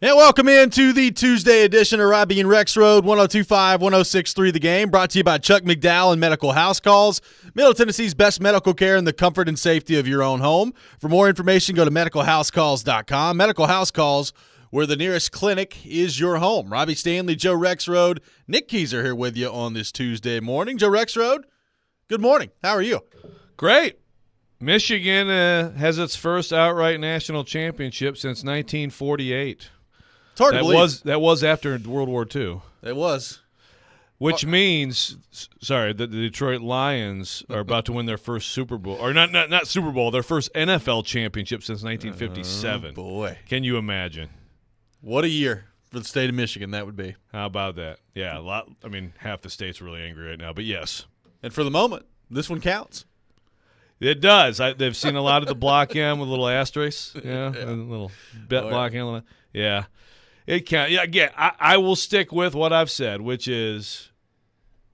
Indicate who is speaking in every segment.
Speaker 1: And welcome into the Tuesday edition of Robby and Rexrode, 102.5, 106.3 The Game, brought to you by Chuck McDowell and Medical House Calls, Middle Tennessee's best medical care in the comfort and safety of your own home. For more information, go to medicalhousecalls.com. Medical House Calls, where the nearest clinic is your home. Robbie Stanley, Joe Rexrode, Nick Keyser here with you on this Tuesday morning. Joe Rexrode, good morning. How are you?
Speaker 2: Great. Michigan has its first outright national championship since 1948.
Speaker 1: It's hard to believe.
Speaker 2: That was after World War II.
Speaker 1: It was.
Speaker 2: Which means, that the Detroit Lions are about to win their first Super Bowl. Or not Super Bowl, their first NFL championship since 1957.
Speaker 1: Boy.
Speaker 2: Can you imagine?
Speaker 1: What a year for the state of Michigan that would be.
Speaker 2: How about that? Yeah, a lot. I mean, half the state's really angry right now, but yes.
Speaker 1: And for the moment, this one counts.
Speaker 2: It does. They've seen a lot of the block M with little asterisks, a little bet block M. Yeah. It counts. Yeah, again, I will stick with what I've said, which is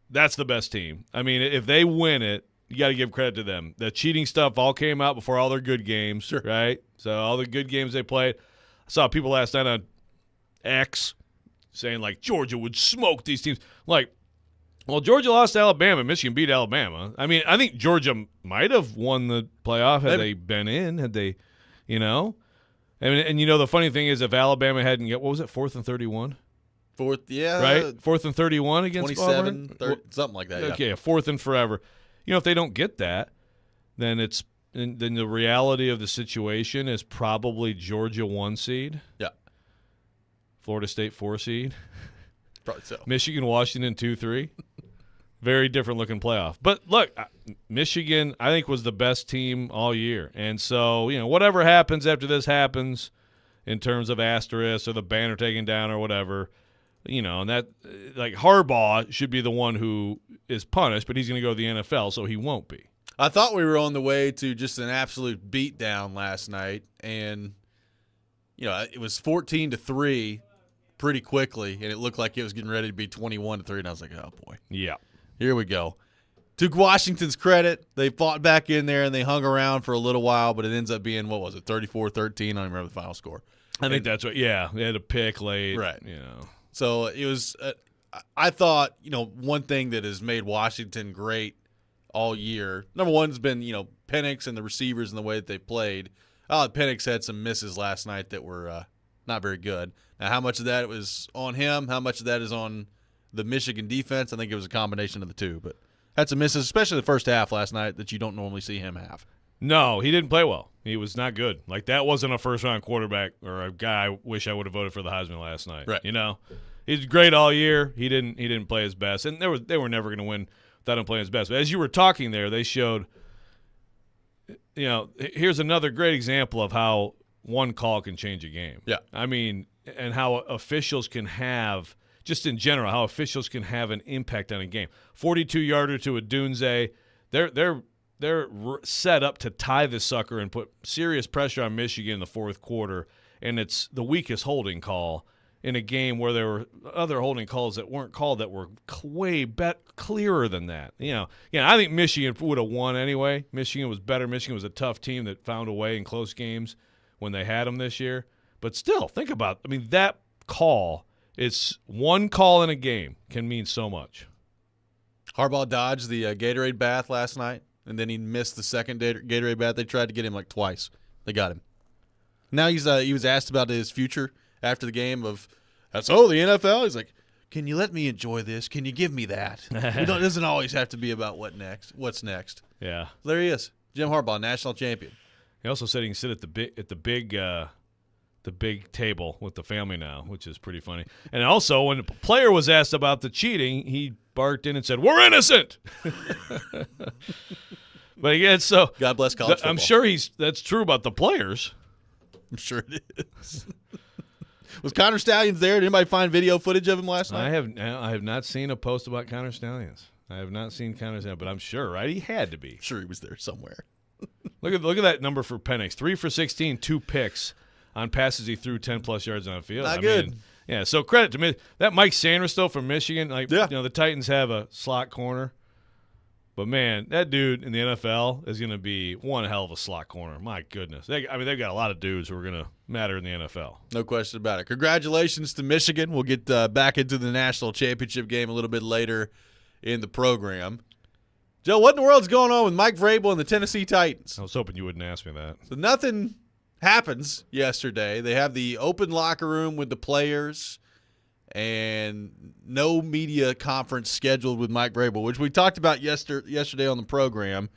Speaker 2: that's the best team. I mean, if they win it, you got to give credit to them. The cheating stuff all came out before all their good games,
Speaker 1: sure.
Speaker 2: Right? So all the good games they played. I saw people last night on X saying, like, Georgia would smoke these teams. Like, well, Georgia lost to Alabama. Michigan beat Alabama. I mean, I think Georgia might have won the playoff had they been in, had they, And the funny thing is, if Alabama hadn't what was it, 4th and 31?
Speaker 1: Fourth, yeah.
Speaker 2: Right? 4th and 31 against
Speaker 1: 27,
Speaker 2: Auburn?
Speaker 1: 30, something like that, yeah.
Speaker 2: Okay, 4th and forever. If they don't get that, then then the reality of the situation is probably Georgia 1 seed.
Speaker 1: Yeah.
Speaker 2: Florida State 4 seed.
Speaker 1: Probably so.
Speaker 2: Michigan, Washington 2-3. Very different looking playoff. But look, Michigan, I think, was the best team all year. And so, whatever happens after this happens in terms of asterisks or the banner taken down or whatever, and that, like, Harbaugh should be the one who is punished, but he's going to go to the NFL, so he won't be.
Speaker 1: I thought we were on the way to just an absolute beatdown last night. And, it was 14-3 pretty quickly, and it looked like it was getting ready to be 21-3, and I was like, oh, boy.
Speaker 2: Yeah.
Speaker 1: Here we go. To Washington's credit, they fought back in there and they hung around for a little while, but it ends up being, 34-13? I don't even remember the final score.
Speaker 2: I think that's what, yeah. They had a pick late.
Speaker 1: Right. So it was, I thought, one thing that has made Washington great all year, number one's been, Penix and the receivers and the way that they played. Penix had some misses last night that were not very good. Now, how much of that was on him? How much of that is on the Michigan defense? I think it was a combination of the two, but had some misses, especially the first half last night that you don't normally see him have.
Speaker 2: No, he didn't play well. He was not good. Like, that wasn't a first-round quarterback or a guy I wish I would have voted for the Heisman last night.
Speaker 1: Right.
Speaker 2: He's great all year. He didn't play his best, and they were never going to win without him playing his best. But as you were talking there, they showed, here's another great example of how one call can change a game.
Speaker 1: Yeah.
Speaker 2: I mean, and how officials can have, just in general, how officials can have an impact on a game. 42-yarder to a Dunze. They're set up to tie the sucker and put serious pressure on Michigan in the fourth quarter, and it's the weakest holding call in a game where there were other holding calls that weren't called that were way clearer than that. I think Michigan would have won anyway. Michigan was better. Michigan was a tough team that found a way in close games when they had them this year. But still, think about that call. It's one call in a game can mean so much.
Speaker 1: Harbaugh dodged the Gatorade bath last night, and then he missed the second Gatorade bath. They tried to get him like twice. They got him. Now he was asked about his future after the game of, the NFL? He's like, can you let me enjoy this? Can you give me that? It doesn't always have to be about what's next.
Speaker 2: Yeah.
Speaker 1: There he is, Jim Harbaugh, national champion.
Speaker 2: He also said he can sit at the big table with the family now, which is pretty funny. And also, when a player was asked about the cheating, he barked in and said, "We're innocent." But again, so
Speaker 1: God bless college football.
Speaker 2: I'm sure that's true about the players.
Speaker 1: I'm sure it is. Was Connor Stallions there? Did anybody find video footage of him last night?
Speaker 2: I have not seen a post about Connor Stallions. I have not seen Connor Stallions, but I'm sure, right? He had to be.
Speaker 1: I'm sure he was there somewhere.
Speaker 2: Look at that number for Penix. 3 for 16, 2 picks on passes he threw 10-plus yards on the field.
Speaker 1: Not good.
Speaker 2: Yeah, so credit to me. That Mike Sanders, though, from Michigan,
Speaker 1: yeah.
Speaker 2: The Titans have a slot corner. But, man, that dude in the NFL is going to be one hell of a slot corner. My goodness. They've got a lot of dudes who are going to matter in the NFL.
Speaker 1: No question about it. Congratulations to Michigan. We'll get back into the national championship game a little bit later in the program. Joe, what in the world's going on with Mike Vrabel and the Tennessee Titans?
Speaker 2: I was hoping you wouldn't ask me that.
Speaker 1: So nothing happens yesterday. They have the open locker room with the players and no media conference scheduled with Mike Vrabel, which we talked about yesterday on the program.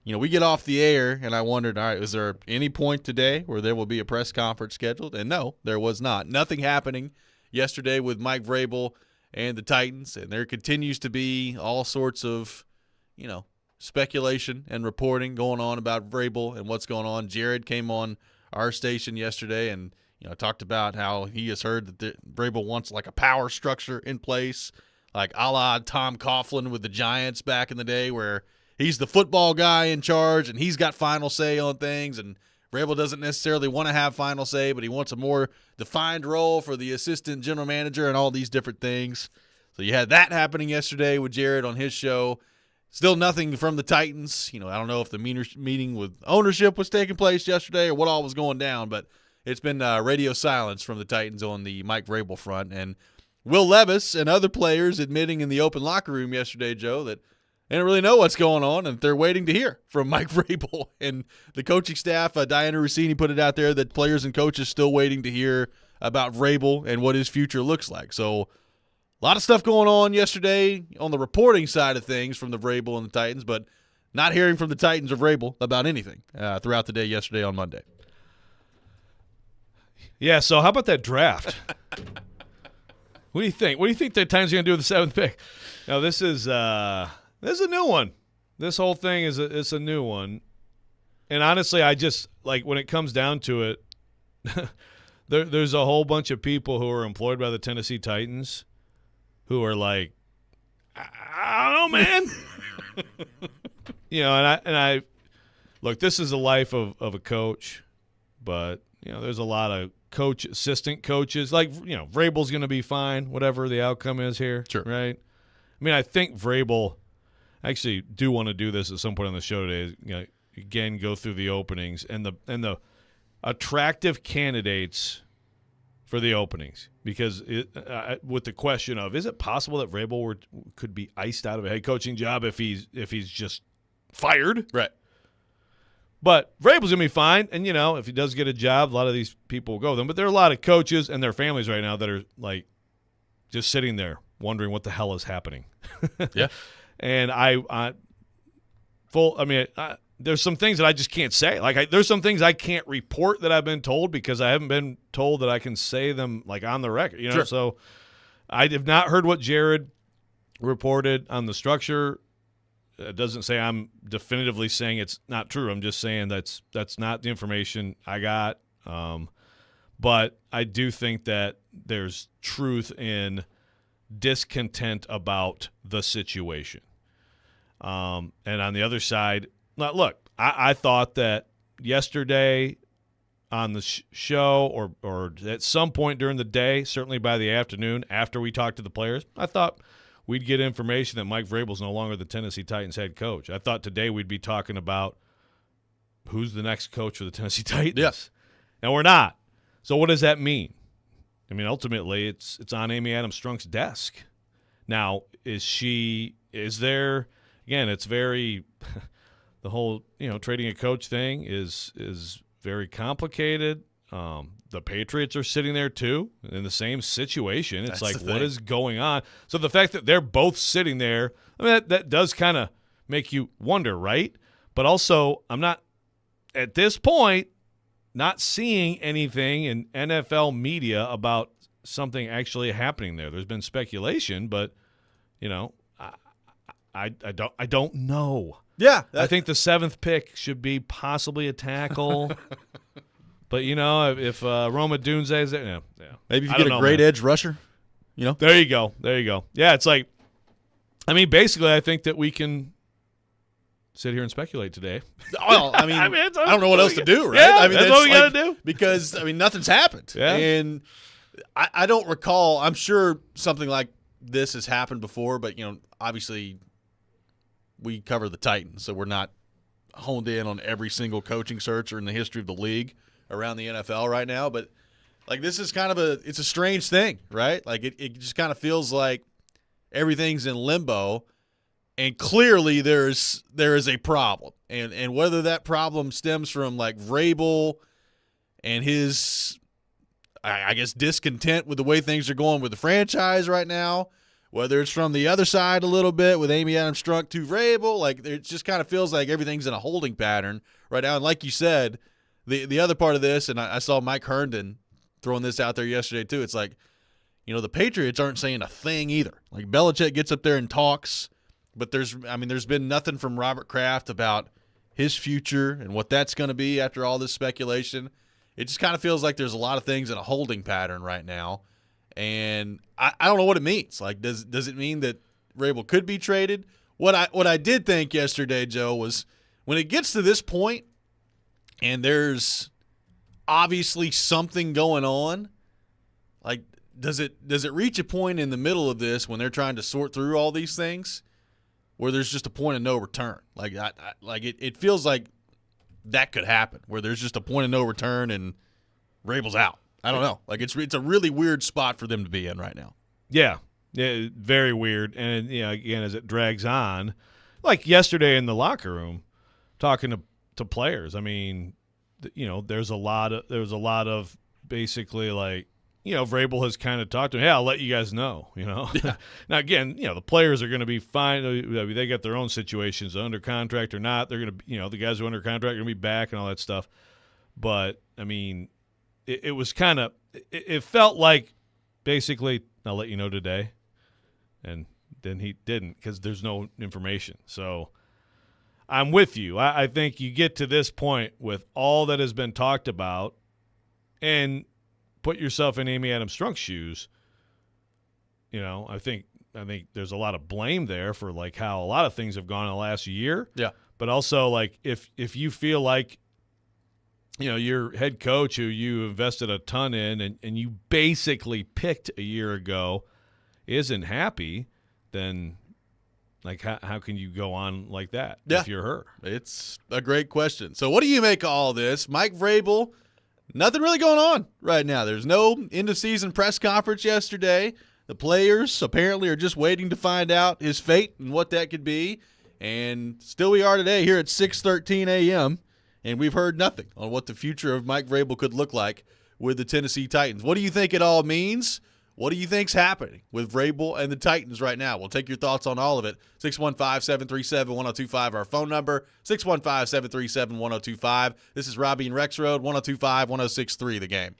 Speaker 1: You know, we get off the air, and I wondered, all right, is there any point today where there will be a press conference scheduled? And no, there was not. Nothing happening yesterday with Mike Vrabel and the Titans, and there continues to be all sorts of, speculation and reporting going on about Vrabel and what's going on. Jared came on our station yesterday and talked about how he has heard that Vrabel wants like a power structure in place, like a la Tom Coughlin with the Giants back in the day, where he's the football guy in charge and he's got final say on things, and Vrabel doesn't necessarily want to have final say, but he wants a more defined role for the assistant general manager and all these different things. So you had that happening yesterday with Jared on his show. Still nothing from the Titans. I don't know if the meeting with ownership was taking place yesterday or what all was going down, but it's been radio silence from the Titans on the Mike Vrabel front. And Will Levis and other players admitting in the open locker room yesterday, Joe, that they don't really know what's going on and they're waiting to hear from Mike Vrabel. And the coaching staff, Diana Rossini put it out there that players and coaches still waiting to hear about Vrabel and what his future looks like. So a lot of stuff going on yesterday on the reporting side of things from the Vrabel and the Titans, but not hearing from the Titans or Vrabel about anything throughout the day yesterday on Monday.
Speaker 2: Yeah, so how about that draft? What do you think? What do you think the Titans are going to do with the 7th pick? Now, this is a new one. This whole thing is a new one. And honestly, I just, when it comes down to it, there's a whole bunch of people who are employed by the Tennessee Titans who are like, I don't know, man. And I look, this is the life of a coach, but there's a lot of assistant coaches. Vrabel's going to be fine, whatever the outcome is here.
Speaker 1: Sure.
Speaker 2: Right? I mean, I think Vrabel, I actually do want to do this at some point on the show today, again, go through the openings and the attractive candidates for the openings, because with the question of, is it possible that Vrabel could be iced out of a head coaching job if he's just fired?
Speaker 1: Right.
Speaker 2: But Vrabel's going to be fine, and, if he does get a job, a lot of these people will go with him. But there are a lot of coaches and their families right now that are, just sitting there wondering what the hell is happening.
Speaker 1: Yeah.
Speaker 2: And there's some things that I just can't say. There's some things I can't report that I've been told because I haven't been told that I can say them, on the record.
Speaker 1: Sure.
Speaker 2: So I have not heard what Jared reported on the structure. It doesn't say I'm definitively saying it's not true. I'm just saying that's not the information I got. But I do think that there's truth in discontent about the situation. And on the other side, look, I thought that yesterday on the show or at some point during the day, certainly by the afternoon after we talked to the players, I thought we'd get information that Mike Vrabel's no longer the Tennessee Titans head coach. I thought today we'd be talking about who's the next coach for the Tennessee Titans.
Speaker 1: Yes.
Speaker 2: And we're not. So what does that mean? I mean, ultimately, it's on Amy Adams Strunk's desk. Now, is there – again, it's very – the whole, trading a coach thing is very complicated. The Patriots are sitting there, too, in the same situation. It's what is going on? So the fact that they're both sitting there, that does kind of make you wonder, right? But also, I'm not, at this point, not seeing anything in NFL media about something actually happening there. There's been speculation, but, I don't know.
Speaker 1: Yeah.
Speaker 2: I think the 7th pick should be possibly a tackle. But, if Roma Dunze is there, yeah.
Speaker 1: Maybe if you get a great edge rusher,
Speaker 2: There you go. Yeah, it's basically I think that we can sit here and speculate today.
Speaker 1: Well, I don't know what else to do, right?
Speaker 2: Yeah, that's what we got to do.
Speaker 1: Because, nothing's happened.
Speaker 2: Yeah.
Speaker 1: And I don't recall, I'm sure something like this has happened before, but, obviously we cover the Titans, so we're not honed in on every single coaching search or in the history of the league around the NFL right now. But like this is kind of it's a strange thing, right? Like it just kind of feels like everything's in limbo, and clearly there is a problem, and whether that problem stems from like Vrabel and his, I guess, discontent with the way things are going with the franchise right now, whether it's from the other side a little bit with Amy Adams Strunk to Vrabel, like it just kind of feels like everything's in a holding pattern right now. And like you said, the other part of this, and I saw Mike Herndon throwing this out there yesterday too, it's like, the Patriots aren't saying a thing either. Like Belichick gets up there and talks, but there's been nothing from Robert Kraft about his future and what that's going to be after all this speculation. It just kind of feels like there's a lot of things in a holding pattern right now, and I don't know what it means. Like, does it mean that Vrabel could be traded? What I did think yesterday, Joe, was when it gets to this point, and there's obviously something going on, like does it reach a point in the middle of this when they're trying to sort through all these things where there's just a point of no return? Like it feels like that could happen where there's just a point of no return and Vrabel's out. I don't know. Like it's a really weird spot for them to be in right now.
Speaker 2: Yeah, very weird. And again, as it drags on, like yesterday in the locker room, talking to players. I mean, there's a lot of basically like, Vrabel has kind of talked to him. Hey, I'll let you guys know.
Speaker 1: Yeah.
Speaker 2: Now again, the players are going to be fine. I mean, they got their own situations, under contract or not. They're going to, the guys who are under contract are going to be back and all that stuff. But I mean, it was kind of, it felt like basically, I'll let you know today, and then he didn't because there's no information. So I'm with you. I think you get to this point with all that has been talked about, and put yourself in Amy Adams Strunk's shoes. I think there's a lot of blame there for like how a lot of things have gone in the last year.
Speaker 1: Yeah.
Speaker 2: But also like if you feel like your head coach who you invested a ton in and you basically picked a year ago isn't happy, then like how can you go on like that if you're her?
Speaker 1: It's a great question. So what do you make of all this? Mike Vrabel, nothing really going on right now. There's no end-of-season press conference yesterday. The players apparently are just waiting to find out his fate and what that could be. And still we are today here at 6:13 a.m., and we've heard nothing on what the future of Mike Vrabel could look like with the Tennessee Titans. What do you think it all means? What do you think's happening with Vrabel and the Titans right now? We'll take your thoughts on all of it. 615-737-1025, our phone number, 615-737-1025. This is Robby and Rexrode, 102.5, 106.3, The Game.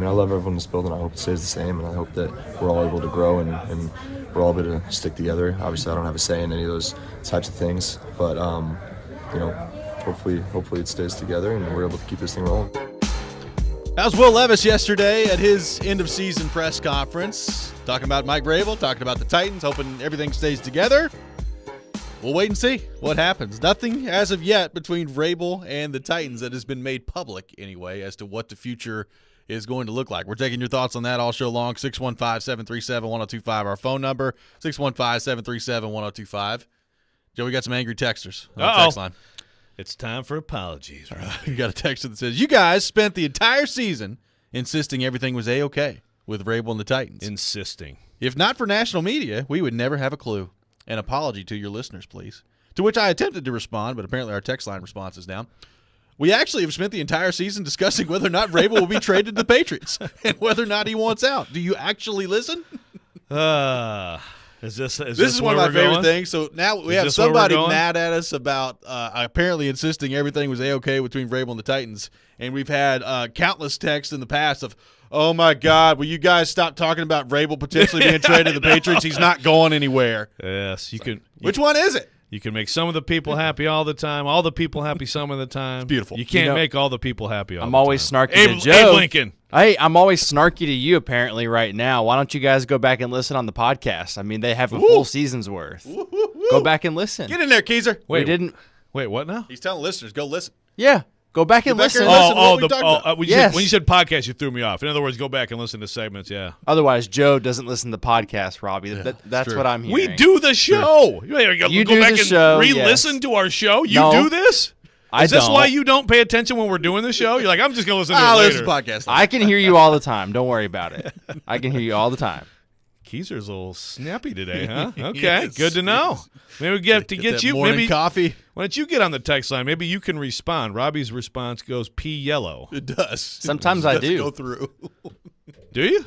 Speaker 3: I love everyone in this building. I hope it stays the same, and I hope that we're all able to grow and we're all able to stick together. Obviously, I don't have a say in any of those types of things, but hopefully it stays together and we're able to keep this thing rolling.
Speaker 1: That was Will Levis yesterday at his end-of-season press conference, talking about Mike Vrabel, talking about the Titans, hoping everything stays together. We'll wait and see what happens. Nothing as of yet between Vrabel and the Titans that has been made public anyway as to what the future is going to look like. We're taking your thoughts on that all show long. 615-737-1025, our phone number. 615-737-1025. Joe, we got some angry texters on the text line.
Speaker 2: It's time for apologies.
Speaker 1: You got a texter that says, you guys spent the entire season insisting everything was A-okay with Vrabel and the Titans.
Speaker 2: Insisting.
Speaker 1: If not for national media, we would never have a clue. An apology to your listeners, please. To which I attempted to respond, but apparently our text line response is down. We actually have spent the entire season discussing whether or not Vrabel will be traded to the Patriots and whether or not he wants out. Do you actually listen?
Speaker 2: This is
Speaker 1: one of my favorite things. So now we have somebody
Speaker 2: going?
Speaker 1: mad at us about apparently insisting everything was A-okay between Vrabel and the Titans. And we've had countless texts in the past of, oh, my God, will you guys stop talking about Vrabel potentially being traded to the Patriots? He's not going anywhere.
Speaker 2: Yes, you can.
Speaker 1: Which one is it?
Speaker 2: You can make some of the people happy all the time, all the people happy some of the time.
Speaker 1: It's beautiful.
Speaker 2: You can't make all the people happy all the time.
Speaker 4: I'm always snarky to Joe.
Speaker 2: Abe Lincoln.
Speaker 4: Hey, I'm always snarky to you apparently right now. Why don't you guys go back and listen on the podcast? I mean, they have a full season's worth. Go back and listen.
Speaker 1: Get in there, Keezer.
Speaker 2: Wait, what now?
Speaker 1: He's telling listeners, go listen.
Speaker 4: Yeah. Go back and listen.
Speaker 1: When
Speaker 2: you said podcast, you threw me off. In other words, go back and listen to segments, yeah.
Speaker 4: Otherwise, Joe doesn't listen to the podcast, Robbie. That's what I'm hearing.
Speaker 2: We do the show. You go back and re-listen to our show? You do this? Is this why you don't pay attention when we're doing the show? You're like, I'm just going to listen to it later.
Speaker 1: Podcast.
Speaker 4: I can hear you all the time. Don't worry about it. I can hear you all the time.
Speaker 2: Keezer's a little snappy today, huh? Okay, good to know. Maybe we get you.
Speaker 1: Morning coffee.
Speaker 2: Why don't you get on the text line? Maybe you can respond. Robbie's response goes pea yellow.
Speaker 1: It does.
Speaker 4: Sometimes I do.
Speaker 1: Go through.
Speaker 2: Do you?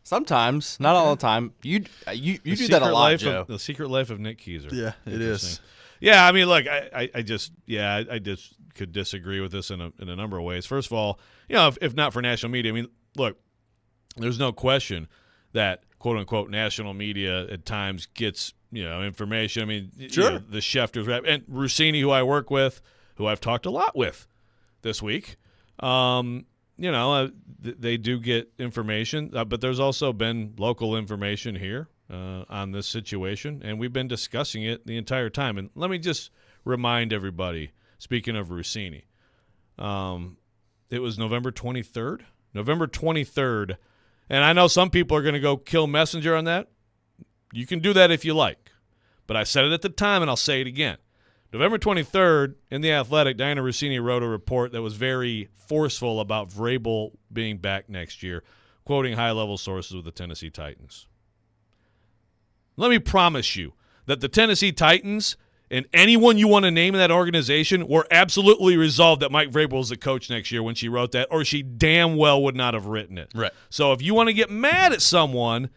Speaker 4: Sometimes, not all the time. You do that a lot, Joe.
Speaker 2: The secret life of Nick Keezer.
Speaker 1: Yeah, it is.
Speaker 2: Yeah, I mean, look, I just could disagree with this in a number of ways. First of all, if not for national media, I mean, look, there's no question that quote unquote national media at times gets information. I mean,
Speaker 1: sure.
Speaker 2: The Schefters and Rossini, who I work with, who I've talked a lot with this week. They do get information, but there's also been local information here on this situation, and we've been discussing it the entire time. And let me just remind everybody, speaking of Rossini, it was November 23rd. November 23rd, and I know some people are going to go kill messenger on that. You can do that if you like, but I said it at the time, and I'll say it again. November 23rd, in The Athletic, Diana Rossini wrote a report that was very forceful about Vrabel being back next year, quoting high-level sources with the Tennessee Titans. Let me promise you that the Tennessee Titans and anyone you want to name in that organization were absolutely resolved that Mike Vrabel is the coach next year when she wrote that, or she damn well would not have written it.
Speaker 1: Right.
Speaker 2: So if you want to get mad at someone,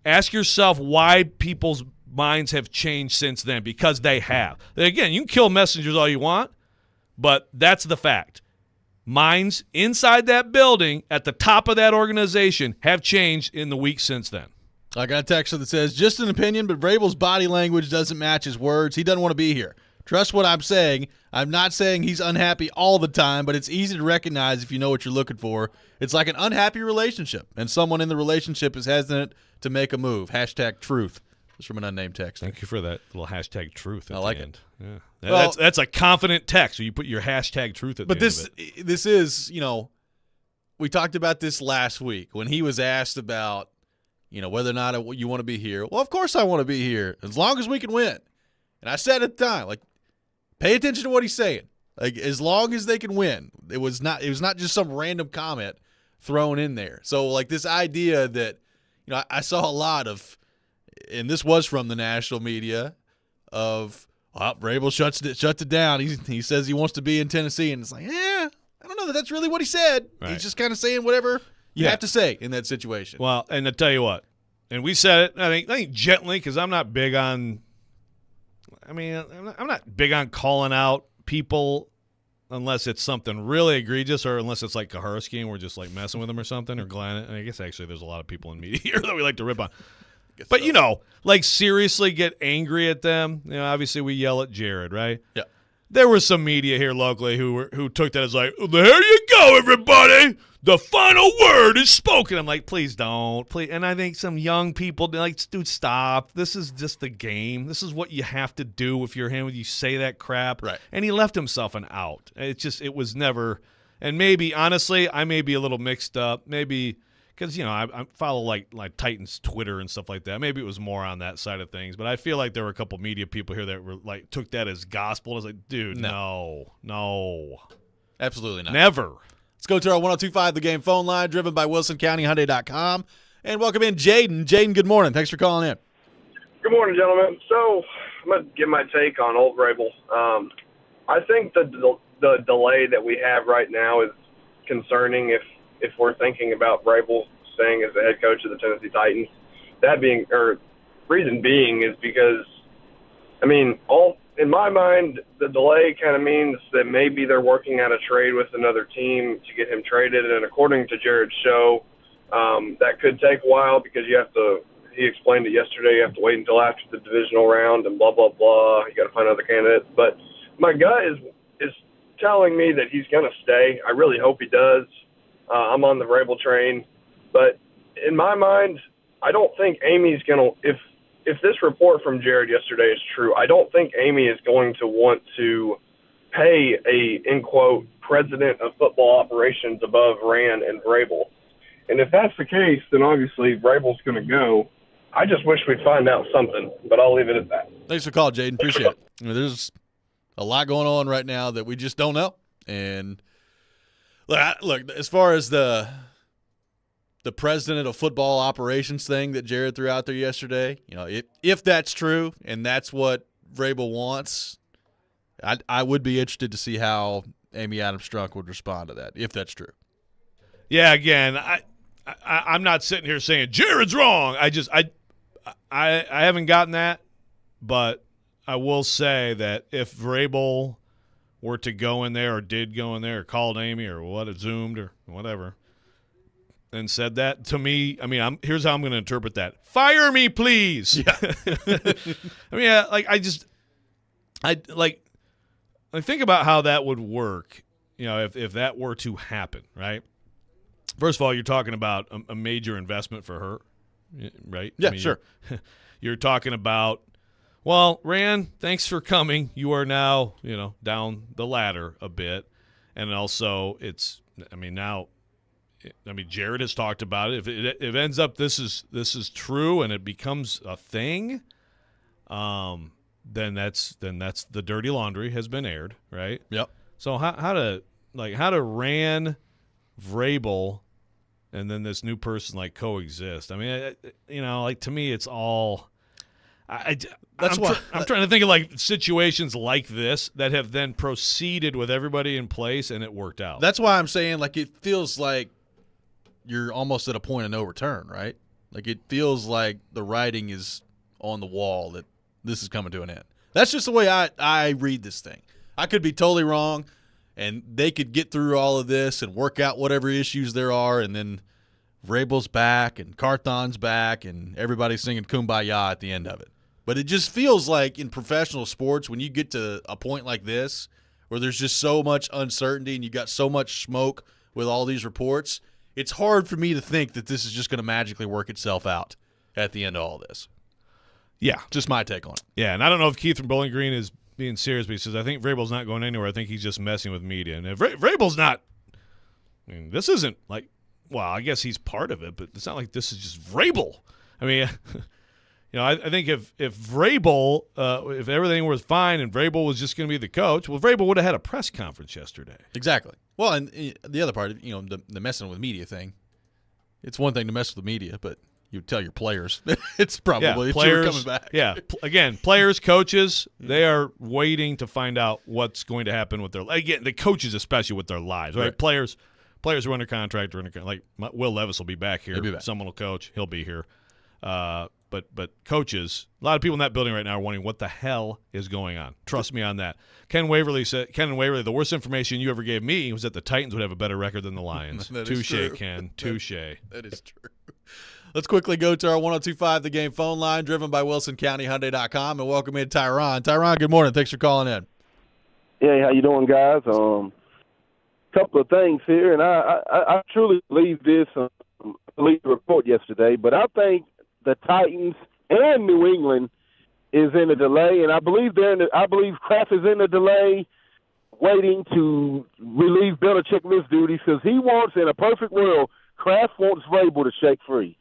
Speaker 2: ask yourself why people's minds have changed since then, because they have. Again, you can kill messengers all you want, but that's the fact. Minds inside that building at the top of that organization have changed in the weeks since then.
Speaker 1: I got a texter that says, just an opinion, but Vrabel's body language doesn't match his words. He doesn't want to be here. Trust what I'm saying. I'm not saying he's unhappy all the time, but it's easy to recognize if you know what you're looking for. It's like an unhappy relationship, and someone in the relationship is hesitant to make a move. # truth. It's from an unnamed text.
Speaker 2: Thank you for that little # truth at
Speaker 1: I like
Speaker 2: the end.
Speaker 1: it.
Speaker 2: Yeah.
Speaker 1: Well,
Speaker 2: that's a confident text where you put your # truth at the end of it.
Speaker 1: But this is, we talked about this last week when he was asked about, whether or not you want to be here. Well, of course I want to be here as long as we can win. And I said at the time, pay attention to what he's saying. As long as they can win. It was not just some random comment thrown in there. So this idea that, I saw a lot of, and this was from the national media, of Vrabel shuts it down. He says he wants to be in Tennessee, and it's I don't know that that's really what he said. Right. He's just kind of saying whatever you have to say in that situation.
Speaker 2: Well, and to tell you what, and we said it, I think gently, because I'm not big on. I'm not big on calling out people unless it's something really egregious, or unless it's like Kaharski and we're just like messing with him or something, or Glenn. And I guess actually there's a lot of people in media here that we like to rip on. But like seriously get angry at them. Obviously we yell at Jared, right?
Speaker 1: Yeah.
Speaker 2: There was some media here locally who took that as like, there you go, everybody. The final word is spoken. I'm like, please don't. Please. And I think some young people, like, dude, stop. This is just the game. This is what you have to do if you're him. You say that crap.
Speaker 1: Right. And
Speaker 2: he left himself an out. It was never. And maybe, honestly, I may be a little mixed up. Maybe because, I follow like Titans Twitter and stuff like that. Maybe it was more on that side of things. But I feel like there were a couple media people here that were like, took that as gospel. I was like, dude, no.
Speaker 1: Absolutely not.
Speaker 2: Never.
Speaker 1: Let's go to our 102.5 The Game phone line, driven by WilsonCountyHyundai.com. And welcome in Jaden. Jaden, good morning. Thanks for calling in.
Speaker 5: Good morning, gentlemen. So I'm going to give my take on Old Vrabel. I think the delay that we have right now is concerning if we're thinking about Vrabel staying as the head coach of the Tennessee Titans. Reason being is because, in my mind, the delay kind of means that maybe they're working out a trade with another team to get him traded. And according to Jared's show, that could take a while because he explained it yesterday, you have to wait until after the divisional round and blah, blah, blah. You got to find other candidates. But my gut is telling me that he's going to stay. I really hope he does. I'm on the Vrabel train. But in my mind, I don't think Amy's going to – if this report from Jared yesterday is true, I don't think Amy is going to want to pay a, in quote, president of football operations above Rand and Vrabel. And if that's the case, then obviously Vrabel's going to go. I just wish we'd find out something, but I'll leave it at that.
Speaker 1: Thanks for calling, Jaden. Appreciate it. There's a lot going on right now that we just don't know. And look, as far as the president of football operations thing that Jared threw out there yesterday, if that's true and that's what Vrabel wants, I would be interested to see how Amy Adams-Strunk would respond to that, if that's true.
Speaker 2: Yeah, again, I'm not sitting here saying Jared's wrong. I haven't gotten that, but I will say that if Vrabel were to go in there or did go in there or called Amy or Zoomed or whatever – and said that to me, here's how I'm going to interpret that. Fire me, please.
Speaker 1: Yeah.
Speaker 2: I think about how that would work, if that were to happen, right? First of all, you're talking about a major investment for her, right?
Speaker 1: Yeah, sure.
Speaker 2: You're talking about, well, Rand, thanks for coming. You are now, down the ladder a bit. And also Jared has talked about it. If it ends up this is true and it becomes a thing, then that's the dirty laundry has been aired, right?
Speaker 1: Yep.
Speaker 2: So how to Rand, Vrabel, and then this new person coexist? To me it's all. I'm trying to think of situations like this that have then proceeded with everybody in place and it worked out.
Speaker 1: That's why I'm saying it feels like you're almost at a point of no return, right? It feels like the writing is on the wall that this is coming to an end. That's just the way I read this thing. I could be totally wrong, and they could get through all of this and work out whatever issues there are, and then Vrabel's back and Carthon's back and everybody's singing Kumbaya at the end of it. But it just feels like in professional sports, when you get to a point like this where there's just so much uncertainty and you got so much smoke with all these reports, it's hard for me to think that this is just going to magically work itself out at the end of all this.
Speaker 2: Yeah.
Speaker 1: Just my take on it.
Speaker 2: Yeah, and I don't know if Keith from Bowling Green is being serious, but he says, I think Vrabel's not going anywhere. I think he's just messing with media. And if Vrabel's not – this isn't I guess he's part of it, but it's not like this is just Vrabel. I think if Vrabel, if everything was fine and Vrabel was just going to be the coach, well, Vrabel would have had a press conference yesterday.
Speaker 1: Exactly. Well, and the other part, the messing with media thing, it's one thing to mess with the media, but you tell your players it's probably
Speaker 2: players
Speaker 1: coming back.
Speaker 2: Yeah. Again, players, coaches, they are waiting to find out what's going to happen with the coaches especially with their lives, right? Players are under contract. Will Levis will be back here.
Speaker 1: He'll be back.
Speaker 2: Someone will coach. He'll be here. But but coaches, a lot of people in that building right now are wondering what the hell is going on. Trust me on that. Ken Waverly, the worst information you ever gave me was that the Titans would have a better record than the Lions. Touche, Ken. Touche.
Speaker 1: That is true. Let's quickly go to our 102.5 The Game phone line, driven by WilsonCountyHyundai.com, and welcome in Tyron. Tyron, good morning. Thanks for calling in.
Speaker 6: Hey, how you doing, guys? Couple of things here, and I truly believe this. Believe the report yesterday, but I think the Titans and New England is in a delay, and I believe Kraft is in a delay, waiting to relieve Belichick of his duties because he wants, in a perfect world, Kraft wants Vrabel to shake free.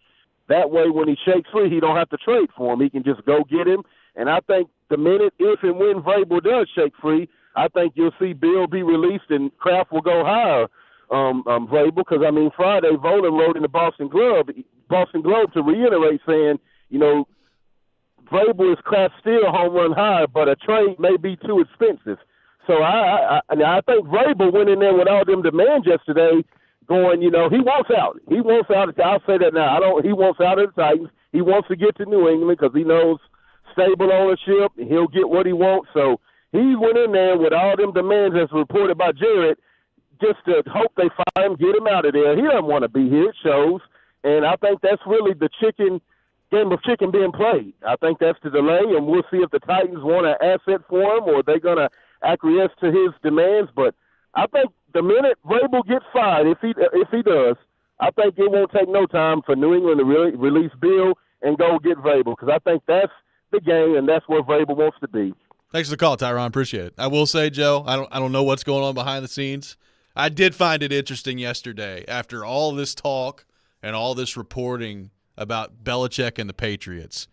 Speaker 6: That way, when he shakes free, he don't have to trade for him. He can just go get him. And I think the minute, if and when Vrabel does shake free, I think you'll see Bill be released and Kraft will go higher Vrabel. Because, I mean, Friday, Volan wrote in the Boston Globe to reiterate saying, you know, Vrabel is Kraft's still home run high, but a trade may be too expensive. So I think Vrabel went in there with all them demands yesterday, going, you know, he wants out. He wants out. I'll say that now. He wants out of the Titans. He wants to get to New England because he knows stable ownership and he'll get what he wants. So he went in there with all them demands as reported by Jared, just to hope they fire him, get him out of there. He doesn't want to be here, it shows. And I think that's really the game of chicken being played. I think that's the delay, and we'll see if the Titans want an asset for him or they're going to acquiesce to his demands. But I think the minute Vrabel gets fired, if he does, I think it won't take no time for New England to really release Bill and go get Vrabel, because I think that's the game and that's where Vrabel wants to be.
Speaker 1: Thanks for the call, Tyron. Appreciate it. I will say, Joe, I don't know what's going on behind the scenes. I did find it interesting yesterday after all this talk and all this reporting about Belichick and the Patriots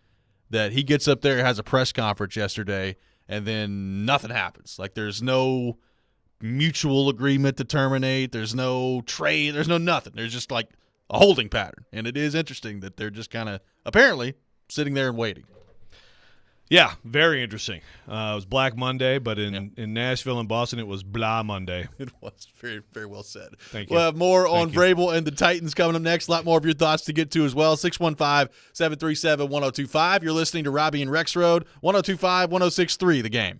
Speaker 1: that he gets up there, has a press conference yesterday, and then nothing happens. Like, there's no mutual agreement to terminate. There's no trade. There's no nothing. There's just like a holding pattern. And it is interesting that they're just kind of apparently sitting there and waiting.
Speaker 2: Yeah, very interesting. It was Black Monday, but in Nashville and Boston, it was Blah Monday.
Speaker 1: It was very, very well said.
Speaker 2: Thank you.
Speaker 1: We'll have more on Vrabel and the Titans coming up next. A lot more of your thoughts to get to as well. 615-737-1025. You're listening to Robby and Rexrode, 1025, 1063, The Game.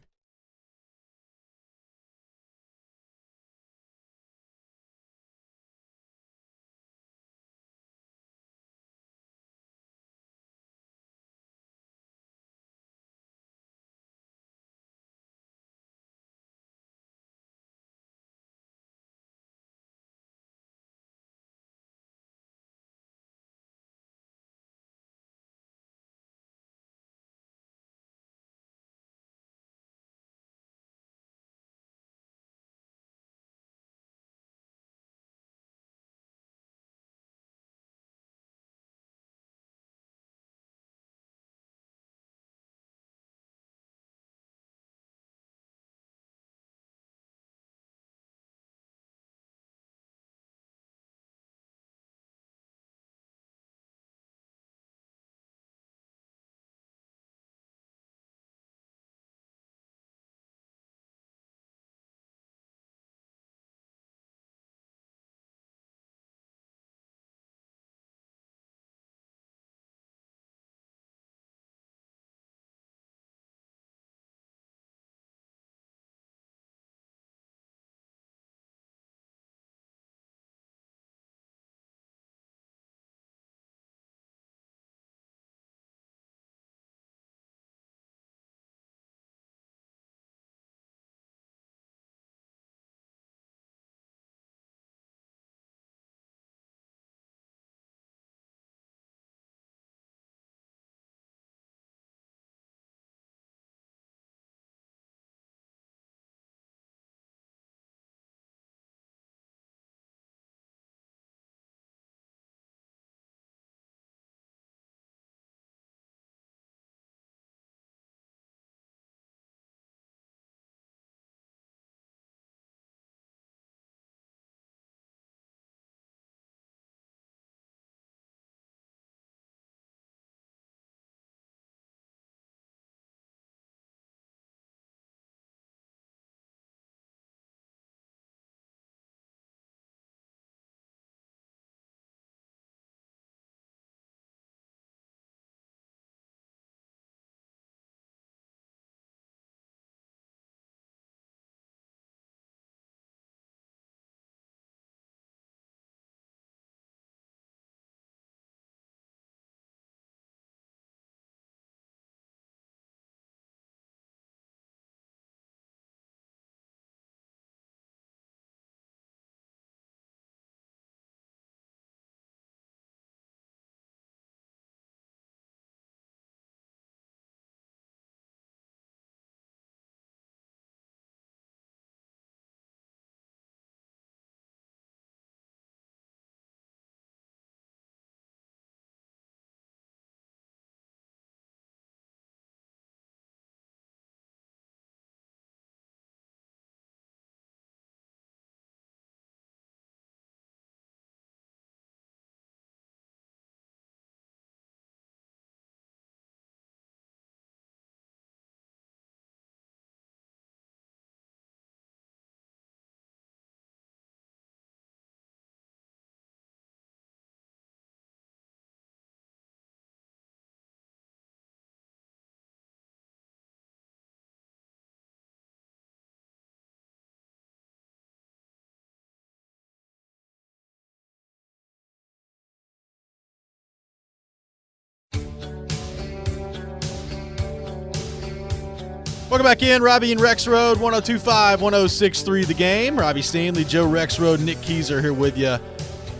Speaker 1: Welcome back in. Robby and Rexrode, 102.5, 106.3 The Game. Robby Stanley, Joe Rexrode, Nick Keyser here with you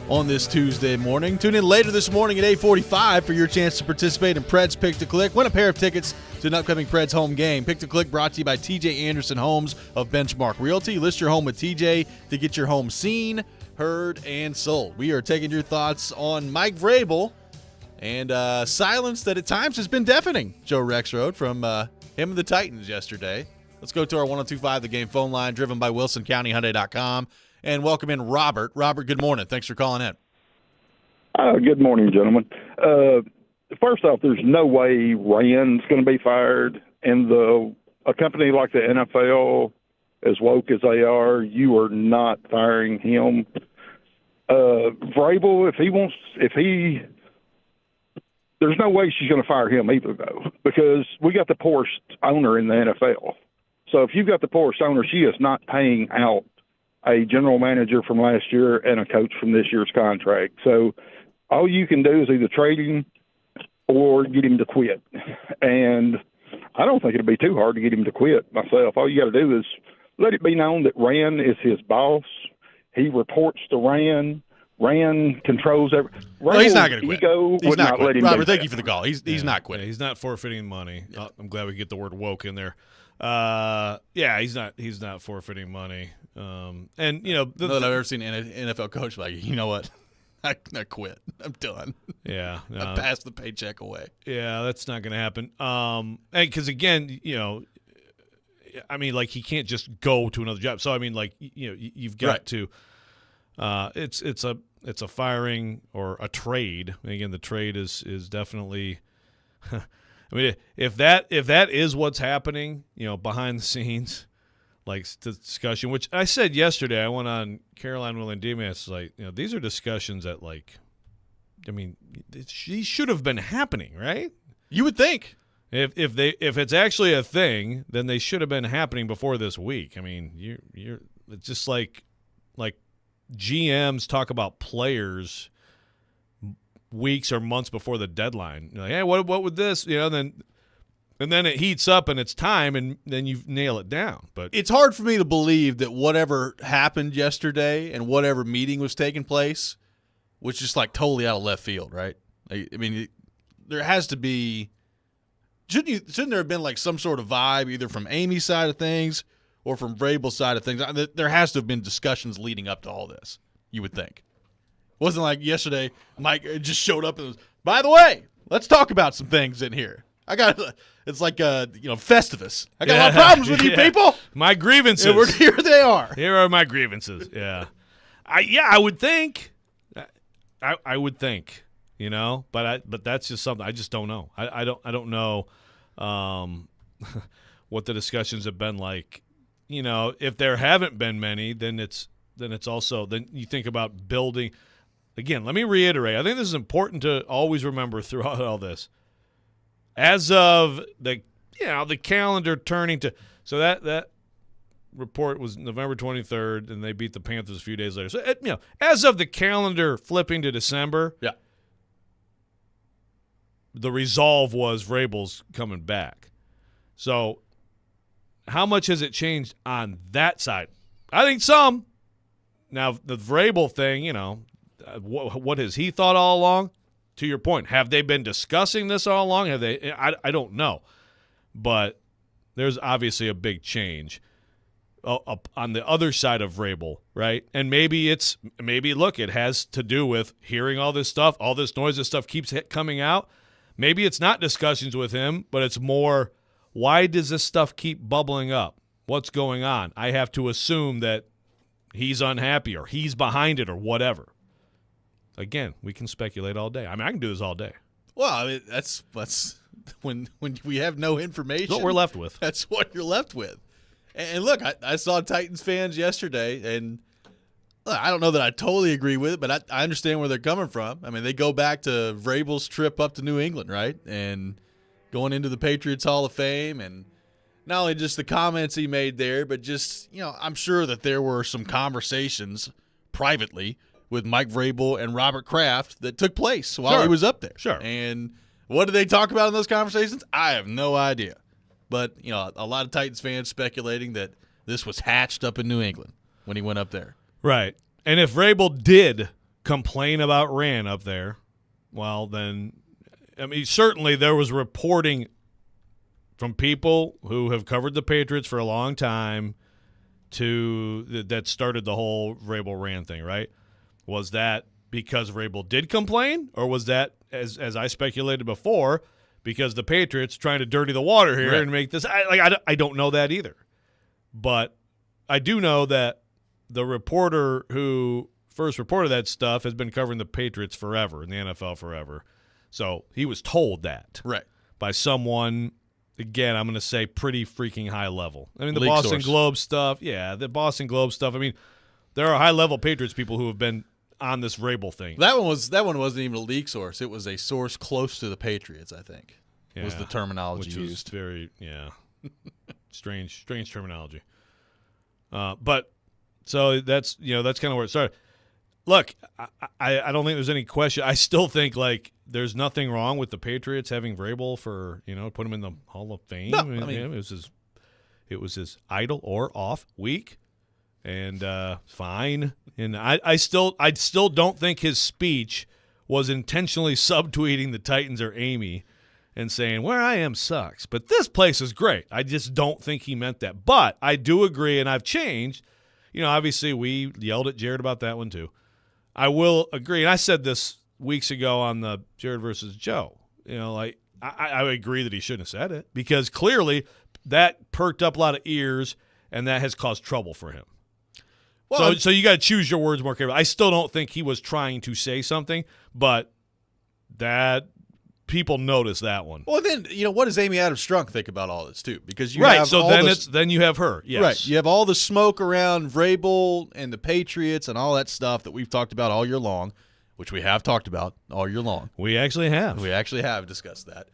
Speaker 1: on this Tuesday morning. Tune in later this morning at 8:45 for your chance to participate in Preds Pick to Click. Win a pair of tickets to an upcoming Preds home game. Pick to Click brought to you by TJ Anderson Homes of Benchmark Realty. List your home with TJ to get your home seen, heard, and sold. We are taking your thoughts on Mike Vrabel and silence that at times has been deafening, Joe Rexrode, from him and the Titans yesterday. Let's go to our 102.5 The Game phone line, driven by WilsonCountyHyundai.com, and welcome in Robert. Robert, good morning. Thanks for calling in.
Speaker 7: Good morning, gentlemen. First off, there's no way Rand's going to be fired. And a company like the NFL, as woke as they are, you are not firing him. Vrabel, there's no way she's going to fire him either, though, because we got the poorest owner in the NFL. So if you've got the poorest owner, she is not paying out a general manager from last year and a coach from this year's contract. So all you can do is either trade him or get him to quit. And I don't think it'll be too hard to get him to quit myself. All you got to do is let it be known that Rand is his boss. He reports to Rand. Rand controls everything.
Speaker 1: No, he's not going to quit.
Speaker 7: Ego
Speaker 1: he's
Speaker 7: would not let him.
Speaker 1: Robert, thank you for the call. He's not quitting.
Speaker 2: Yeah, he's not forfeiting money.
Speaker 1: Yeah.
Speaker 2: I'm glad we get the word woke in there. He's not forfeiting money. And you know,
Speaker 1: I've ever seen an NFL coach like, you know what, I quit. I'm done.
Speaker 2: Yeah,
Speaker 1: I passed the paycheck away.
Speaker 2: Yeah, that's not going to happen. And because again, you know, I mean, like he can't just go to another job. So I mean, like you've got to. It's a firing or a trade. And again, the trade is definitely. I mean, if that is what's happening, you know, behind the scenes, like the discussion, which I said yesterday, I went on Caroline Fenton, like, you know, these are discussions that, like, I mean, these should have been happening, right?
Speaker 1: You would think.
Speaker 2: If it's actually a thing, then they should have been happening before this week. I mean, you're it's just like GMs talk about players weeks or months before the deadline. You're like, hey, what would this, you know, and then it heats up and it's time, and then you nail it down. But
Speaker 1: it's hard for me to believe that whatever happened yesterday and whatever meeting was taking place was just like totally out of left field, right? I mean, there has to be. Shouldn't there have been like some sort of vibe either from Amy's side of things or from Vrabel's side of things? There has to have been discussions leading up to all this, you would think. It wasn't like yesterday Mike just showed up and was, by the way, let's talk about some things in here. It's like Festivus. I got a lot of problems with you people.
Speaker 2: My grievances.
Speaker 1: And here they are.
Speaker 2: Here are my grievances. Yeah. I would think. I would think, you know, but that's just something I just don't know. I don't know what the discussions have been like. You know, if there haven't been many, then you think about building. Again, let me reiterate. I think this is important to always remember throughout all this. As of the calendar turning to, so that report was November 23rd, and they beat the Panthers a few days later. So as of the calendar flipping to December,
Speaker 1: yeah,
Speaker 2: the resolve was Vrabel's coming back. So how much has it changed on that side? I think some. Now the Vrabel thing, you know. What has he thought all along? To your point, have they been discussing this all along? Have they? I don't know, but there's obviously a big change on the other side of Vrabel, right? And maybe it has to do with hearing all this stuff, all this noise, this stuff keeps coming out. Maybe it's not discussions with him, but it's more, why does this stuff keep bubbling up? What's going on? I have to assume that he's unhappy or he's behind it or whatever. Again, we can speculate all day. I mean, I can do this all day.
Speaker 1: Well, I mean, that's when we have no information.
Speaker 2: That's what we're left with.
Speaker 1: That's what you're left with. And look, I saw Titans fans yesterday, and look, I don't know that I totally agree with it, but I understand where they're coming from. I mean, they go back to Vrabel's trip up to New England, right? And going into the Patriots Hall of Fame, and not only just the comments he made there, but just, I'm sure that there were some conversations privately with Mike Vrabel and Robert Kraft that took place while he was up there.
Speaker 2: Sure.
Speaker 1: And what did they talk about in those conversations? I have no idea. but a lot of Titans fans speculating that this was hatched up in New England when he went up there.
Speaker 2: Right. And if Vrabel did complain about Rant up there, well, then, certainly there was reporting from people who have covered the Patriots for a long time that started the whole Vrabel Rant thing, right? Was that because Vrabel did complain, or was that, as I speculated before, because the Patriots trying to dirty the water here and make this? I don't know that either. But I do know that the reporter who first reported that stuff has been covering the Patriots forever, in the NFL forever. So he was told that by someone, again, I'm going to say pretty freaking high level. The
Speaker 1: League
Speaker 2: Boston
Speaker 1: source.
Speaker 2: Globe stuff. Yeah, the Boston Globe stuff. There are high-level Patriots people who have been on this Vrabel thing.
Speaker 1: That one wasn't even a leak source. It was a source close to the Patriots, I think, was the terminology
Speaker 2: which
Speaker 1: used.
Speaker 2: Was very, strange terminology. But so that's kind of where it started. Look, I don't think there's any question. I still think there's nothing wrong with the Patriots having Vrabel for put him in the Hall of Fame.
Speaker 1: No,
Speaker 2: it was his idle or off week, and fine. And I still don't think his speech was intentionally subtweeting the Titans or Amy and saying where I am sucks, but this place is great. I just don't think he meant that. But I do agree, and I've changed. Obviously we yelled at Jared about that one too. I will agree, and I said this weeks ago on the Jared versus Joe. I agree that he shouldn't have said it, because clearly that perked up a lot of ears, and that has caused trouble for him. Well, so you got to choose your words more carefully. I still don't think he was trying to say something, but that people notice that one.
Speaker 1: Well, then what does Amy Adams Strunk think about all this too? Because you
Speaker 2: right,
Speaker 1: have
Speaker 2: so
Speaker 1: all
Speaker 2: then you have her. Yes.
Speaker 1: Right, you have all the smoke around Vrabel and the Patriots and all that stuff that we've talked about all year long, which we have talked about all year long.
Speaker 2: We actually have.
Speaker 1: We actually have discussed that.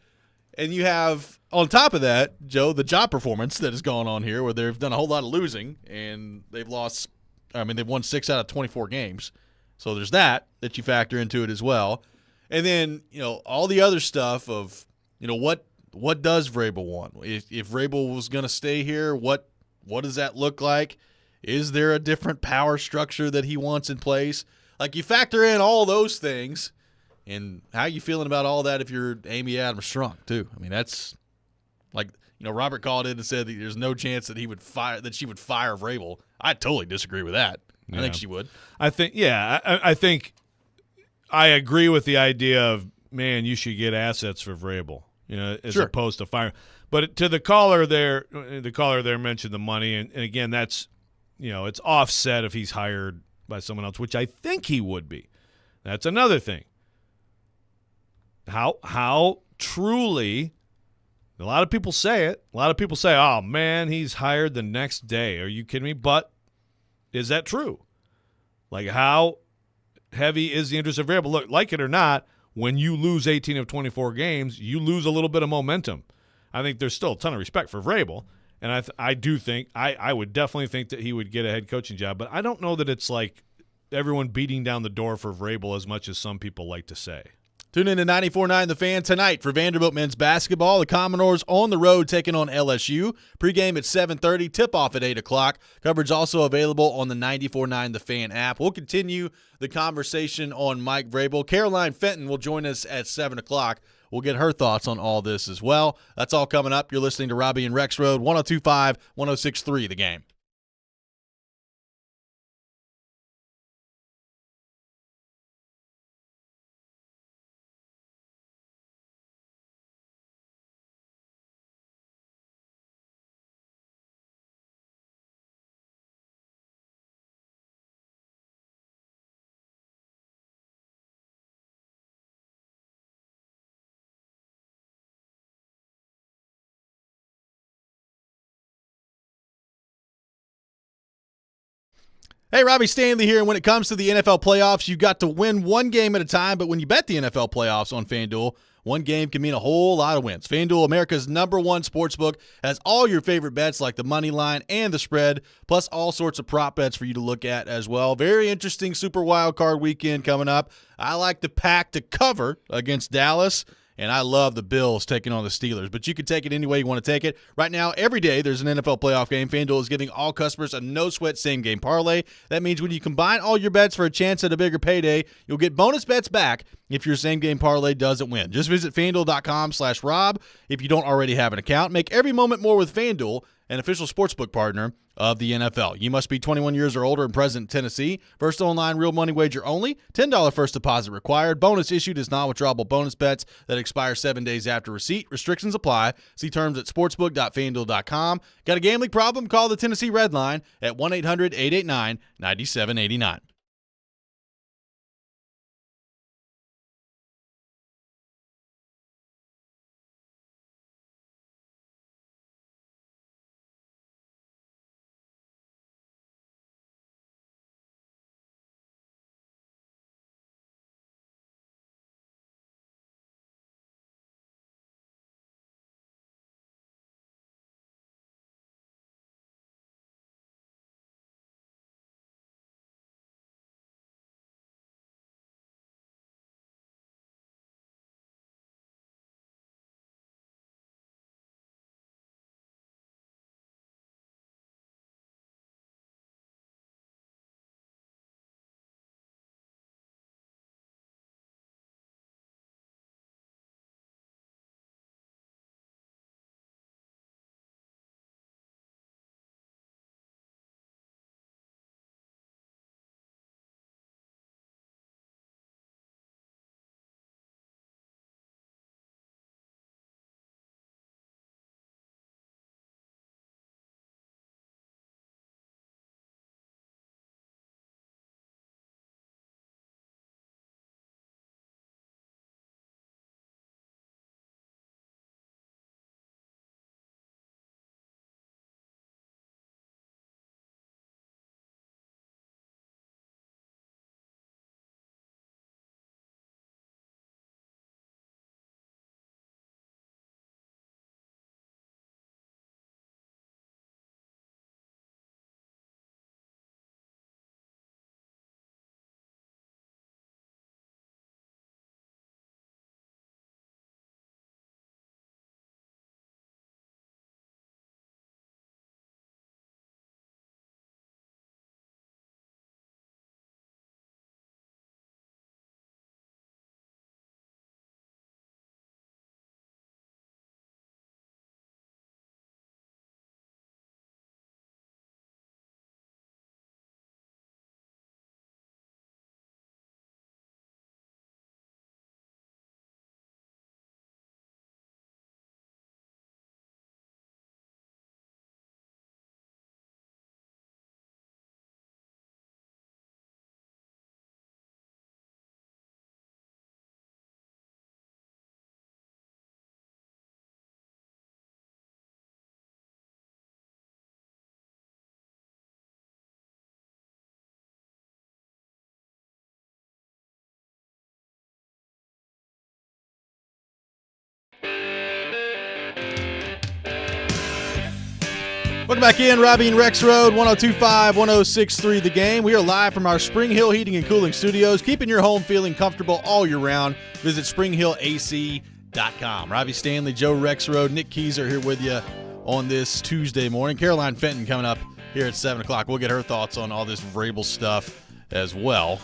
Speaker 1: And you have, on top of that, Joe, the job performance that has gone on here, where they've done a whole lot of losing, and they've won 6 out of 24 games. So there's that you factor into it as well. And then, all the other stuff of, what does Vrabel want? If Vrabel was going to stay here, what does that look like? Is there a different power structure that he wants in place? You factor in all those things, and how you feeling about all that if you're Amy Adams Strunk too? That's Robert called in and said that there's no chance that she would fire Vrabel. I totally disagree with that. I think she would.
Speaker 2: I think I agree with the idea of, man, you should get assets for Vrabel, as opposed to firing. But to the caller there mentioned the money, and again, that's, it's offset if he's hired by someone else, which I think he would be. That's another thing. How truly, a lot of people say it. A lot of people say, oh, man, he's hired the next day. Are you kidding me? But is that true? How heavy is the interest of Vrabel? Look, like it or not, when you lose 18 of 24 games, you lose a little bit of momentum. I think there's still a ton of respect for Vrabel, and I do think I would definitely think that he would get a head coaching job, but I don't know that it's everyone beating down the door for Vrabel as much as some people like to say.
Speaker 1: Tune in to 94.9 The Fan tonight for Vanderbilt men's basketball. The Commodores on the road taking on LSU. Pregame at 7:30, tip-off at 8 o'clock. Coverage also available on the 94.9 The Fan app. We'll continue the conversation on Mike Vrabel. Caroline Fenton will join us at 7 o'clock. We'll get her thoughts on all this as well. That's all coming up. You're listening to Robby and Rexrode, 102.5, 106.3 The Game. Hey, Robby Stanley here, and when it comes to the NFL playoffs, you've got to win one game at a time, but when you bet the NFL playoffs on FanDuel, one game can mean a whole lot of wins. FanDuel, America's #1 sportsbook, has all your favorite bets like the money line and the spread, plus all sorts of prop bets for you to look at as well. Very interesting Super Wild Card weekend coming up. I like the Pack to cover against Dallas, and I love the Bills taking on the Steelers. But you can take it any way you want to take it. Right now, every day there's an NFL playoff game. FanDuel is giving all customers a no-sweat same-game parlay. That means when you combine all your bets for a chance at a bigger payday, you'll get bonus bets back if your same-game parlay doesn't win. Just visit FanDuel.com/Rob if you don't already have an account. Make every moment more with FanDuel, an official sportsbook partner of the NFL. You must be 21 years or older and present in Tennessee. First online real money wager only. $10 first deposit required. Bonus issued is non-withdrawable bonus bets that expire 7 days after receipt. Restrictions apply. See terms at sportsbook.fanduel.com. Got a gambling problem? Call the Tennessee Red Line at 1-800-889-9789. Welcome back in, Robby and Rexrode, 102.5, 106.3 The Game. We are live from our Spring Hill Heating and Cooling Studios, keeping your home feeling comfortable all year round. Visit springhillac.com. Robby Stanley, Joe Rexrode, Nick Keys are here with you on this Tuesday morning. Caroline Fenton coming up here at 7 o'clock. We'll get her thoughts on all this Vrabel stuff as well.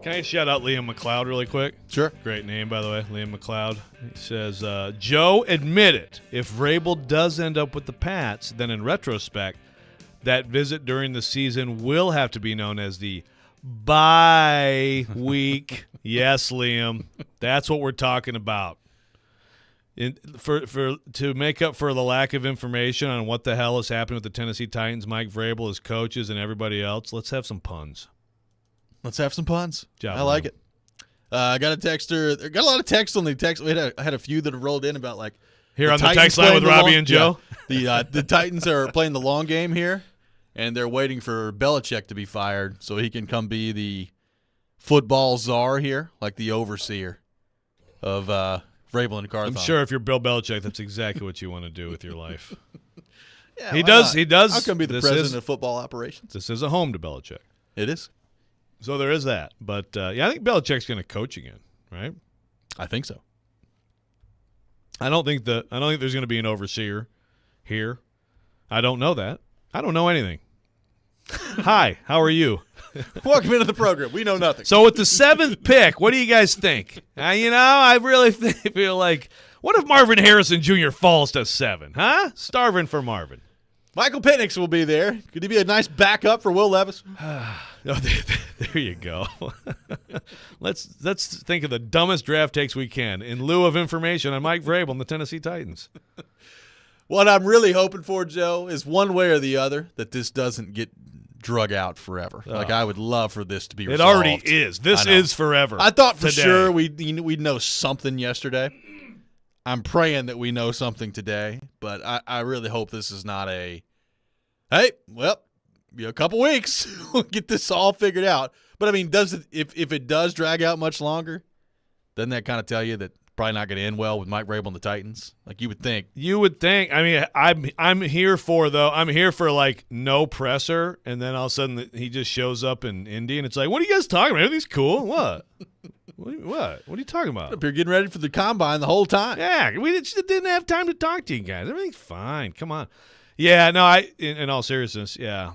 Speaker 2: Can I shout out Liam McLeod really quick?
Speaker 1: Sure.
Speaker 2: Great name, by the way, Liam McLeod. He says, Joe, admit it. If Vrabel does end up with the Pats, then in retrospect, that visit during the season will have to be known as the bye week. Yes, Liam. That's what we're talking about. To make up for the lack of information on what the hell is happening with the Tennessee Titans, Mike Vrabel, his coaches, and everybody else, let's have some puns.
Speaker 1: Let's have some puns.
Speaker 2: Job,
Speaker 1: I like it. I got a texter. Got a lot of text on the text. I had a few that have rolled in about like
Speaker 2: here on the text line with Robby and Joe.
Speaker 1: Yeah, the Titans are playing the long game here, and they're waiting for Belichick to be fired so he can come be the football czar here, like the overseer of Vrabel and Carthon.
Speaker 2: I'm sure if you're Bill Belichick, that's exactly what you want to do with your life.
Speaker 1: Yeah,
Speaker 2: he does.
Speaker 1: How come be the president of football operations?
Speaker 2: This is a home to Belichick.
Speaker 1: It is.
Speaker 2: So there is that. But, I think Belichick's going to coach again, right?
Speaker 1: I think so.
Speaker 2: I don't think there's going to be an overseer here. I don't know that. I don't know anything. Hi, how are you?
Speaker 1: Welcome into the program. We know nothing.
Speaker 2: So with the 7th pick, what do you guys think? I really feel like, what if Marvin Harrison Jr. falls to 7? Huh? Starving for Marvin.
Speaker 1: Michael Penix will be there. Could he be a nice backup for Will Levis?
Speaker 2: There you go. Let's think of the dumbest draft takes we can in lieu of information on Mike Vrabel and the Tennessee Titans.
Speaker 1: What I'm really hoping for, Joe, is one way or the other that this doesn't get drug out forever. Like, I would love for this to be resolved.
Speaker 2: It already is. This is forever.
Speaker 1: I thought for
Speaker 2: today.
Speaker 1: sure we'd know something yesterday. I'm praying that we know something today, but I really hope this is not a, hey, well, a couple weeks, we'll get this all figured out. But, I mean, if it does drag out much longer, doesn't that kind of tell you that probably not going to end well with Mike Vrabel and the Titans? Like, you would think.
Speaker 2: You would think. I mean, I'm here for like no presser, and then all of a sudden he just shows up in Indy, and it's like, what are you guys talking about? Everything's cool. What? What are you talking about?
Speaker 1: You're getting ready for the combine the whole time.
Speaker 2: Yeah, we just didn't have time to talk to you guys. Everything's fine. Come on. Yeah, no, in all seriousness, yeah.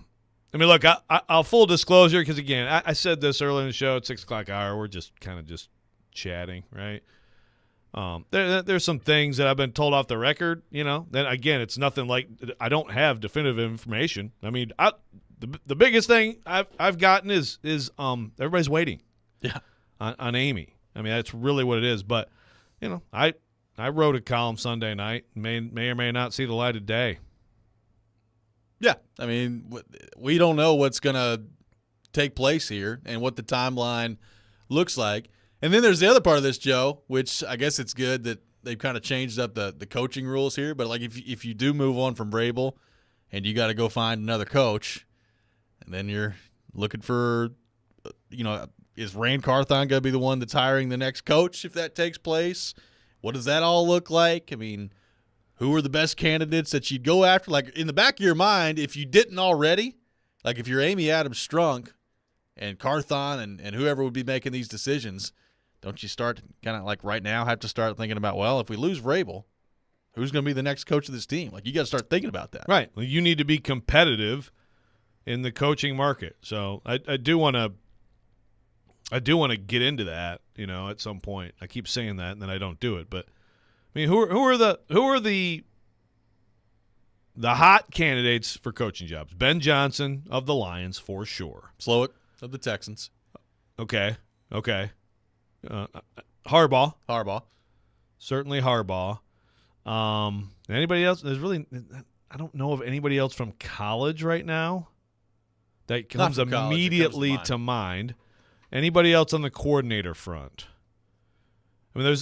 Speaker 2: I mean, look, I'll full disclosure, because, again, I said this earlier in the show at 6 o'clock hour. We're just kind of just chatting, right? There's some things that I've been told off the record, Then, again, it's nothing like – I don't have definitive information. I mean, the biggest thing I've gotten is everybody's waiting.
Speaker 1: Yeah.
Speaker 2: On Amy. I mean, that's really what it is. But, I wrote a column Sunday night, may or may not see the light of day.
Speaker 1: Yeah. I mean, we don't know what's going to take place here and what the timeline looks like. And then there's the other part of this, Joe, which I guess it's good that they've kind of changed up the coaching rules here. But, like, if you do move on from Vrabel and you got to go find another coach, and then you're looking for, is Rand Carthon going to be the one that's hiring the next coach if that takes place? What does that all look like? I mean, who are the best candidates that you'd go after? Like, in the back of your mind, if you didn't already, like if you're Amy Adams Strunk and Carthon and whoever would be making these decisions, don't you start kind of like right now have to start thinking about, well, if we lose Vrabel, who's going to be the next coach of this team? Like, you got to start thinking about that.
Speaker 2: Right. Well, you need to be competitive in the coaching market. So I do want to get into that, at some point. I keep saying that and then I don't do it. But I mean, who are the hot candidates for coaching jobs? Ben Johnson of the Lions for sure.
Speaker 1: Slowick of the Texans.
Speaker 2: Okay. Harbaugh. Certainly Harbaugh. Anybody else? I don't know of anybody else from college right now that comes immediately to mind. Anybody else on the coordinator front? I mean,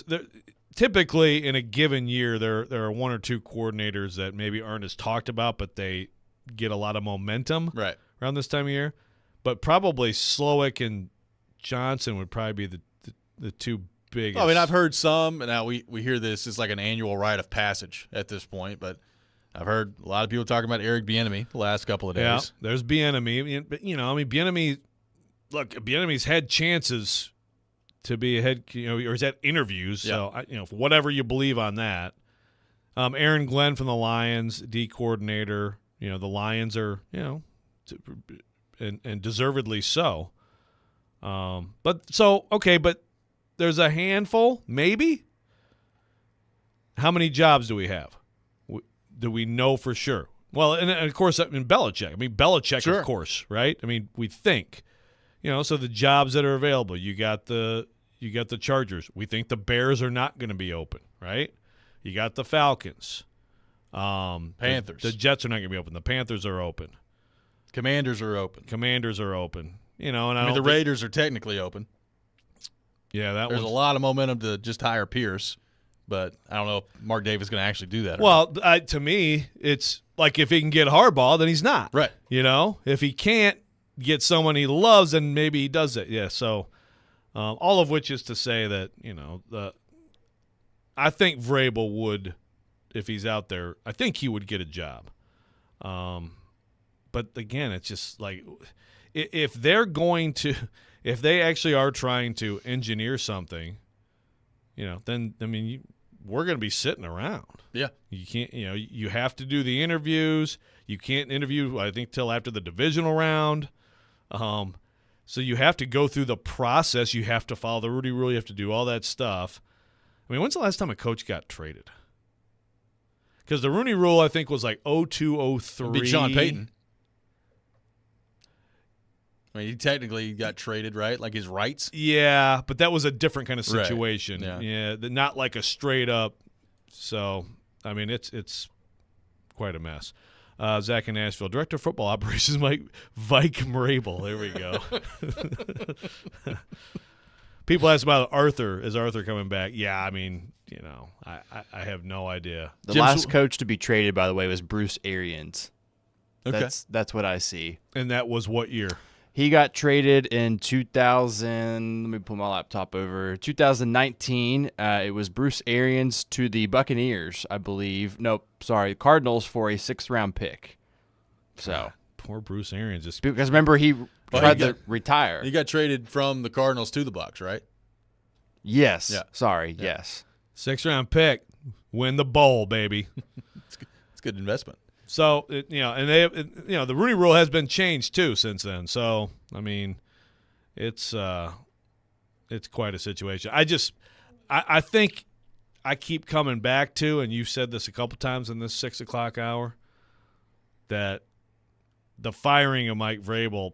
Speaker 2: typically in a given year there are one or two coordinators that maybe aren't as talked about, but they get a lot of momentum around this time of year. But probably Slowick and Johnson would probably be the two biggest.
Speaker 1: I mean, I've heard some, and now we hear this is like an annual rite of passage at this point, but I've heard a lot of people talking about Eric Bieniemy the last couple of days.
Speaker 2: Yeah, there's Bieniemy. But, Bieniemy, look, Bieniemy's had chances to be a head, or he's had interviews. Yeah. So, for whatever you believe on that. Aaron Glenn from the Lions, D coordinator. The Lions are, and deservedly so. But there's a handful, maybe. How many jobs do we have? Do we know for sure? Well, and of course, Belichick. Belichick, sure. Of course, right? We think, so the jobs that are available. You got the Chargers. We think the Bears are not going to be open, right? You got the Falcons.
Speaker 1: Panthers.
Speaker 2: The Jets are not going to be open. The Panthers are open.
Speaker 1: Commanders are open.
Speaker 2: And
Speaker 1: the Raiders are technically open.
Speaker 2: Yeah,
Speaker 1: there's a lot of momentum to just hire Pierce, but I don't know if Mark Davis is going to actually do that.
Speaker 2: Well, to me, it's like if he can get Harbaugh, then he's not.
Speaker 1: Right.
Speaker 2: If he can't get someone he loves, then maybe he does it. Yeah. So, all of which is to say that I think Vrabel would, if he's out there, I think he would get a job. But again, it's just like if they actually are trying to engineer something, then we're going to be sitting around.
Speaker 1: Yeah.
Speaker 2: You can't, you have to do the interviews. You can't interview, I think, till after the divisional round. So you have to go through the process. You have to follow the Rudy rule. You have to do all that stuff. I mean, when's the last time a coach got traded? Because the Rooney rule, I think, was like 02, 03.
Speaker 1: It'd be Sean Payton. I mean, he technically got traded, right? Like his rights?
Speaker 2: Yeah, but that was a different kind of
Speaker 1: Right.
Speaker 2: situation.
Speaker 1: Yeah.
Speaker 2: Not like a straight up. So, I mean, it's quite a mess. Zach in Nashville, Director of Football Operations, Mike Vike Mrabel. There we go. People ask about Arthur. Is Arthur coming back? Yeah, I mean, I have no idea.
Speaker 4: The last coach to be traded, by the way, was Bruce Arians.
Speaker 1: Okay.
Speaker 4: That's what I see.
Speaker 2: And that was what year?
Speaker 4: He got traded in 2000. Let me pull my laptop over. 2019. It was Bruce Arians to the Buccaneers, I believe. Nope, sorry, Cardinals for a 6th-round pick. So
Speaker 2: Poor Bruce Arians.
Speaker 4: because remember he tried to retire.
Speaker 1: He got traded from the Cardinals to the Bucs, right?
Speaker 4: Yes.
Speaker 1: Yeah.
Speaker 4: Sorry.
Speaker 1: Yeah.
Speaker 4: Yes.
Speaker 2: 6th-round pick. Win the bowl, baby.
Speaker 1: It's a good investment.
Speaker 2: So, and the Rooney rule has been changed too since then. So, I mean, it's quite a situation. I think I keep coming back to, and you've said this a couple times in this 6 o'clock hour, that the firing of Mike Vrabel,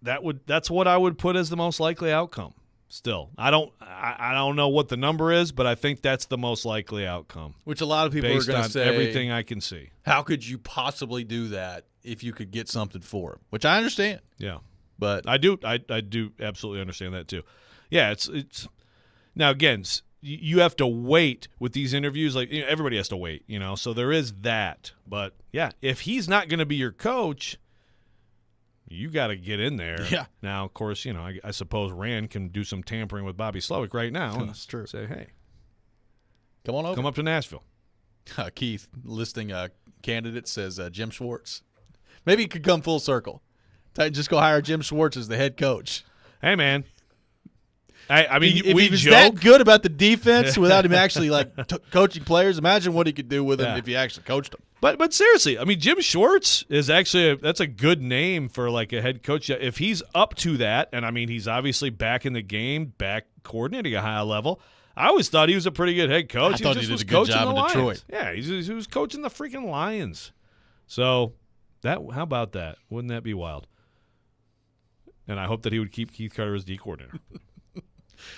Speaker 2: that's what I would put as the most likely outcome. Still, I don't know what the number is, but I think that's the most likely outcome.
Speaker 1: Which a lot of people
Speaker 2: based
Speaker 1: are going
Speaker 2: on
Speaker 1: to say,
Speaker 2: everything I can see.
Speaker 1: How could you possibly do that if you could get something for him? Which I understand.
Speaker 2: Yeah,
Speaker 1: but
Speaker 2: I do absolutely understand that too. Yeah, it's now again, you have to wait with these interviews. Like everybody has to wait, So there is that. But yeah, if he's not going to be your coach, you got to get in there.
Speaker 1: Yeah.
Speaker 2: Now, of course, I suppose Rand can do some tampering with Bobby Slowick right now.
Speaker 1: That's true.
Speaker 2: Say, hey,
Speaker 1: come on over.
Speaker 2: Come up to Nashville.
Speaker 1: Keith listing candidate says Jim Schwartz. Maybe he could come full circle. Just go hire Jim Schwartz as the head coach.
Speaker 2: Hey, man. I mean,
Speaker 1: if
Speaker 2: we
Speaker 1: he was
Speaker 2: joke.
Speaker 1: that good about the defense without him actually coaching players, imagine what he could do with them if he actually coached them.
Speaker 2: But seriously, I mean, Jim Schwartz is actually that's a good name for like a head coach. If he's up to that, and I mean, he's obviously back in the game, back coordinating a high level. I always thought he was a pretty good head coach.
Speaker 1: I thought he did a good job in Detroit.
Speaker 2: Yeah, he was coaching the freaking Lions. So how about that? Wouldn't that be wild? And I hope that he would keep Keith Carter as D coordinator.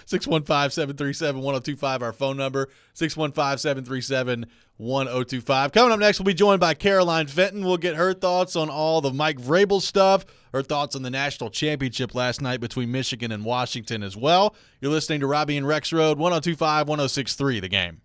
Speaker 1: 615-737-1025, our phone number, 615-737-1025. Coming up next, we'll be joined by Caroline Fenton. We'll get her thoughts on all the Mike Vrabel stuff, her thoughts on the national championship last night between Michigan and Washington as well. You're listening to Robby and Rexrode, 102.5, 106.3, The Game.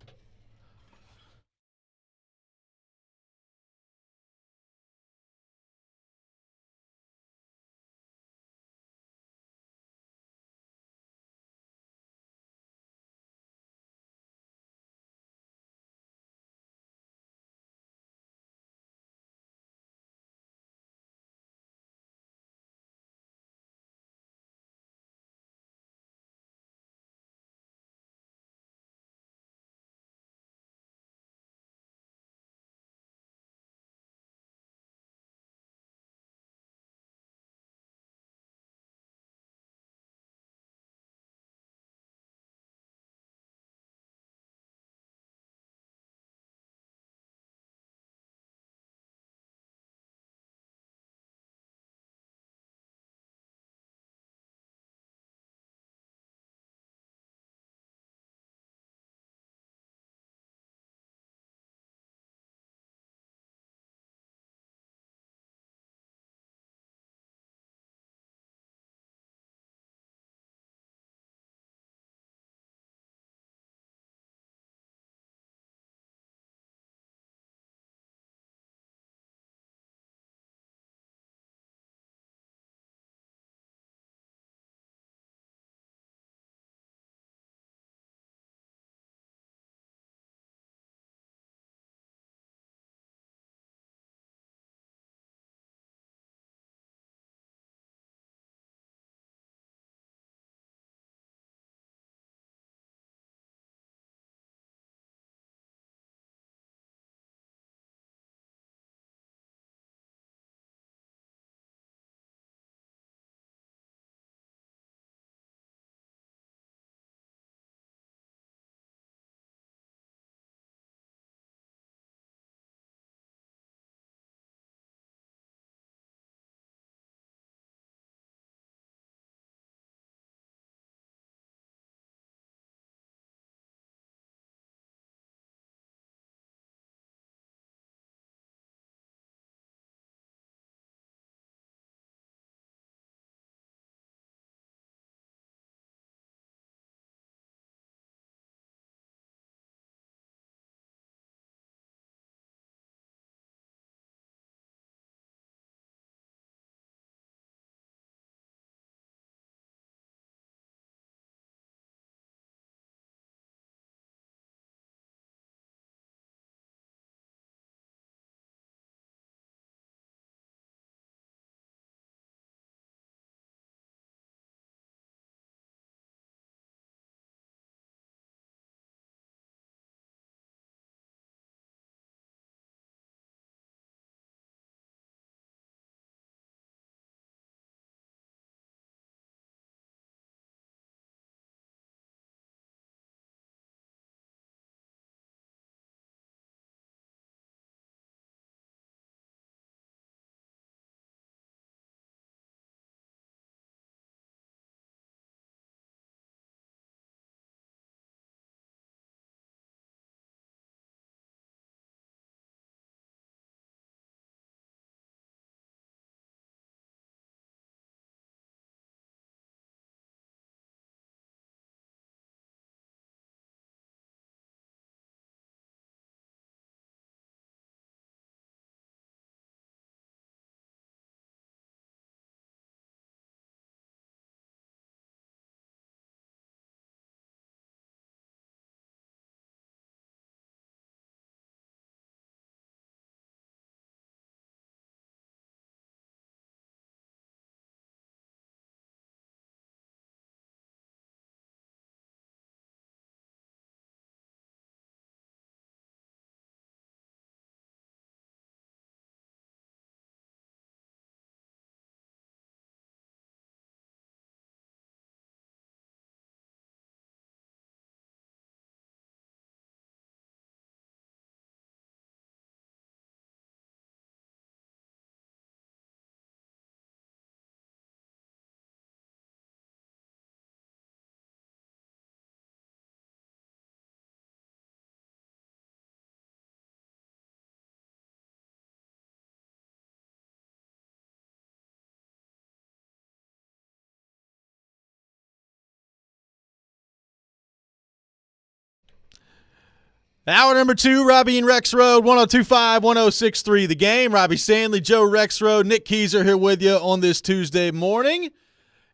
Speaker 1: Hour number 2, Robby and Rexrode, 102.5, 106.3 The Game. Robby Stanley, Joe Rexrode, Nick Keyser here with you on this Tuesday morning.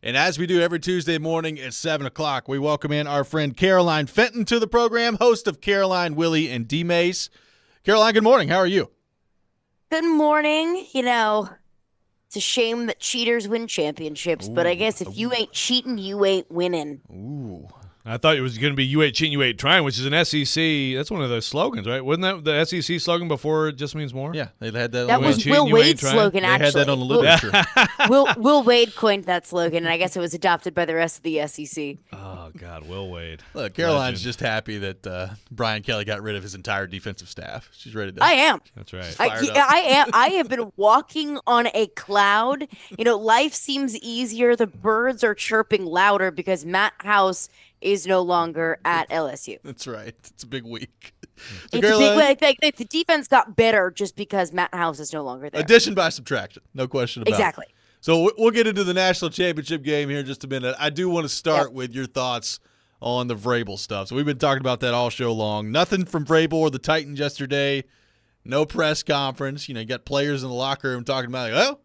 Speaker 1: And as we do every Tuesday morning at 7 o'clock, we welcome in our friend Caroline Fenton to the program, host of Caroline, Willie, and D-Mace. Caroline, good morning. How are you?
Speaker 8: Good morning. It's a shame that cheaters win championships, but I guess if you ain't cheating, you ain't winning.
Speaker 1: Ooh.
Speaker 2: I thought it was going to be "You ain't cheating, you ain't trying," which is an SEC. That's one of their slogans, right? Wasn't that the SEC slogan before? It just means more.
Speaker 1: Yeah, they had that.
Speaker 8: That was Will Wade's slogan,
Speaker 1: They
Speaker 8: actually.
Speaker 1: had that on the literature.
Speaker 8: Will Wade coined that slogan, and I guess it was adopted by the rest of the SEC.
Speaker 2: Oh, God, Will Wade.
Speaker 1: Look, Caroline's
Speaker 2: Legend.
Speaker 1: just happy that Brian Kelly got rid of his entire defensive staff. She's ready to.
Speaker 8: I am.
Speaker 2: That's right.
Speaker 1: Fired up.
Speaker 8: I am. I have been walking on a cloud. Life seems easier. The birds are chirping louder because Matt House is no longer at LSU.
Speaker 1: That's right. It's a big week.
Speaker 8: It's a big, like, the defense got better just because Matt House is no longer there.
Speaker 1: Addition by subtraction. No question about
Speaker 8: Exactly.
Speaker 1: it. So we'll get into the national championship game here in just a minute. I do want to start with your thoughts on the Vrabel stuff. So we've been talking about that all show long. Nothing from Vrabel or the Titans yesterday. No press conference. You got players in the locker room talking about,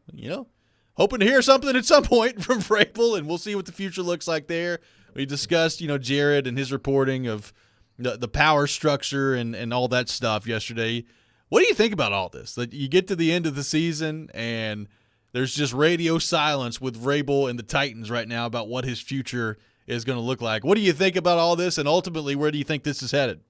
Speaker 1: hoping to hear something at some point from Vrabel, and we'll see what the future looks like there. We discussed, Jared and his reporting of the power structure and all that stuff yesterday. What do you think about all this? That you get to the end of the season and there's just radio silence with Vrabel and the Titans right now about what his future is going to look like. What do you think about all this, and ultimately, where do you think this is headed?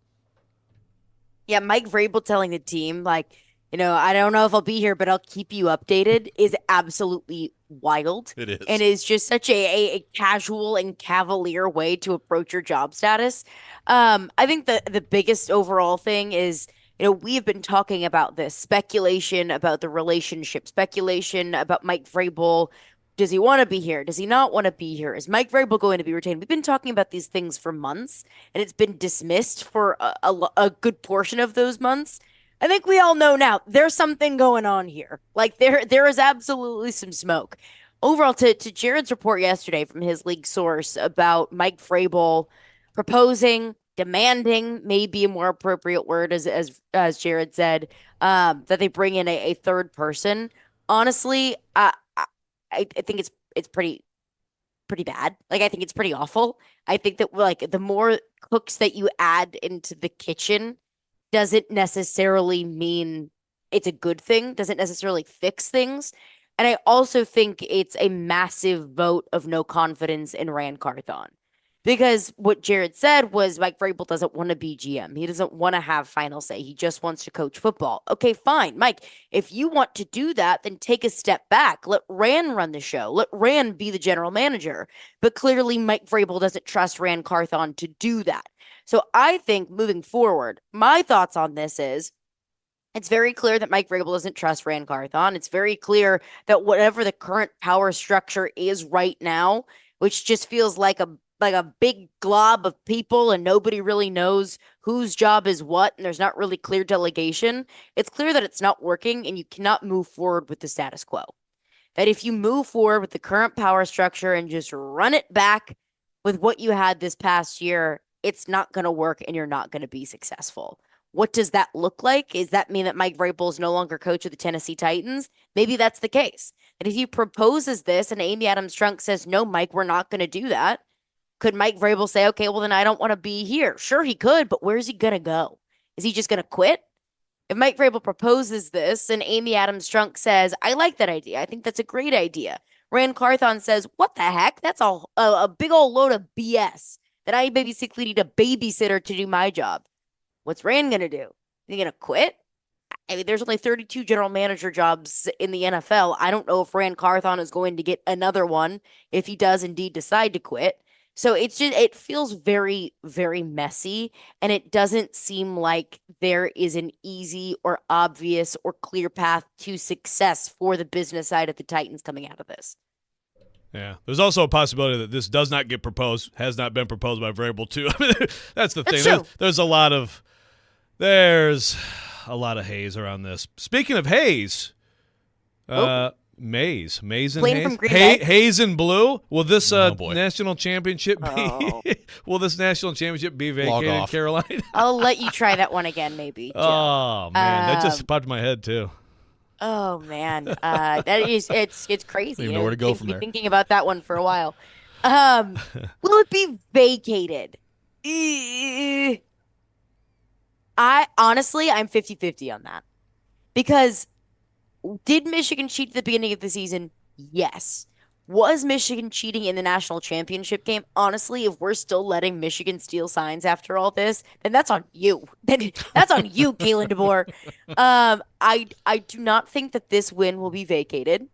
Speaker 8: Yeah, Mike Vrabel telling the team, I don't know if I'll be here, but I'll keep you updated is absolutely wild.
Speaker 1: It is.
Speaker 8: And is just such a casual and cavalier way to approach your job status. I think the biggest overall thing is, we have been talking about this speculation about the relationship, speculation about Mike Vrabel. Does he want to be here? Does he not want to be here? Is Mike Vrabel going to be retained? We've been talking about these things for months, and it's been dismissed for a good portion of those months. I think we all know now there's something going on here. There is absolutely some smoke. Overall, to Jared's report yesterday from his league source about Mike Vrabel proposing, demanding, maybe a more appropriate word, as Jared said, that they bring in a third person. Honestly, I think it's pretty bad. I think it's pretty awful. I think that the more cooks that you add into the kitchen doesn't necessarily mean it's a good thing, doesn't necessarily fix things. And I also think it's a massive vote of no confidence in Rand Carthon. Because what Jared said was Mike Vrabel doesn't want to be GM. He doesn't want to have final say. He just wants to coach football. Okay, fine. Mike, if you want to do that, then take a step back. Let Rand run the show. Let Rand be the general manager. But clearly Mike Vrabel doesn't trust Rand Carthon to do that. So I think moving forward, my thoughts on this is it's very clear that Mike Vrabel doesn't trust Rand Carthon. It's very clear that whatever the current power structure is right now, which just feels like a big glob of people and nobody really knows whose job is what, and there's not really clear delegation, it's clear that it's not working and you cannot move forward with the status quo. That if you move forward with the current power structure and just run it back with what you had this past year, it's not going to work and you're not going to be successful. What does that look like? Does that mean that Mike Vrabel is no longer coach of the Tennessee Titans? Maybe that's the case. And if he proposes this and Amy Adams-Strunk says, no, Mike, we're not going to do that, could Mike Vrabel say, okay, well, then I don't want to be here? Sure, he could, but where's he going to go? Is he just going to quit? If Mike Vrabel proposes this and Amy Adams-Strunk says, I like that idea. I think that's a great idea. Rand Carthon says, what the heck? That's a big old load of BS that I basically need a babysitter to do my job. What's Rand going to do? Is he going to quit? I mean, there's only 32 general manager jobs in the NFL. I don't know if Rand Carthon is going to get another one if he does indeed decide to quit. So it feels very, very messy, and it doesn't seem like there is an easy or obvious or clear path to success for the business side of the Titans coming out of this.
Speaker 2: Yeah. There's also a possibility that this does not get proposed, has not been proposed by Vrabel too. I mean, that's the thing. There's a lot of haze around this. Speaking of haze, Maize and
Speaker 8: Playing from
Speaker 2: Hayes.
Speaker 8: Green Bay?
Speaker 2: Hayes and Blue. Will this
Speaker 1: boy.
Speaker 2: national championship be?
Speaker 8: Oh.
Speaker 2: Will this national championship be
Speaker 1: Log
Speaker 2: vacated,
Speaker 1: off.
Speaker 2: Caroline?
Speaker 8: I'll let you try that one again, maybe. Joe.
Speaker 2: Oh man, that just popped in my head too.
Speaker 8: Oh man, it's crazy.
Speaker 1: Don't even know where to go from
Speaker 8: Been
Speaker 1: there.
Speaker 8: thinking about that one for a while. Will it be vacated? I'm 50-50 on that. Because did Michigan cheat at the beginning of the season? Yes. Was Michigan cheating in the national championship game? Honestly, if we're still letting Michigan steal signs after all this, then that's on you. That's on you, Kalen DeBoer. I do not think that this win will be vacated.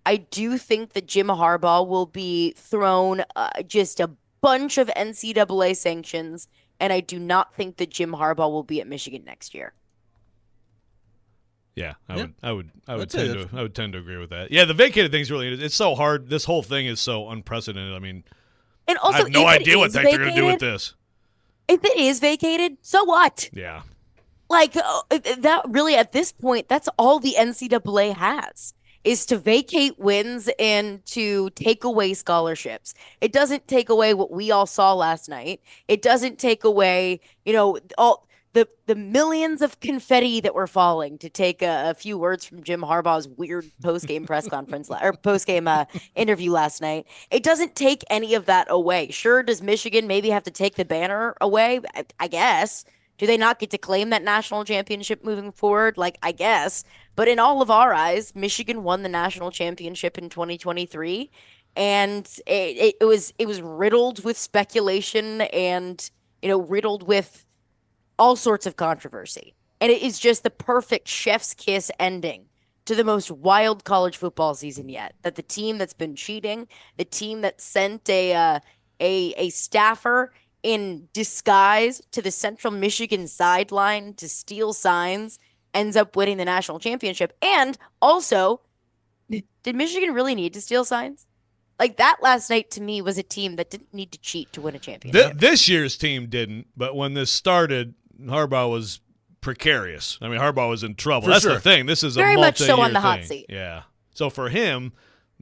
Speaker 8: I do think that Jim Harbaugh will be thrown just a bunch of NCAA sanctions, and I do not think that Jim Harbaugh will be at Michigan next year.
Speaker 2: Yeah,
Speaker 1: Yeah.
Speaker 2: I would
Speaker 1: say
Speaker 2: tend to agree with that. Yeah, the vacated thing's really it's so hard. This whole thing is so unprecedented. I mean,
Speaker 8: And also,
Speaker 2: I have no
Speaker 8: if it
Speaker 2: idea what
Speaker 8: is
Speaker 2: the heck they're going to do with
Speaker 8: vacated-
Speaker 2: this.
Speaker 8: If it is vacated, so what?
Speaker 2: Yeah.
Speaker 8: Like that really at this point, that's all the NCAA has is to vacate wins and to take away scholarships. It doesn't take away what we all saw last night. It doesn't take away, all the millions of confetti that were falling, to take a few words from Jim Harbaugh's weird post-game press conference or post-game interview last night. It doesn't take any of that away. Sure, does Michigan maybe have to take the banner away? I guess. Do they not get to claim that national championship moving forward? I guess. But in all of our eyes, Michigan won the national championship in 2023, and it was riddled with speculation and riddled with all sorts of controversy. And it is just the perfect chef's kiss ending to the most wild college football season yet. That the team that's been cheating, the team that sent a staffer in disguise to the Central Michigan sideline to steal signs, ends up winning the national championship. And also, did Michigan really need to steal signs? That last night to me was a team that didn't need to cheat to win a championship.
Speaker 2: This year's team didn't, but when this started, Harbaugh was precarious. I mean, Harbaugh was in trouble. That's the thing. This is
Speaker 8: very
Speaker 2: a
Speaker 8: much so
Speaker 2: multi-year
Speaker 8: on the hot
Speaker 2: thing.
Speaker 8: seat.
Speaker 2: Yeah. So for him,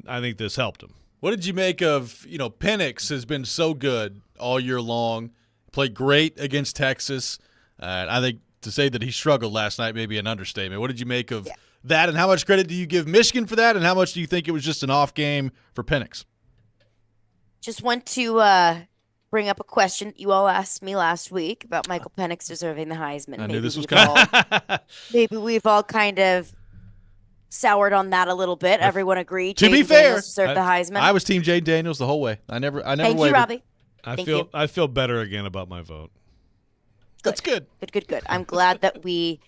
Speaker 2: I think this helped him.
Speaker 1: What did you make of, Penix has been so good all year long, played great against Texas. I think to say that he struggled last night may be an understatement. What did you make of that, and how much credit do you give Michigan for that, and how much do you think it was just an off game for Penix?
Speaker 8: Just want to bring up a question you all asked me last week about Michael Penix deserving the Heisman.
Speaker 1: I knew this was coming.
Speaker 8: Maybe we've all kind of soured on that a little bit. Everyone agreed.
Speaker 1: To be
Speaker 8: Jaden
Speaker 1: fair,
Speaker 8: Daniels deserved the Heisman.
Speaker 1: I was Team Jay Daniels the whole way. I never
Speaker 8: Thank
Speaker 1: wavered.
Speaker 8: you, Robby.
Speaker 2: I feel better again about my vote.
Speaker 1: That's good.
Speaker 8: Good. I'm glad that we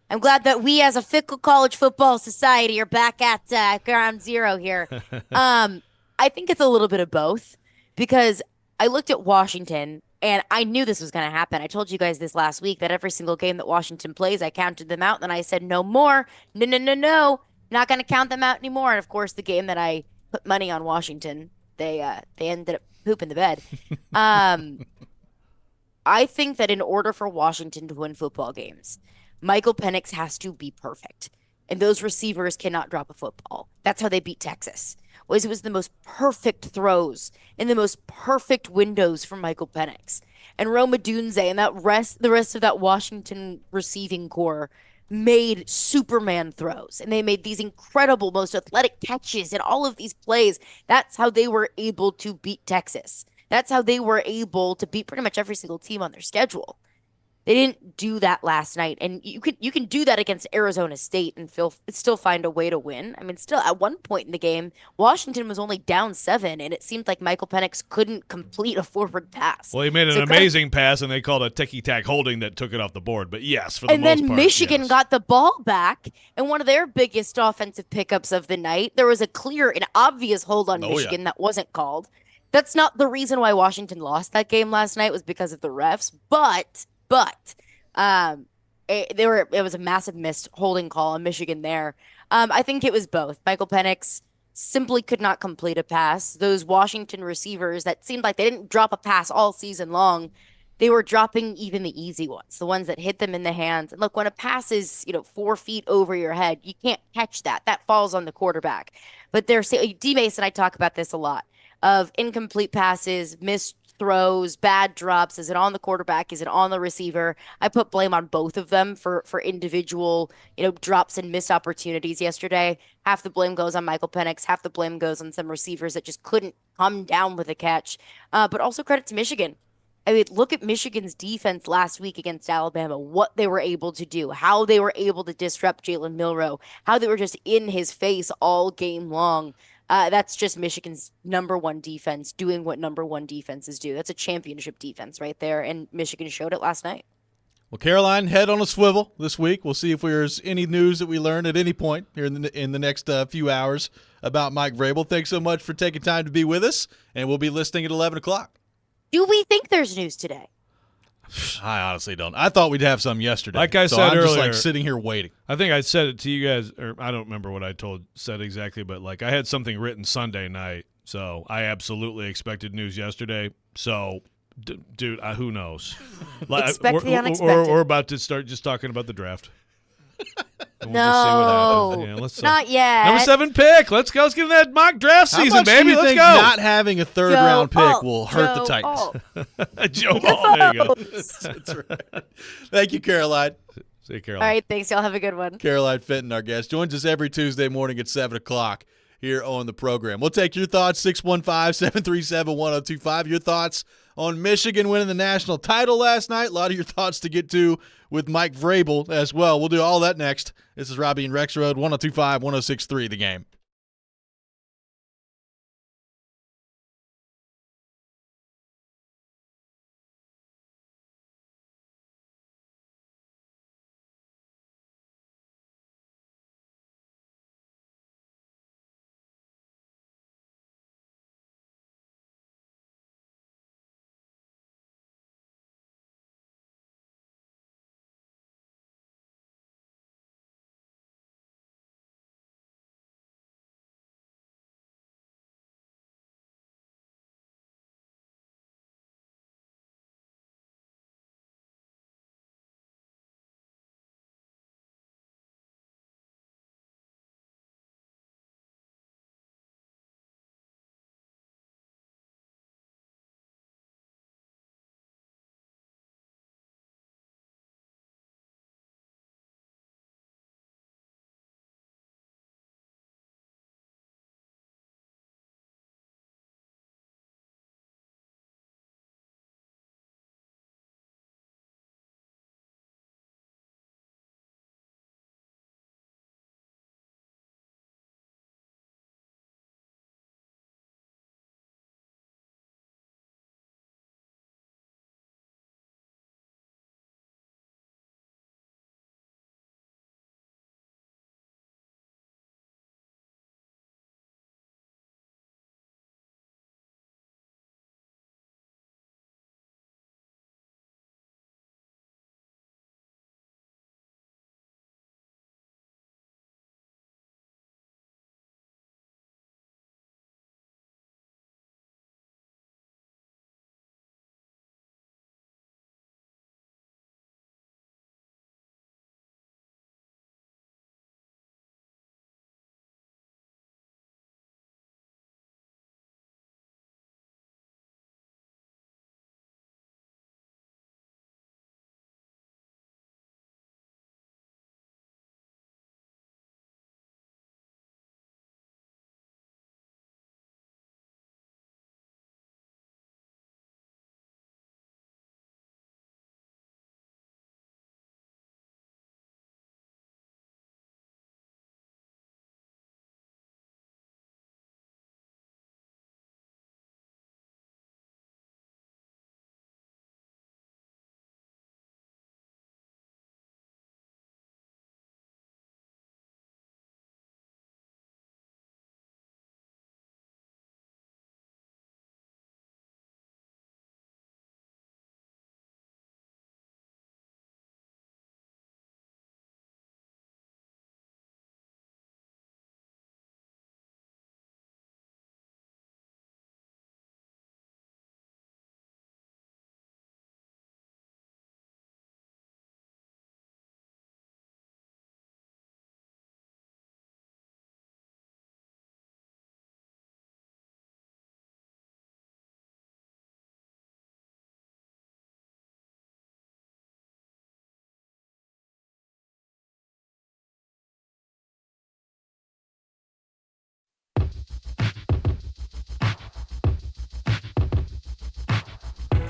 Speaker 8: as a fickle college football society are back at ground zero here. I think it's a little bit of both, because I looked at Washington and I knew this was going to happen. I told you guys this last week that every single game that Washington plays, I counted them out. And I said, no more. No. Not going to count them out anymore. And of course, the game that I put money on Washington, they ended up pooping the bed. I think that in order for Washington to win football games, Michael Penix has to be perfect. And those receivers cannot drop a football. That's how they beat Texas. It was the most perfect throws and the most perfect windows for Michael Penix. And Rome Odunze and the rest of that Washington receiving core made Superman throws. And they made these incredible, most athletic catches and all of these plays. That's how they were able to beat Texas. That's how they were able to beat pretty much every single team on their schedule. They didn't do that last night, and you can do that against Arizona State and still find a way to win. I mean, still at one point in the game, Washington was only down 7, and it seemed like Michael Penix couldn't complete a forward pass.
Speaker 2: Well, he made an amazing pass, and they called a ticky-tack holding that took it off the board. But yes, for the
Speaker 8: and
Speaker 2: most
Speaker 8: then
Speaker 2: part,
Speaker 8: Michigan
Speaker 2: yes.
Speaker 8: got the ball back, and one of their biggest offensive pickups of the night, there was a clear and obvious hold on Michigan that wasn't called. That's not the reason why Washington lost that game last night, was because of the refs, but it was a massive missed holding call on Michigan there. I think it was both. Michael Penix simply could not complete a pass. Those Washington receivers that seemed like they didn't drop a pass all season long, they were dropping even the easy ones, the ones that hit them in the hands. And look, when a pass is, 4 feet over your head, you can't catch that. That falls on the quarterback. But D Mason, I talk about this a lot of incomplete passes, missed throws, bad drops. Is it on the quarterback? Is it on the receiver? I put blame on both of them for individual, drops and missed opportunities yesterday. Half the blame goes on Michael Penix, half the blame goes on some receivers that just couldn't come down with a catch. But also credit to Michigan. I mean, look at Michigan's defense last week against Alabama, what they were able to do, how they were able to disrupt Jalen Milroe, how they were just in his face all game long. That's just Michigan's number one defense doing what number one defenses do. That's a championship defense right there, and Michigan showed it last night.
Speaker 1: Well, Caroline, head on a swivel this week. We'll see if there's any news that we learn at any point here in the next few hours about Mike Vrabel. Thanks so much for taking time to be with us, and we'll be listening at 11 o'clock.
Speaker 8: Do we think there's news today?
Speaker 1: I honestly don't. I thought we'd have some yesterday.
Speaker 2: Like I
Speaker 1: so
Speaker 2: said
Speaker 1: I'm
Speaker 2: earlier,
Speaker 1: just like sitting here waiting.
Speaker 2: I think I said it to you guys, or I don't remember what I said exactly, but like I had something written Sunday night, so I absolutely expected news yesterday. So, dude, who knows?
Speaker 8: Expect the unexpected.
Speaker 2: We're about to start just talking about the draft.
Speaker 8: No,
Speaker 2: just see what happens. Yeah,
Speaker 8: not yet.
Speaker 2: Number 7 pick. Let's go. Let's get in that mock draft season,
Speaker 1: How much
Speaker 2: baby.
Speaker 1: do you
Speaker 2: Let's
Speaker 1: think
Speaker 2: go.
Speaker 1: not having a third-round pick will hurt the Titans?
Speaker 2: Joe Ball. There you go.
Speaker 1: That's right. Thank you, Caroline.
Speaker 2: See you, Caroline.
Speaker 8: All right, thanks. Y'all have a good one.
Speaker 1: Caroline Fenton, our guest, joins us every Tuesday morning at 7 o'clock here on the program. We'll take your thoughts, 615-737-1025. Your thoughts on Michigan winning the national title last night. A lot of your thoughts to get to with Mike Vrabel as well. We'll do all that next. This is Robby and Rexrode, 102.5, 106.3 The Game.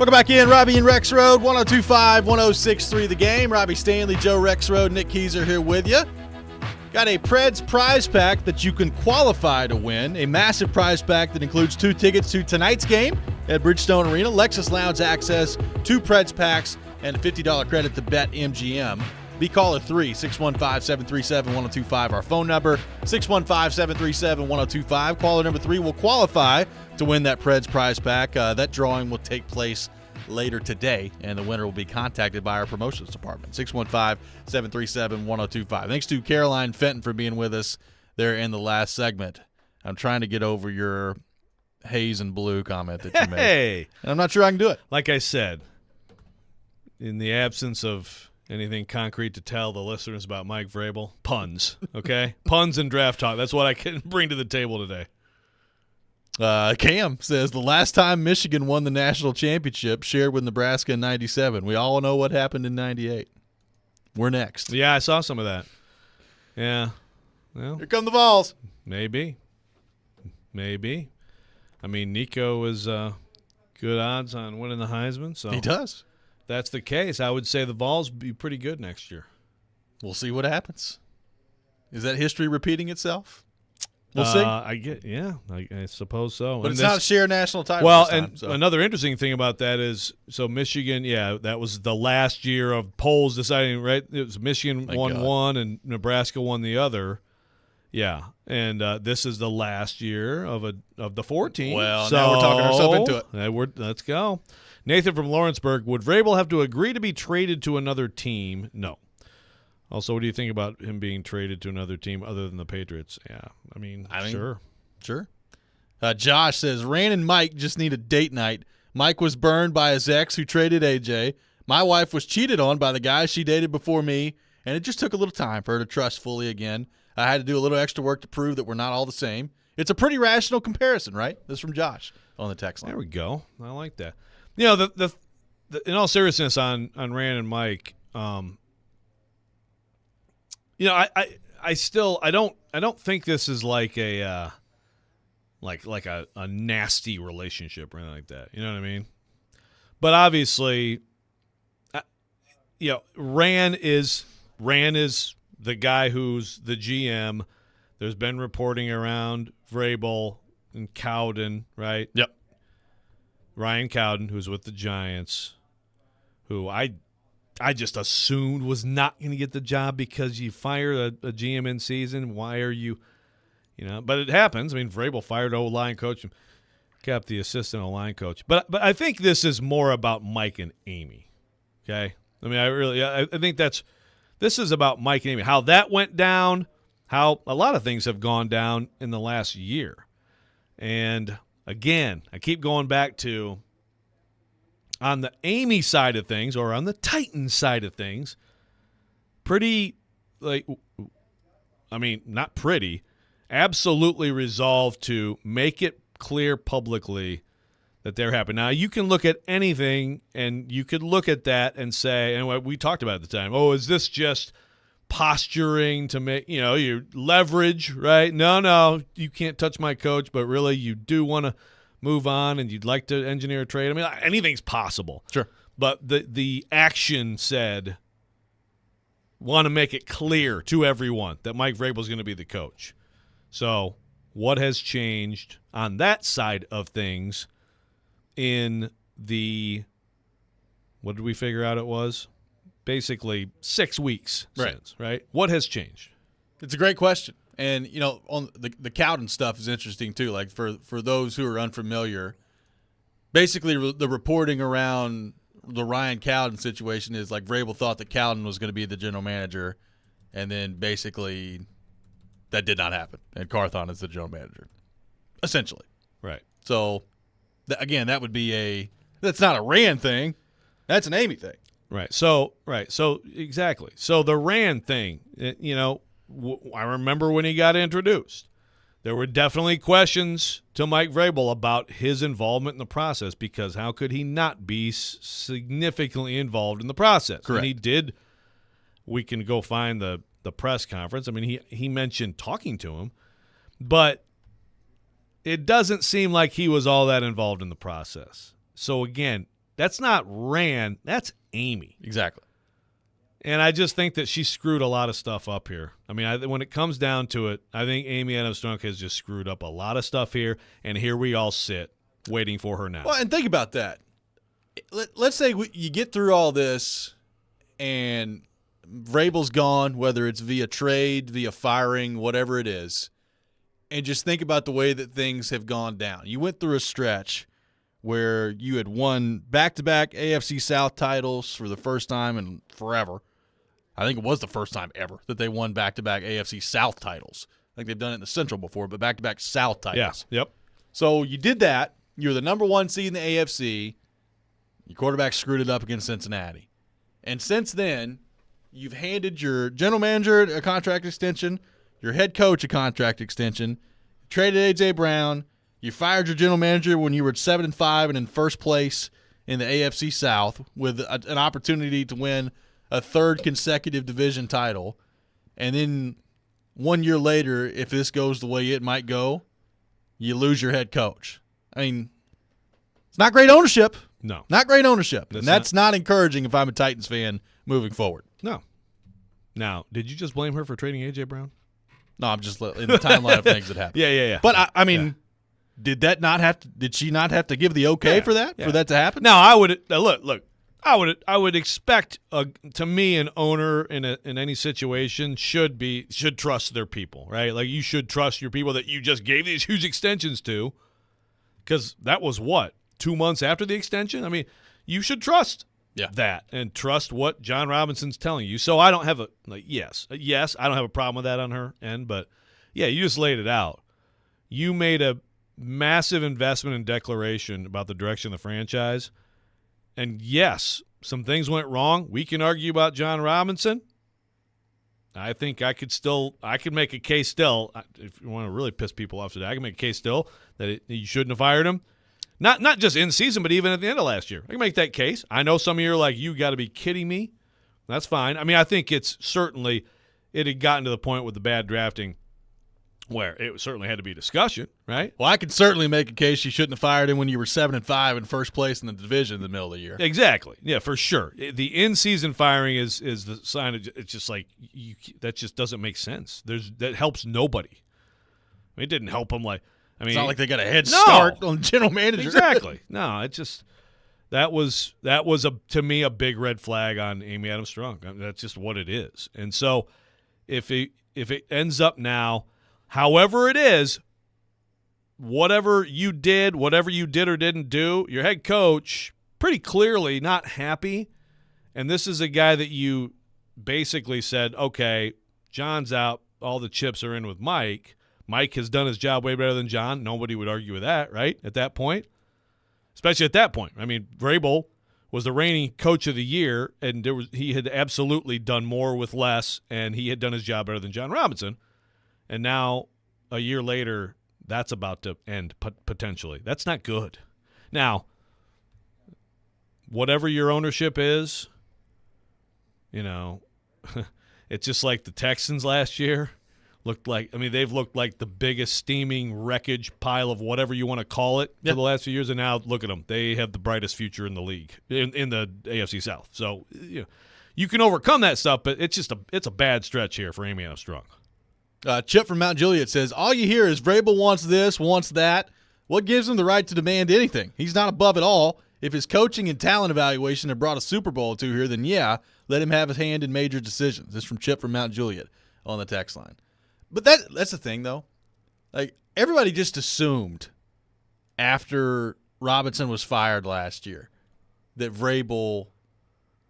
Speaker 1: Welcome back in, Robby and Rexrode, 102.5, 106.3 The Game. Robbie Stanley, Joe Rexrode, Nick Keyser here with you. Got a Preds prize pack that you can qualify to win. A massive prize pack that includes 2 tickets to tonight's game at Bridgestone Arena, Lexus Lounge access, 2 Preds packs, and a $50 credit to BetMGM. Be caller 3, 615-737-1025, our phone number, 615-737-1025. Caller number 3 will qualify to win that Preds prize pack. That drawing will take place later today, and the winner will be contacted by our promotions department, 615-737-1025. Thanks to Caroline Fenton for being with us there in the last segment. I'm trying to get over your haze and blue comment that you made.
Speaker 2: Hey!
Speaker 1: And I'm not sure I can do it.
Speaker 2: Like I said, in the absence of anything concrete to tell the listeners about Mike Vrabel, puns, okay? Puns and draft talk. That's what I can bring to the table today.
Speaker 1: Cam says, the last time Michigan won the national championship shared with Nebraska in 97. We all know what happened in 98. We're next.
Speaker 2: Yeah, I saw some of that. Yeah. Well,
Speaker 1: Here come the Vols.
Speaker 2: Maybe. I mean, Nico is good odds on winning the Heisman. So
Speaker 1: He does.
Speaker 2: if that's the case, I would say the Vols would be pretty good next year.
Speaker 1: We'll see what happens. Is that history repeating itself? We'll see.
Speaker 2: I suppose so.
Speaker 1: But
Speaker 2: And
Speaker 1: it's
Speaker 2: this-
Speaker 1: not a shared national title.
Speaker 2: Well,
Speaker 1: this time,
Speaker 2: and
Speaker 1: so.
Speaker 2: another interesting thing about that is, so Michigan, that was the last year of polls deciding, right? It was Michigan
Speaker 1: Thank
Speaker 2: won
Speaker 1: God.
Speaker 2: one and Nebraska won the other. Yeah, and this is the last year of the 14.
Speaker 1: Well, now we're talking ourselves into it.
Speaker 2: Let's go. Nathan from Lawrenceburg, would Vrabel have to agree to be traded to another team? No. Also, what do you think about him being traded to another team other than the Patriots? Yeah, I mean sure.
Speaker 1: Sure. Josh says, Rant and Mike just need a date night. Mike was burned by his ex who traded AJ. My wife was cheated on by the guy she dated before me, and it just took a little time for her to trust fully again. I had to do a little extra work to prove that we're not all the same. It's a pretty rational comparison, right? This is from Josh on the text line.
Speaker 2: There we go. I like that. You know, the in all seriousness on Rand and Mike, you know, I still don't think this is like a like a nasty relationship or anything like that. You know what I mean? But obviously, you know, Rand is the guy who's the GM. There's been reporting around Vrabel and Cowden, right?
Speaker 1: Yep.
Speaker 2: Ryan Cowden, who's with the Giants, who I just assumed was not going to get the job because you fire a GM in season. Why are you know? But it happens. I mean, Vrabel fired O-line coach and kept the assistant O-line coach. But I think this is more about Mike and Amy. Okay? I mean, I think this is about Mike and Amy. How that went down, how a lot of things have gone down in the last year. And again, I keep going back to on the Amy side of things or on the Titans side of things, pretty, not pretty, absolutely resolved to make it clear publicly that they're happy. Now, you can look at anything and you could look at that and say, and what we talked about at the time, is this just posturing to make, your leverage, right? No, you can't touch my coach, but really you do want to move on and you'd like to engineer a trade. I mean, anything's possible.
Speaker 1: Sure.
Speaker 2: But the action said, want to make it clear to everyone that Mike Vrabel is going to be the coach. So what has changed on that side of things in the, what did we figure out it was? Basically 6 weeks since, right? What has changed?
Speaker 1: It's a great question. And, on the Cowden stuff is interesting, too. Like, for those who are unfamiliar, basically the reporting around the Ryan Cowden situation is like Vrabel thought that Cowden was going to be the general manager, and then basically that did not happen. And Carthon is the general manager, essentially.
Speaker 2: Right.
Speaker 1: So, again, that would be that's not a Rand thing. That's an Amy thing.
Speaker 2: Right. So exactly. So the Rand thing, I remember when he got introduced, there were definitely questions to Mike Vrabel about his involvement in the process, because how could he not be significantly involved in the process?
Speaker 1: Correct.
Speaker 2: And he did. We can go find the press conference. I mean, he mentioned talking to him, but it doesn't seem like he was all that involved in the process. So again, That's not Rand. That's Amy.
Speaker 1: Exactly.
Speaker 2: And I just think that she screwed a lot of stuff up here. I mean, when it comes down to it, I think Amy Adams-Strunk has just screwed up a lot of stuff here, and here we all sit waiting for her now.
Speaker 1: Well, and think about that. Let's say you get through all this and Vrabel's gone, whether it's via trade, via firing, whatever it is, and just think about the way that things have gone down. You went through a stretch where you had won back-to-back AFC South titles for the first time in forever. I think it was the first time ever that they won back-to-back AFC South titles. I think they've done it in the Central before, but back-to-back South titles.
Speaker 2: Yeah, yep.
Speaker 1: So you did that. You're the number one seed in the AFC. Your quarterback screwed it up against Cincinnati. And since then, you've handed your general manager a contract extension, your head coach a contract extension, traded A.J. Brown, you fired your general manager when you were at 7-5 and in first place in the AFC South with an opportunity to win a third consecutive division title. And then 1 year later, if this goes the way it might go, you lose your head coach. I mean, it's not great ownership.
Speaker 2: No.
Speaker 1: Not great ownership. And that's not encouraging if I'm a Titans fan moving forward.
Speaker 2: No. Now, did you just blame her for trading A.J. Brown?
Speaker 1: No, I'm just in the timeline of things that happened.
Speaker 2: Yeah.
Speaker 1: But, I mean, did she not have to give the okay for that to happen?
Speaker 2: Now, I would look. I would expect to me an owner in any situation should trust their people, right? Like you should trust your people that you just gave these huge extensions to, because that was 2 months after the extension. I mean, you should trust that and trust what John Robinson's telling you. So I don't have yes, I don't have a problem with that on her end, but yeah, you just laid it out. You made a massive investment and declaration about the direction of the franchise. And yes, some things went wrong. We can argue about John Robinson. I think I could make a case still, if you want to really piss people off today, I can make a case still that you shouldn't have fired him. Not just in season, but even at the end of last year. I can make that case. I know some of you are like, you got to be kidding me. That's fine. I mean, I think it had gotten to the point with the bad drafting where it certainly had to be discussion, right?
Speaker 1: Well, I could certainly make a case you shouldn't have fired him when you were 7-5 in first place in the division in the middle of the year.
Speaker 2: Exactly. Yeah, for sure. The in-season firing is the sign of it's just like that just doesn't make sense. That helps nobody. I mean, it didn't help them.
Speaker 1: It's not like they got a head start on general manager.
Speaker 2: Exactly. No, it just that was to me a big red flag on Amy Adams-Strunk. I mean, that's just what it is. And so if it ends up now, however it is, whatever you did or didn't do, your head coach pretty clearly not happy. And this is a guy that you basically said, okay, John's out, all the chips are in with Mike. Mike has done his job way better than John. Nobody would argue with that, right, at that point? Especially at that point. I mean, Vrabel was the reigning coach of the year, and he had absolutely done more with less, and he had done his job better than John Robinson. And now, a year later, that's about to end potentially. That's not good. Now, whatever your ownership is, it's just like the Texans last year. They've looked like the biggest steaming wreckage pile of whatever you want to call it for the last few years, and now look at them. They have the brightest future in the league, in the AFC South. So you can overcome that stuff, but it's a bad stretch here for Amy Adams-Strunk.
Speaker 1: Chip from Mount Juliet says, all you hear is Vrabel wants this, wants that. What gives him the right to demand anything? He's not above it all. If his coaching and talent evaluation have brought a Super Bowl or two here, then let him have his hand in major decisions. This is from Chip from Mount Juliet on the text line. But that's the thing, though. Like, everybody just assumed after Robinson was fired last year that Vrabel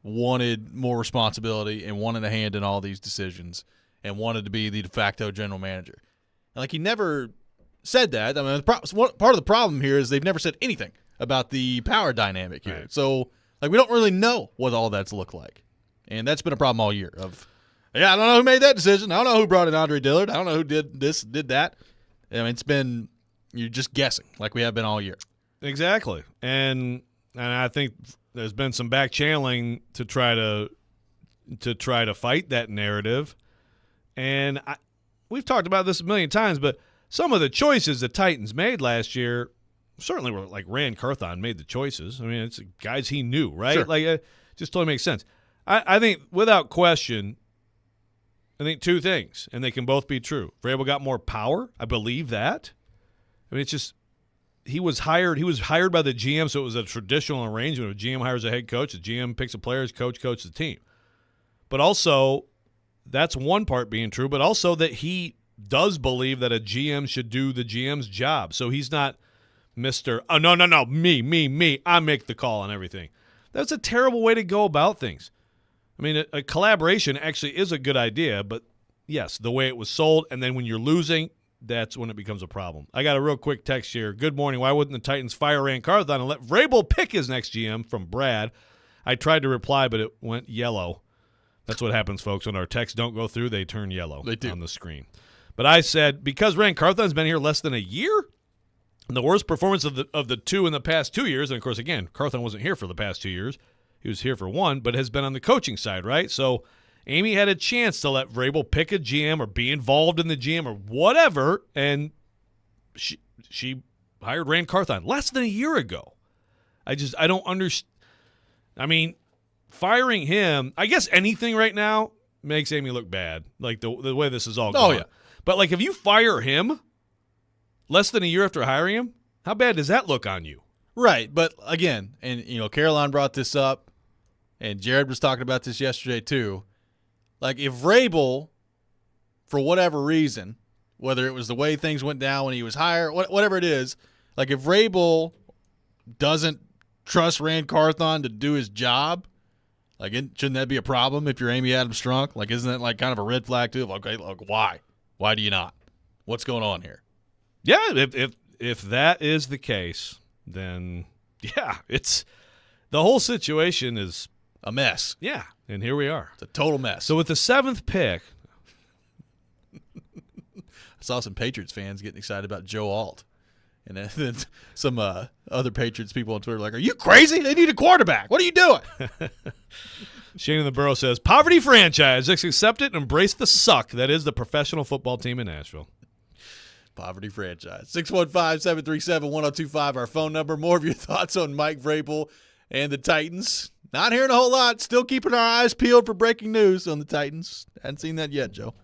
Speaker 1: wanted more responsibility and wanted a hand in all these decisions and wanted to be the de facto general manager. And, he never said that. I mean, part of the problem here is they've never said anything about the power dynamic here. Right. So, we don't really know what all that's looked like. And that's been a problem all year of – I don't know who made that decision. I don't know who brought in Andre Dillard. I don't know who did this, did that. I mean, you're just guessing like we have been all year.
Speaker 2: Exactly. And I think there's been some back channeling to try to fight that narrative. And we've talked about this a million times, but some of the choices the Titans made last year certainly were like Rand Carthon made the choices. I mean, it's guys he knew, right?
Speaker 1: Sure.
Speaker 2: Like, just totally makes sense. I think without question, I think two things, and they can both be true. Vrabel got more power. I believe that. I mean, it's just he was hired by the GM, so it was a traditional arrangement. If a GM hires a head coach, the GM picks a player, his coach coaches the team. But also, that's one part being true, but also that he does believe that a GM should do the GM's job. So he's not Mr. Oh, no, me. I make the call on everything. That's a terrible way to go about things. I mean, a collaboration actually is a good idea, but yes, the way it was sold, and then when you're losing, that's when it becomes a problem. I got a real quick text here. Good morning. Why wouldn't the Titans fire Rand Carthon and let Vrabel pick his next GM? From Brad. I tried to reply, but it went yellow. That's what happens, folks. When our texts don't go through, they turn yellow on the screen. But I said, because Rand Carthon's been here less than a year, and the worst performance of the two in the past 2 years, and of course, again, Carthon wasn't here for the past 2 years. He was here for one, but has been on the coaching side, right? So Amy had a chance to let Vrabel pick a GM or be involved in the GM or whatever, and she hired Rand Carthon less than a year ago. I don't understand. I mean, firing him, I guess anything right now makes Amy look bad, like the way this is all going. Oh, yeah. But, like, if you fire him less than a year after hiring him, how bad does that look on you?
Speaker 1: Right, but again, and, Caroline brought this up, and Jared was talking about this yesterday too. Like, if Vrabel, for whatever reason, whether it was the way things went down when he was hired, whatever it is, like if Vrabel doesn't trust Rand Carthon to do his job, like, shouldn't that be a problem if you're Amy Adams Strunk? Like, isn't that like kind of a red flag too? Like, why? Why do you not? What's going on here?
Speaker 2: Yeah, if that is the case, then yeah, it's the whole situation is
Speaker 1: a mess.
Speaker 2: Yeah, and here we are.
Speaker 1: It's a total mess.
Speaker 2: So with the 7th pick,
Speaker 1: I saw some Patriots fans getting excited about Joe Alt. And then some other Patriots people on Twitter are like, are you crazy? They need a quarterback. What are you doing?
Speaker 2: Shane in the Burrow says, poverty franchise. Let's accept it and embrace the suck that is the professional football team in Nashville.
Speaker 1: Poverty franchise. 615-737-1025, our phone number. More of your thoughts on Mike Vrabel and the Titans. Not hearing a whole lot. Still keeping our eyes peeled for breaking news on the Titans. Hadn't seen that yet, Joe.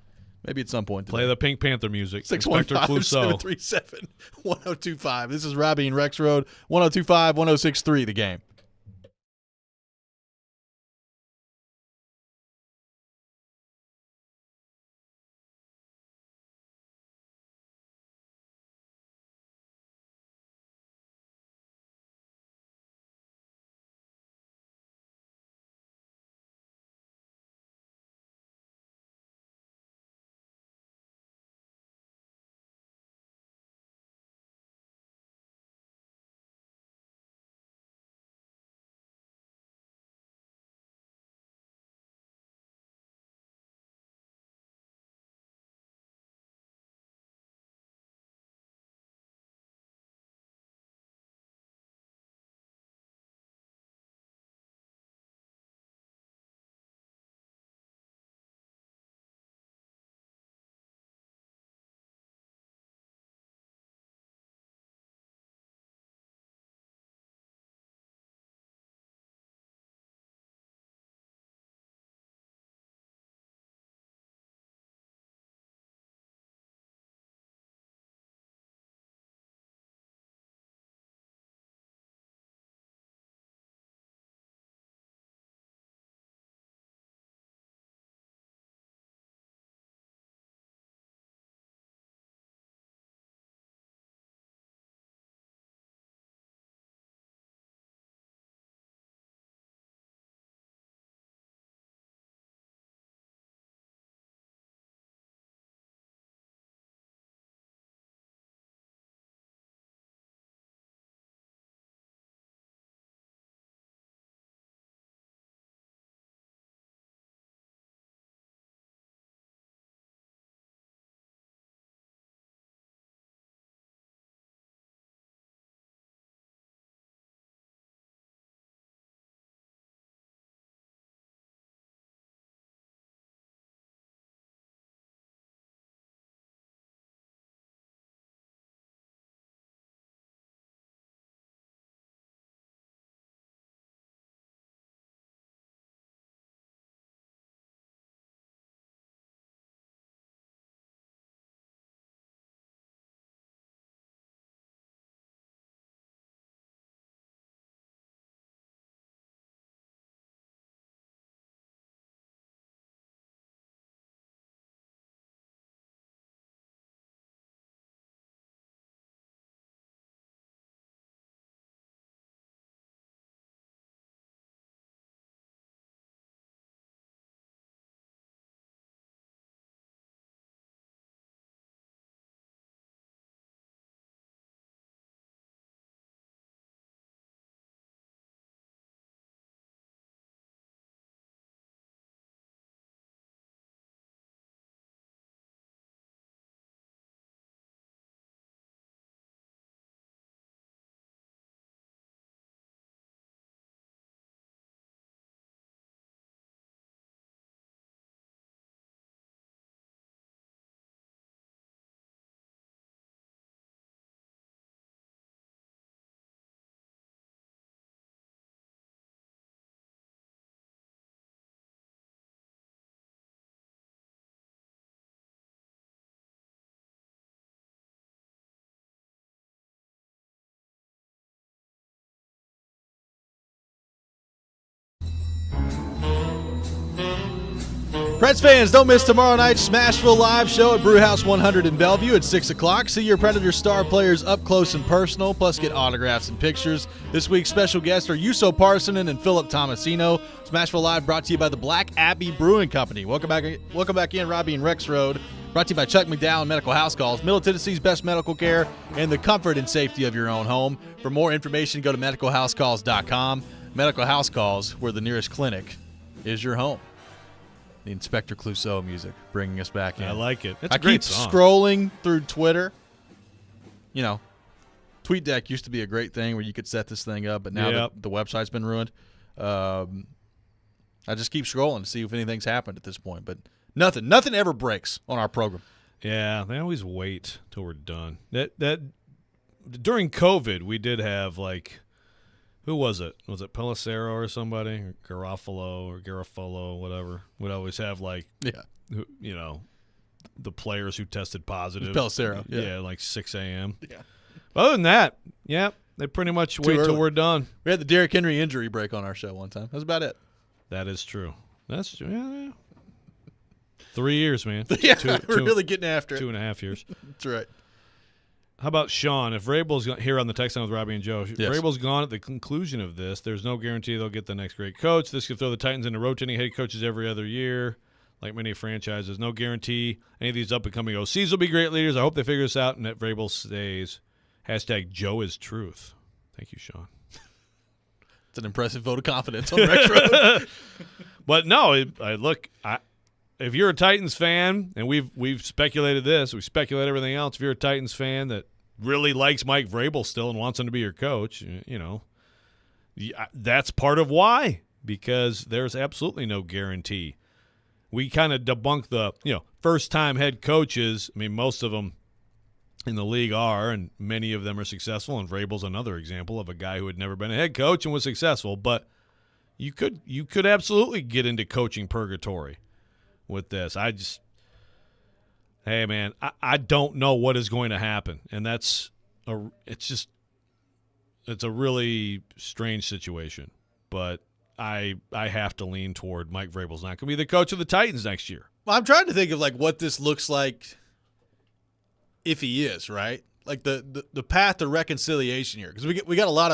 Speaker 1: Maybe at some point today.
Speaker 2: Play the Pink Panther music.
Speaker 1: 615-737-1025. This is Robby and Rexrode. 1025-1063, the game. Preds fans, don't miss tomorrow night's Smashville live show at Brewhouse 100 in Bellevue at 6 o'clock. See your Predator star players up close and personal, plus get autographs and pictures. This week's special guests are Juuso Parssinen and Philip Tomasino. Smashville Live brought to you by the Black Abbey Brewing Company. Welcome back in, Robby and Rexrode. Brought to you by Chuck McDowell and Medical House Calls, Middle Tennessee's best medical care, and the comfort and safety of your own home. For more information, go to medicalhousecalls.com. Medical House Calls, where the nearest clinic is your home. The Inspector Clouseau music bringing us back in.
Speaker 2: I like it. It's
Speaker 1: I
Speaker 2: a great
Speaker 1: keep
Speaker 2: song.
Speaker 1: scrolling through Twitter. You know, TweetDeck used to be a great thing where you could set this thing up, but now that the website's been ruined, I just keep scrolling to see if anything's happened at this point. But nothing ever breaks on our program.
Speaker 2: Yeah, they always wait till we're done. That during COVID, we did have like. Who was it? Was it Pelissero or somebody? Or Garofalo, whatever. Would always have, like, you know, the players who tested positive.
Speaker 1: Pelissero,
Speaker 2: yeah. Like 6 a.m. Yeah. Other than that, they pretty much wait till we're done.
Speaker 1: We had the Derrick Henry injury break on our show one time. That's about it.
Speaker 2: That is true. That's true. Yeah. 3 years, man.
Speaker 1: We're really getting after it.
Speaker 2: 2.5 years.
Speaker 1: That's right.
Speaker 2: How about Sean? If Vrabel's here on the text line with Robby and Joe,
Speaker 1: yes.
Speaker 2: Vrabel's gone at the conclusion of this. There's no guarantee they'll get the next great coach. This could throw the Titans into rotating head coaches every other year, like many franchises. No guarantee any of these up-and-coming OCs will be great leaders. I hope they figure this out and that Vrabel stays. # Joe is truth. Thank you, Sean.
Speaker 1: It's an impressive vote of confidence on Rexrode.
Speaker 2: But no, if you're a Titans fan, and we've speculated this, we speculate everything else. If you're a Titans fan that really likes Mike Vrabel still and wants him to be your coach, you know, that's part of why, because there's absolutely no guarantee. We kind of debunk the, first-time head coaches. I mean, most of them in the league are, and many of them are successful, and Vrabel's another example of a guy who had never been a head coach and was successful. But you could absolutely get into coaching purgatory with this. Hey man, I don't know what is going to happen, and it's a really strange situation. But I have to lean toward Mike Vrabel's not going to be the coach of the Titans next year.
Speaker 1: Well, I'm trying to think of like what this looks like if he is, right? Like the path to reconciliation here, because we got a lot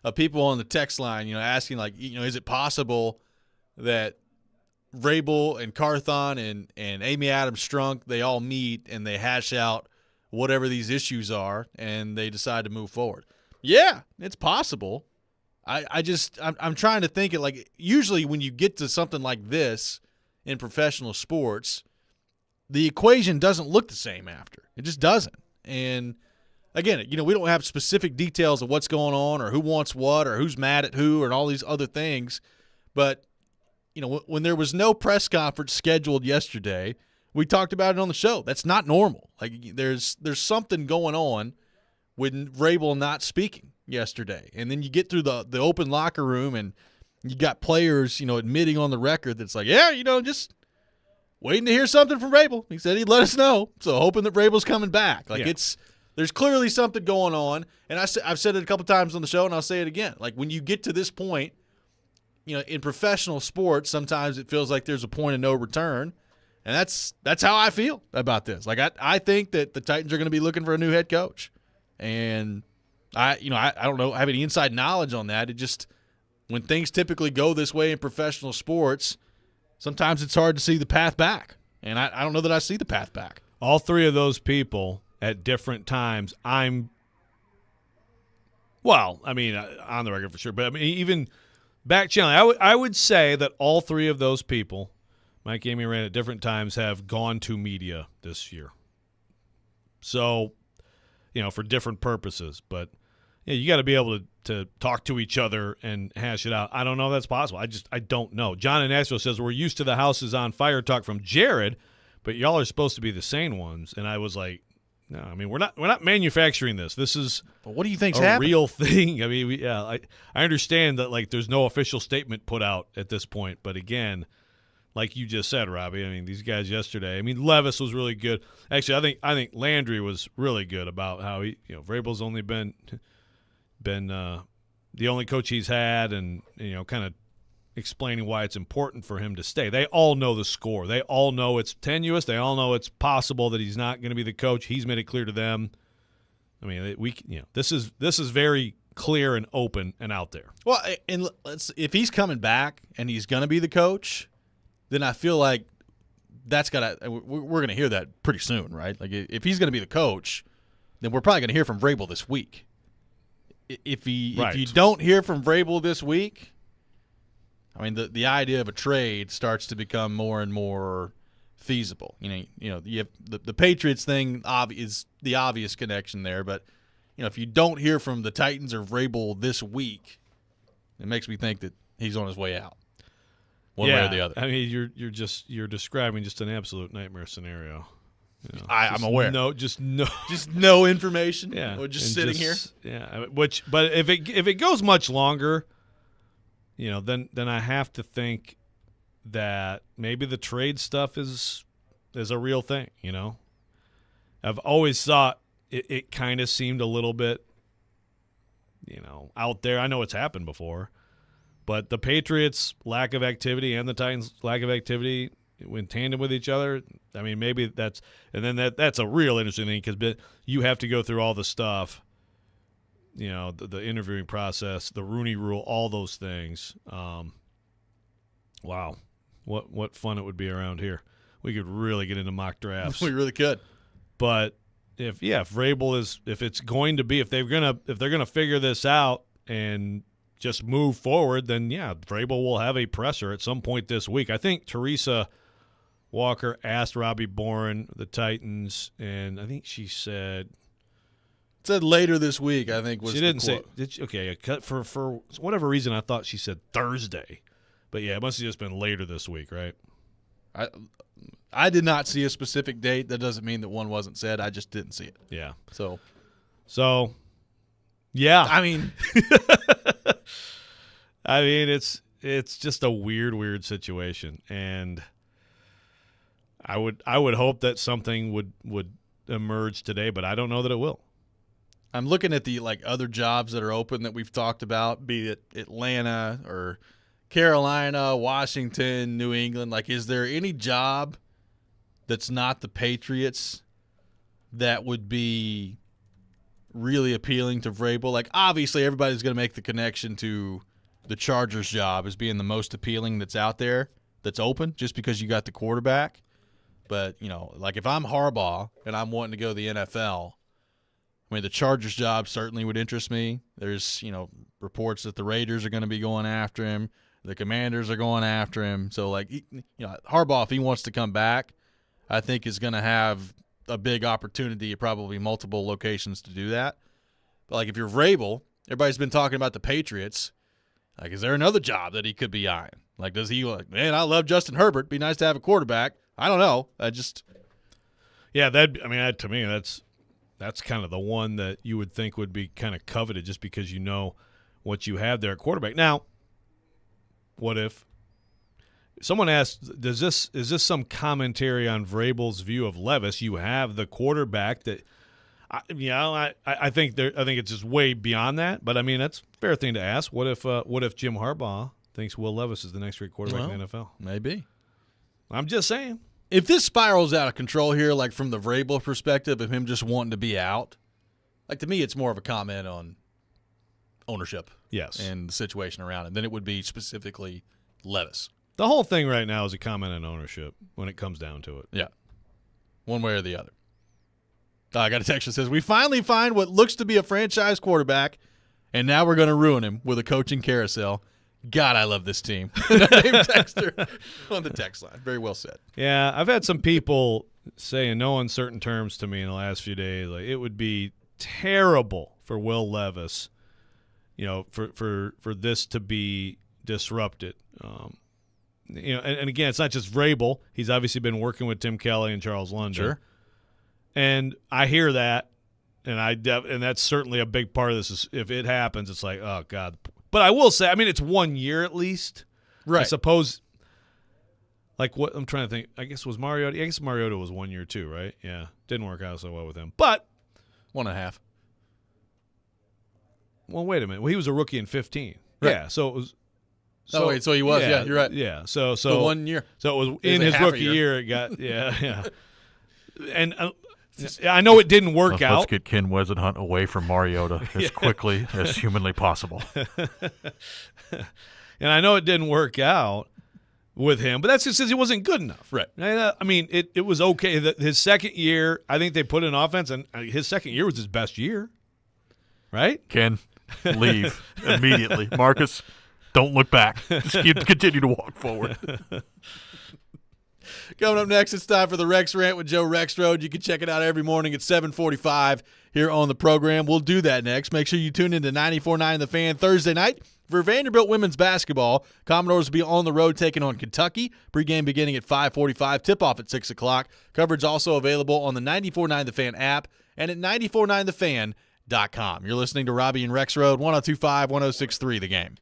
Speaker 1: of people on the text line, asking like, is it possible that Vrabel and Carthon and Amy Adams Strunk, they all meet and they hash out whatever these issues are and they decide to move forward? Yeah, it's possible. I'm trying to think it like, usually when you get to something like this in professional sports, the equation doesn't look the same after. It just doesn't. And again, we don't have specific details of what's going on or who wants what or who's mad at who and all these other things, but when there was no press conference scheduled yesterday, we talked about it on the show. That's not normal. Like there's something going on with Vrabel not speaking yesterday. And then you get through the open locker room and you got players, admitting on the record that's like, just waiting to hear something from Vrabel. He said he'd let us know. So hoping that Vrabel's coming back. Like there's clearly something going on. And I've said it a couple times on the show and I'll say it again. Like when you get to this point, in professional sports, sometimes it feels like there's a point of no return, and that's how I feel about this. Like I think that the Titans are going to be looking for a new head coach, and I don't know, I have any inside knowledge on that. It just, when things typically go this way in professional sports, sometimes it's hard to see the path back, and I don't know that I see the path back.
Speaker 2: All three of those people at different times, on the record for sure, but I mean even. Back channeling, I would say that all three of those people, Mike, Amy, and Rant, at different times have gone to media this year. So, for different purposes. But you got to be able to talk to each other and hash it out. I don't know if that's possible. I don't know. John in Nashville says, we're used to the house is on fire talk from Jared, but y'all are supposed to be the sane ones. And I was like, no, I mean, we're not manufacturing this. This is
Speaker 1: what do you think's
Speaker 2: a real thing. I mean, I understand that like there's no official statement put out at this point, but again, like you just said, Robby, I mean, these guys yesterday. I mean, Levis was really good. Actually, I think Landry was really good about how he, Vrabel's only been the only coach he's had, and kind of explaining why it's important for him to stay. They all know the score. They all know it's tenuous. They all know it's possible that he's not going to be the coach. He's made it clear to them. I mean, this is very clear and open and out there.
Speaker 1: Well, and if he's coming back and he's going to be the coach, then I feel like we're going to hear that pretty soon, right? Like if he's going to be the coach, then we're probably going to hear from Vrabel this week. If you don't hear from Vrabel this week, I mean the idea of a trade starts to become more and more feasible. You know you have the Patriots thing is the obvious connection there, but if you don't hear from the Titans or Vrabel this week, it makes me think that he's on his way out. One way or the other.
Speaker 2: I mean, you're describing just an absolute nightmare scenario.
Speaker 1: I'm aware.
Speaker 2: Just
Speaker 1: no information.
Speaker 2: Yeah,
Speaker 1: or just sitting here.
Speaker 2: Yeah, but if it goes much longer, then I have to think that maybe the trade stuff is a real thing. I've always thought it kind of seemed a little bit, out there. I know it's happened before. But the Patriots' lack of activity and the Titans' lack of activity in tandem with each other, I mean, maybe that's – and then that's a real interesting thing because you have to go through all the stuff, the interviewing process, the Rooney Rule, all those things. Wow. What fun it would be around here. We could really get into mock drafts.
Speaker 1: We really could.
Speaker 2: But if Vrabel is – if it's going to be – if they're gonna figure this out and – just move forward, then Vrabel will have a presser at some point this week. I think Teresa Walker asked Robby Bourne, the Titans, and I think she said
Speaker 1: later this week. I think was
Speaker 2: she didn't
Speaker 1: quote.
Speaker 2: say. Did she, okay, for whatever reason, I thought she said Thursday, but it must have just been later this week, right?
Speaker 1: I did not see a specific date. That doesn't mean that one wasn't said. I just didn't see it.
Speaker 2: Yeah.
Speaker 1: So,
Speaker 2: yeah.
Speaker 1: I mean.
Speaker 2: It's just a weird situation, and I would hope that something would emerge today, but I don't know that it will.
Speaker 1: I'm looking at the other jobs that are open that we've talked about, be it Atlanta or Carolina, Washington, New England. Is there any job that's not the Patriots that would be really appealing to Vrabel? Obviously, everybody's going to make the connection to the Chargers job as being the most appealing that's out there, that's open, just because you got the quarterback. But, if I'm Harbaugh and I'm wanting to go to the NFL, I mean, the Chargers job certainly would interest me. There's, reports that the Raiders are going to be going after him. The Commanders are going after him. So, Harbaugh, if he wants to come back, I think is going to have a big opportunity at probably multiple locations to do that. But, if you're Vrabel, everybody's been talking about the Patriots. Is there another job that he could be eyeing? Does he man, I love Justin Herbert. Be nice to have a quarterback. I don't know.
Speaker 2: To me, that's kind of the one that you would think would be kind of coveted just because you know what you have there at quarterback. Now, what if someone asked, is this some commentary on Vrabel's view of Levis? You have the quarterback that I think it's just way beyond that, but I mean that's a fair thing to ask. What if Jim Harbaugh thinks Will Levis is the next great quarterback in the NFL?
Speaker 1: Maybe.
Speaker 2: I'm just saying.
Speaker 1: If this spirals out of control here, from the Vrabel perspective of him just wanting to be out, to me it's more of a comment on ownership,
Speaker 2: yes,
Speaker 1: and the situation around it than it would be specifically Levis.
Speaker 2: The whole thing right now is a comment on ownership when it comes down to it.
Speaker 1: Yeah, one way or the other. I got a text that says, we finally find what looks to be a franchise quarterback, and now we're going to ruin him with a coaching carousel. God, I love this team. Name texter on the text line. Very well said.
Speaker 2: Yeah, I've had some people say in no uncertain terms to me in the last few days, it would be terrible for Will Levis, for this to be disrupted. And again, it's not just Vrabel. He's obviously been working with Tim Kelly and Charles London.
Speaker 1: Sure.
Speaker 2: And I hear that, and that's certainly a big part of this. Is if it happens, it's oh God. But I will say, it's 1 year at least,
Speaker 1: right?
Speaker 2: I suppose. What I'm trying to think. I guess Mariota. I guess Mariota was 1 year too, right? Yeah, didn't work out so well with him, but
Speaker 1: 1.5.
Speaker 2: Well, wait a minute. Well, he was a rookie in 15.
Speaker 1: Right.
Speaker 2: Yeah, so it was.
Speaker 1: Oh, wait, so he was. Yeah, you're right.
Speaker 2: Yeah, so
Speaker 1: The 1 year.
Speaker 2: So it was
Speaker 1: It
Speaker 2: in
Speaker 1: was a
Speaker 2: his
Speaker 1: half a
Speaker 2: rookie
Speaker 1: year.
Speaker 2: year. It got yeah. And I know it didn't work out.
Speaker 9: Let's get Ken Whisenhunt away from Mariota as quickly as humanly possible.
Speaker 2: And I know it didn't work out with him, but that's just because he wasn't good enough.
Speaker 1: Right.
Speaker 2: I mean, it was okay. His second year, I think they put in offense, and his second year was his best year. Right?
Speaker 9: Ken, leave immediately. Marcus, don't look back. Just continue to walk forward.
Speaker 1: Coming up next, it's time for the Rex Rant with Joe Rexrode. You can check it out every morning at 7:45 here on the program. We'll do that next. Make sure you tune in to 94.9 The Fan Thursday night for Vanderbilt women's basketball. Commodores will be on the road taking on Kentucky. Pregame beginning at 5:45, tip-off at 6 o'clock. Coverage also available on the 94.9 The Fan app and at 949thefan.com. You're listening to Robby and Rexrode, 102.5, 106.3 The Game.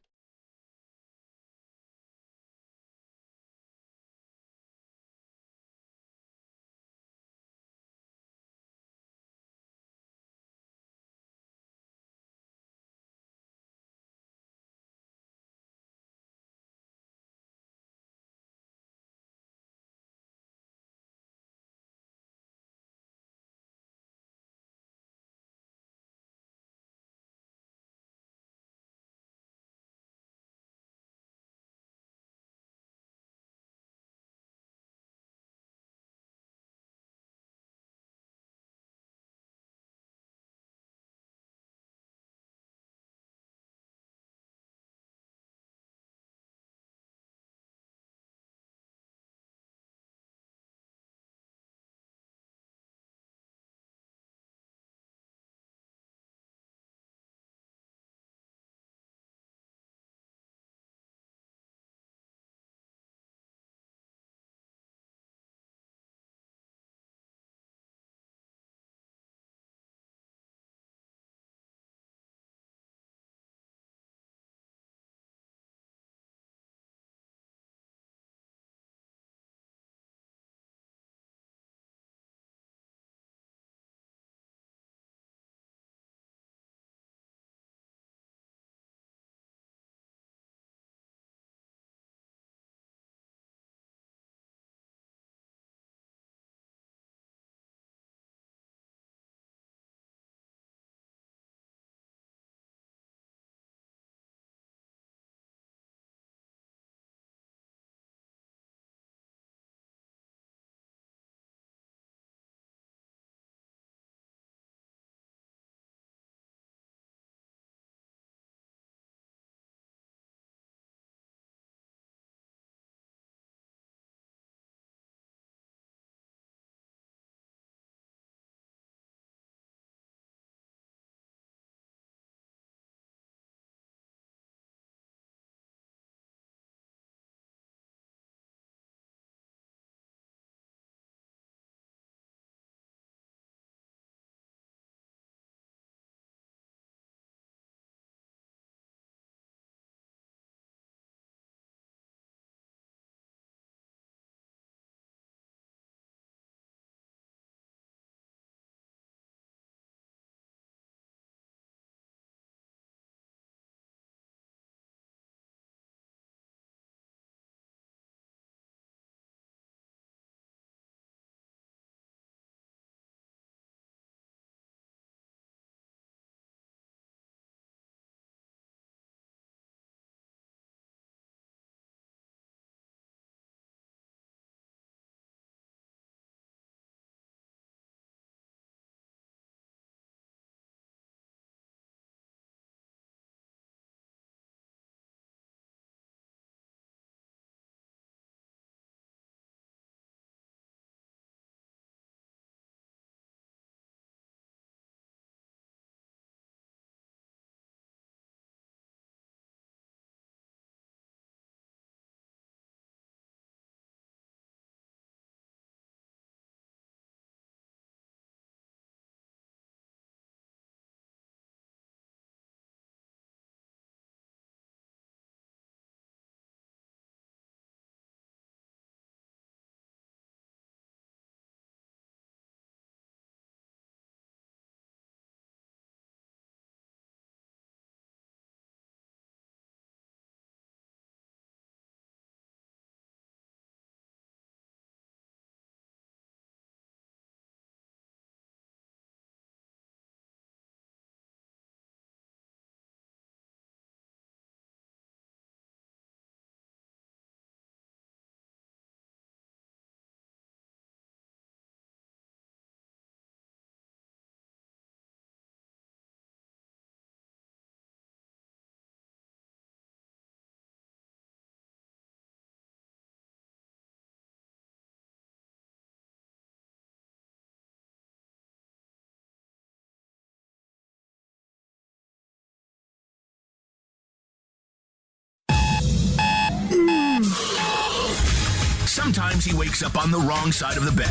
Speaker 10: Sometimes he wakes up on the wrong side of the bed.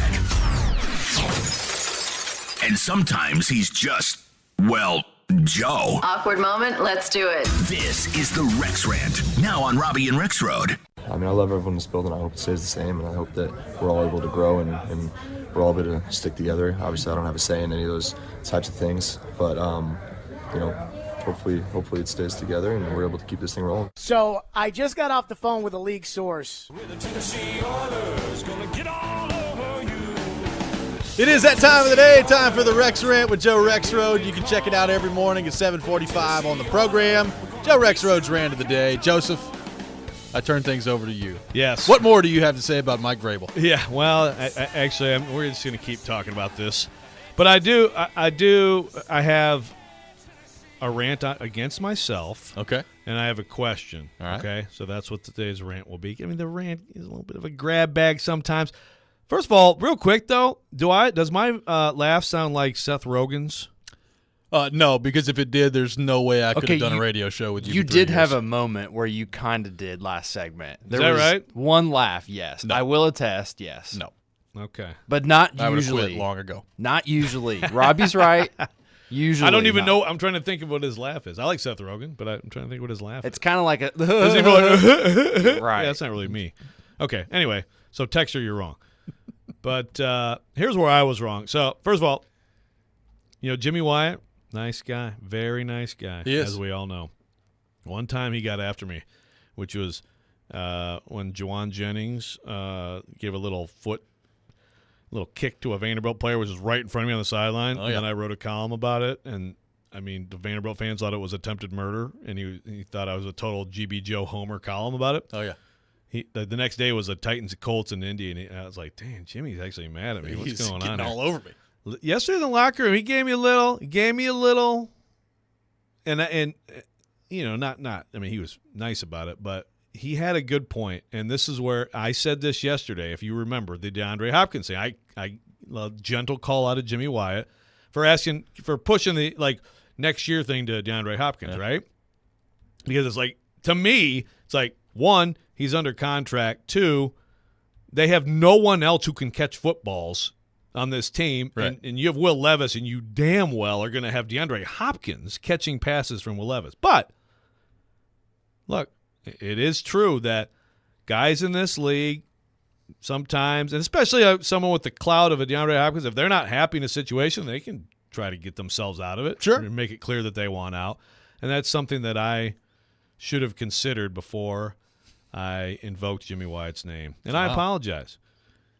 Speaker 10: And sometimes he's just, well, Joe.
Speaker 11: Awkward moment, let's do it.
Speaker 10: This is the Rex Rant, now on Robby and Rexrode.
Speaker 3: I mean, I love everyone in this building. I hope it stays the same, and I hope that we're all able to grow and we're all able to stick together. Obviously, I don't have a say in any of those types of things, but hopefully it stays together and we're able to keep this thing rolling.
Speaker 12: So I just got off the phone with a league source.
Speaker 1: It is that time of the day, time for the Rex Rant with Joe Rexrode. You can check it out every morning at 7:45 on the program. Joe Rexrode's Rant of the Day. Joseph, I turn things over to you.
Speaker 2: Yes.
Speaker 1: What more do you have to say about Mike Vrabel?
Speaker 2: Yeah, well, we're just going to keep talking about this. But I have a rant against myself.
Speaker 1: Okay.
Speaker 2: And I have a question.
Speaker 1: All right.
Speaker 2: Okay, so that's what today's rant will be. I mean, the rant is a little bit of a grab bag sometimes. First of all, real quick though, does my laugh sound like Seth Rogen's?
Speaker 1: No, because if it did, there's no way I could have done a radio show with you.
Speaker 4: You
Speaker 1: for 3
Speaker 4: did
Speaker 1: years.
Speaker 4: have a moment where you kind of did last segment.
Speaker 2: Is that right?
Speaker 4: One laugh, yes.
Speaker 1: No.
Speaker 4: I will attest, yes.
Speaker 1: No.
Speaker 2: Okay.
Speaker 4: But not
Speaker 1: I would have
Speaker 4: usually.
Speaker 1: quit long ago.
Speaker 4: Not usually. Robbie's right. Usually.
Speaker 2: I don't even know. I'm trying to think of what his laugh is. I like Seth Rogen, but I'm trying to think what his laugh
Speaker 4: It's
Speaker 2: is.
Speaker 4: kind of like a.
Speaker 2: Doesn't he go like,
Speaker 4: right.
Speaker 2: Yeah, that's not really me. Okay. Anyway, so Texter, you're wrong. But here's where I was wrong. So first of all, Jimmy Wyatt, nice guy, very nice guy,
Speaker 1: He is.
Speaker 2: as we all know. One time he got after me, which was when Juwan Jennings gave a little kick to a Vanderbilt player, which was right in front of me on the sideline.
Speaker 1: Oh, yeah.
Speaker 2: And I wrote a column about it. And, I mean, the Vanderbilt fans thought it was attempted murder, and he thought I was a total GB Joe Homer column about it.
Speaker 1: Oh, yeah.
Speaker 2: The next day was the Titans, Colts, and Indy, and I was like, "Damn, Jimmy's actually mad at me. What's
Speaker 1: He's
Speaker 2: going
Speaker 1: getting
Speaker 2: on?"
Speaker 1: all over me.
Speaker 2: Yesterday in the locker room, he gave me a little, and not. I mean, he was nice about it, but he had a good point, and this is where I said this yesterday. If you remember the DeAndre Hopkins thing, I gentle call out of Jimmy Wyatt for pushing the next year thing to DeAndre Hopkins, right? Because it's like, to me, it's like, one, he's under contract. Two, they have no one else who can catch footballs on this team.
Speaker 1: Right.
Speaker 2: And you have Will Levis, and you damn well are going to have DeAndre Hopkins catching passes from Will Levis. But, look, it is true that guys in this league sometimes, and especially someone with the clout of a DeAndre Hopkins, if they're not happy in a situation, they can try to get themselves out of it.
Speaker 1: Sure.
Speaker 2: And make it clear that they want out. And that's something that I should have considered before I invoked Jimmy Wyatt's name. And I apologize.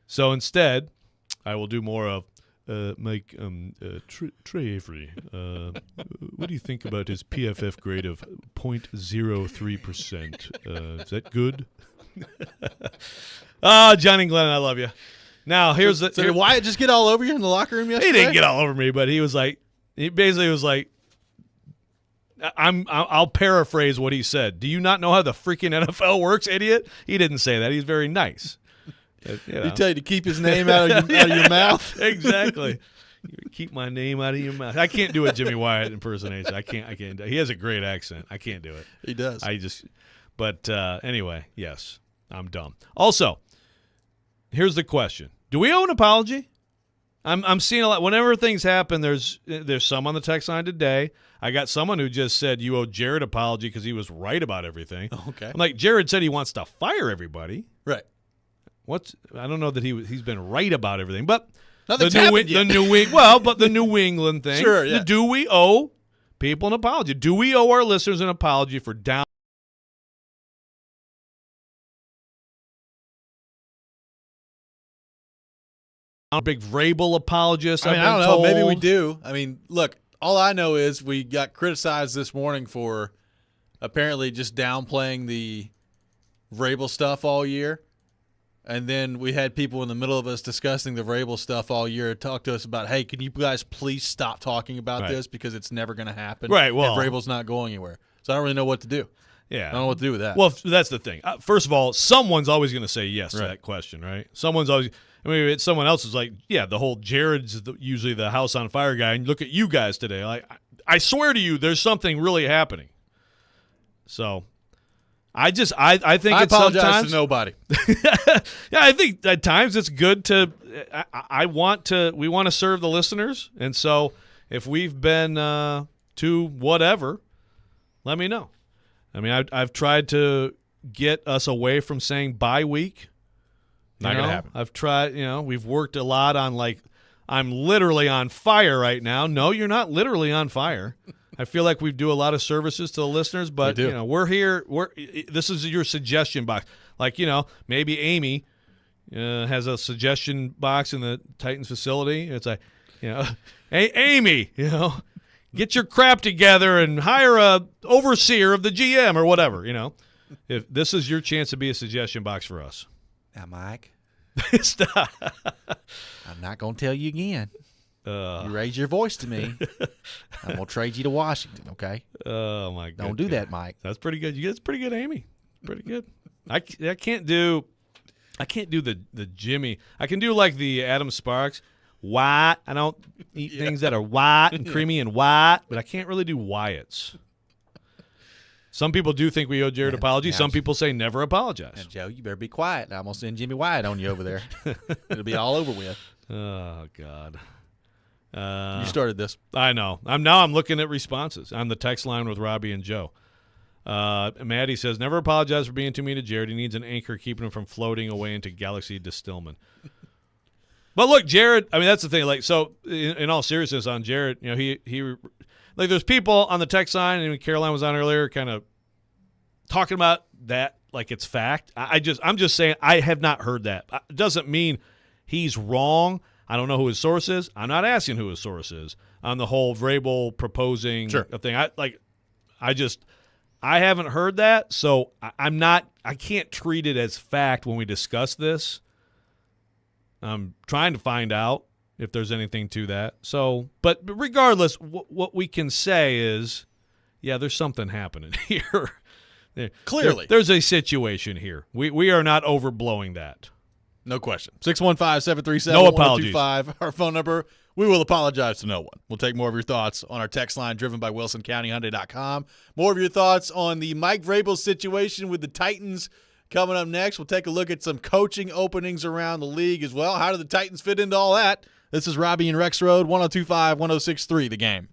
Speaker 2: So instead, I will do more of Mike Trey Avery. What do you think about his PFF grade of 0.03%? Is that good? Johnny Glenn, I love you. Now, here's
Speaker 1: So did Wyatt just get all over you in the locker room yesterday?
Speaker 2: He didn't get all over me, but he basically was like, I'll paraphrase what he said. Do you not know how the freaking NFL works, idiot? He didn't say that. He's very nice.
Speaker 1: He tell you to keep his name out of your mouth?
Speaker 2: Exactly. Keep my name out of your mouth. I can't do a Jimmy Wyatt impersonation. I can't. He has a great accent. I can't do it.
Speaker 1: He does.
Speaker 2: But anyway, yes, I'm dumb. Also, here's the question: do we owe an apology? I'm seeing a lot. Whenever things happen, there's some on the text line today. I got someone who just said you owe Jared an apology because he was right about everything.
Speaker 1: Okay.
Speaker 2: I'm like, Jared said he wants to fire everybody.
Speaker 1: Right.
Speaker 2: I don't know that he's been right about everything, but
Speaker 1: Nothing's happened yet.
Speaker 2: But the New England thing.
Speaker 1: Sure, yeah.
Speaker 2: Do we owe people an apology? Do we owe our listeners an apology for down? Big Vrabel apologist.
Speaker 1: I don't know. Maybe we do. I mean, look, all I know is we got criticized this morning for apparently just downplaying the Vrabel stuff all year. And then we had people in the middle of us discussing the Vrabel stuff all year talk to us about, hey, can you guys please stop talking about this because it's never going to happen.
Speaker 2: Right, well.
Speaker 1: And Vrabel's not going anywhere. So I don't really know what to do.
Speaker 2: Yeah.
Speaker 1: I don't know what to do with that.
Speaker 2: Well, that's the thing. First of all, someone's always going to say yes to that question, right? Someone's always – I mean, it's someone else is like, yeah, the whole Jared's usually the house on fire guy, and look at you guys today. Like, I swear to you, there's something really happening. So, I think
Speaker 1: I
Speaker 2: it's
Speaker 1: apologize
Speaker 2: sometimes,
Speaker 1: to nobody.
Speaker 2: Yeah, I think at times it's good to. We want to serve the listeners, and so if we've been to whatever, let me know. I mean, I've tried to get us away from saying bye week.
Speaker 1: Not gonna happen.
Speaker 2: I've tried. We've worked a lot on I'm literally on fire right now. No, you're not literally on fire. I feel like we do a lot of services to the listeners, but we're here. This is your suggestion box. Maybe Amy has a suggestion box in the Titans facility. It's like, hey, Amy, get your crap together and hire a overseer of the GM or whatever. If this is your chance to be a suggestion box for us.
Speaker 1: Now, Mike,
Speaker 2: Stop.
Speaker 1: I'm not going to tell you again. You raise your voice to me, I'm going to trade you to Washington, okay?
Speaker 2: Oh, my God.
Speaker 1: Don't do that, Mike.
Speaker 2: That's pretty good. That's pretty good, Amy. Pretty good. I can't do the Jimmy. I can do like the Adam Sparks. White. I don't eat things that are white and creamy and white, but I can't really do Wyatt's. Some people do think we owe Jared apology. Some people say never apologize.
Speaker 1: And Joe, you better be quiet. I'm going to send Jimmy Wyatt on you over there. It'll be all over with.
Speaker 2: Oh, God.
Speaker 1: You started this.
Speaker 2: I know. I'm looking at responses on the text line with Robby and Joe. Maddie says, never apologize for being too mean to Jared. He needs an anchor keeping him from floating away into Galaxy Distillman. But look, Jared, I mean, that's the thing. In all seriousness on Jared, he there's people on the text line, and Caroline was on earlier kind of talking about that like it's fact. I'm just saying I have not heard that. It doesn't mean he's wrong. I don't know who his source is. I'm not asking who his source is on the whole Vrabel proposing thing. I haven't heard that, so I can't treat it as fact when we discuss this. I'm trying to find out if there's anything to that. So, but regardless, what we can say is, yeah, there's something happening here.
Speaker 1: Clearly.
Speaker 2: There's a situation here. We are not overblowing that.
Speaker 1: No question. 615-737-1025,
Speaker 2: no apologies.
Speaker 1: Our phone number. We will apologize to no one. We'll take more of your thoughts on our text line driven by WilsonCountyHyundai.com. More of your thoughts on the Mike Vrabel situation with the Titans coming up next. We'll take a look at some coaching openings around the league as well. How do the Titans fit into all that? This is Robby and Rexrode, 102.5, 106.3, The Game.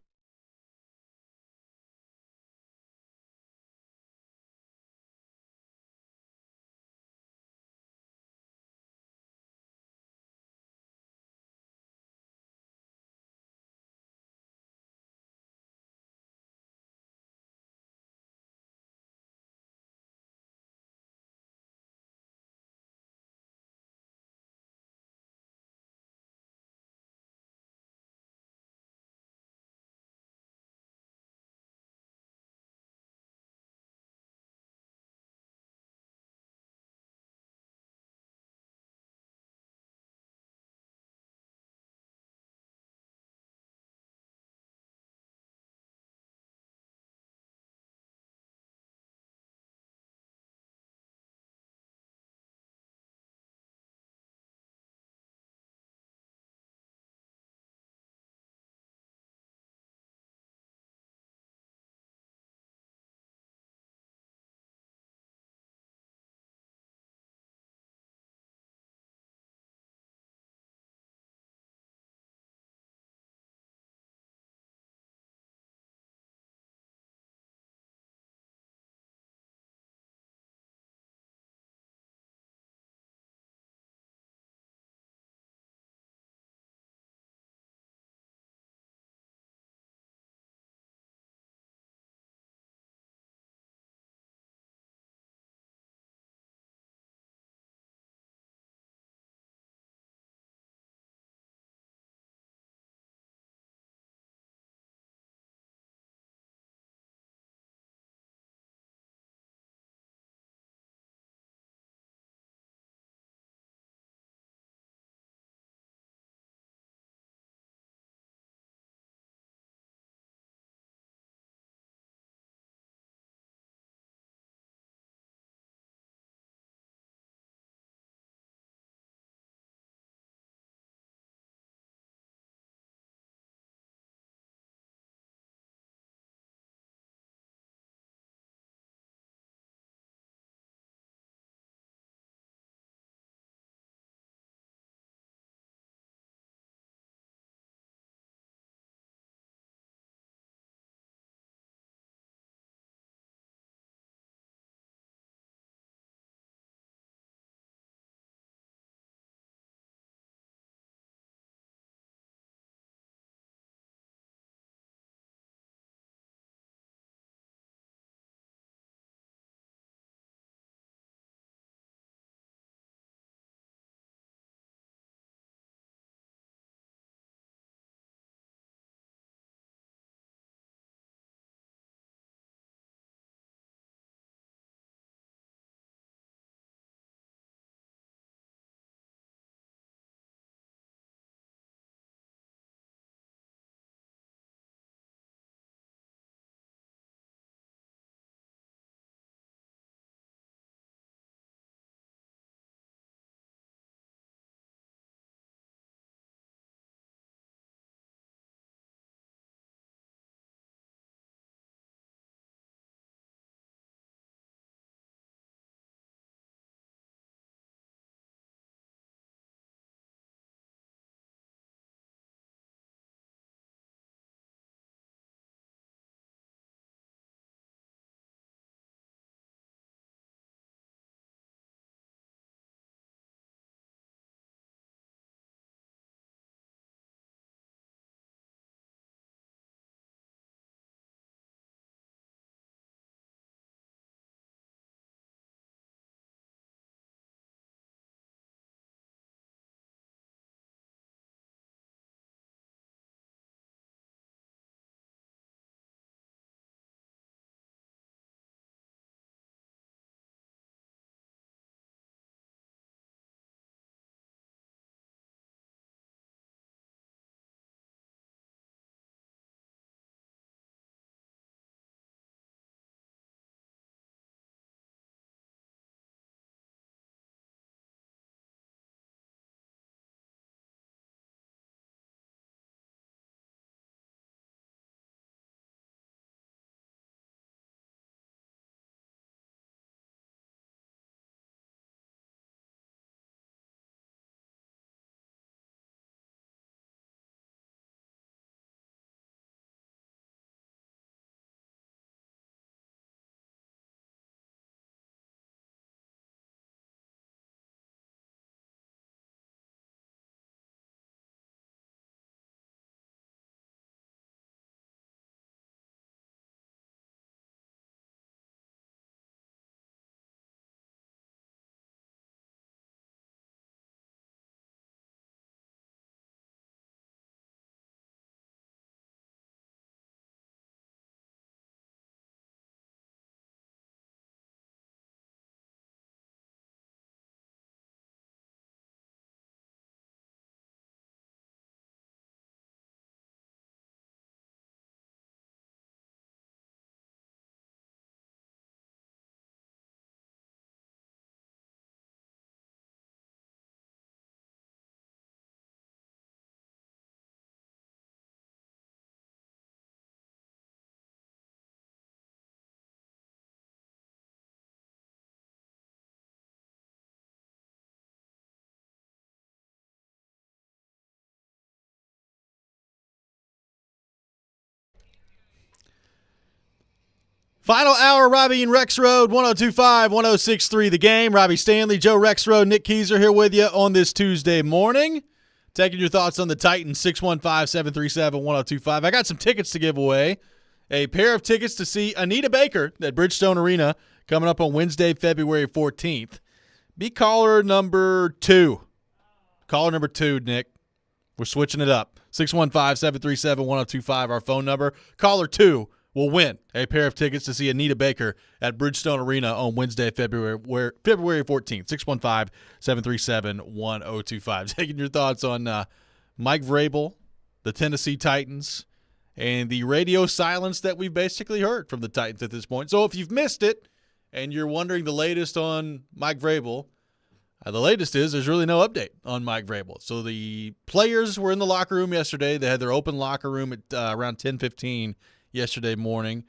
Speaker 1: Final hour, Robby and Rexrode, 102.5, 106.3 The Game. Robby Stanley, Joe Rexrode, Nick Keyser here with you on this Tuesday morning. Taking your thoughts on the Titans, 615-737-1025. I got some tickets to give away. A pair of tickets to see Anita Baker at Bridgestone Arena coming up on Wednesday, February 14th. Be caller number 2. Caller number 2, Nick. We're switching it up. 615-737-1025, our phone number. Caller 2 will win a pair of tickets to see Anita Baker at Bridgestone Arena on Wednesday, February 14th. 615-737-1025. Taking your thoughts on Mike Vrabel, the Tennessee Titans, and the radio silence that we've basically heard from the Titans at this point. So if you've missed it and you're wondering the latest on Mike Vrabel, the latest is there's really no update on Mike Vrabel. So the players were in the locker room yesterday. They had their open locker room at around 10:15 yesterday morning.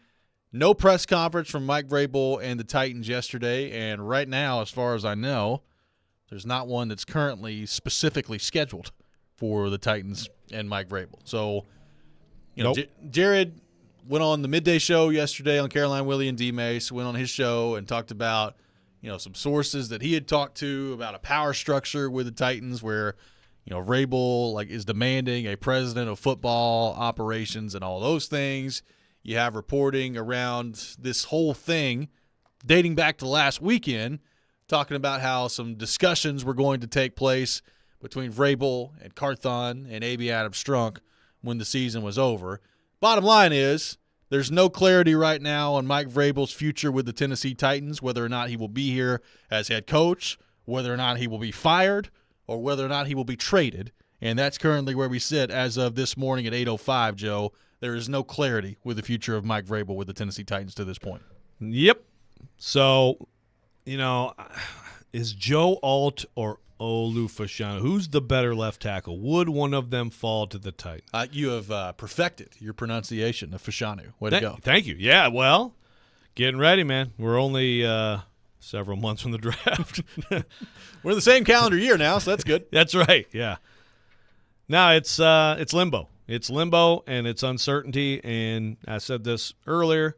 Speaker 1: No press conference from Mike Vrabel and the Titans yesterday, and right now, as far as I know, there's not one that's currently specifically scheduled for the Titans and Mike Vrabel. So, Jared went on the midday show yesterday on Caroline, Willie, and D-Mace, went on his show and talked about, some sources that he had talked to about a power structure with the Titans where, Vrabel is demanding a president of football operations and all those things. You have reporting around this whole thing dating back to last weekend, talking about how some discussions were going to take place between Vrabel and Carthon and A.B. Adams-Strunk when the season was over. Bottom line is there's no clarity right now on Mike Vrabel's future with the Tennessee Titans, whether or not he will be here as head coach, whether or not he will be fired, or whether or not he will be traded. And that's currently where we sit as of this morning at 8:05, Joe. There is no clarity with the future of Mike Vrabel with the Tennessee Titans to this point.
Speaker 2: Yep. So, is Joe Alt or Olu Fashanu? Who's the better left tackle? Would one of them fall to the Titans?
Speaker 1: You have perfected your pronunciation of Fashanu. Way to go.
Speaker 2: Thank you. Yeah, well, getting ready, man. We're only several months from the draft.
Speaker 1: We're in the same calendar year now, so that's good.
Speaker 2: That's right, yeah. Now it's limbo. It's limbo, and it's uncertainty, and I said this earlier.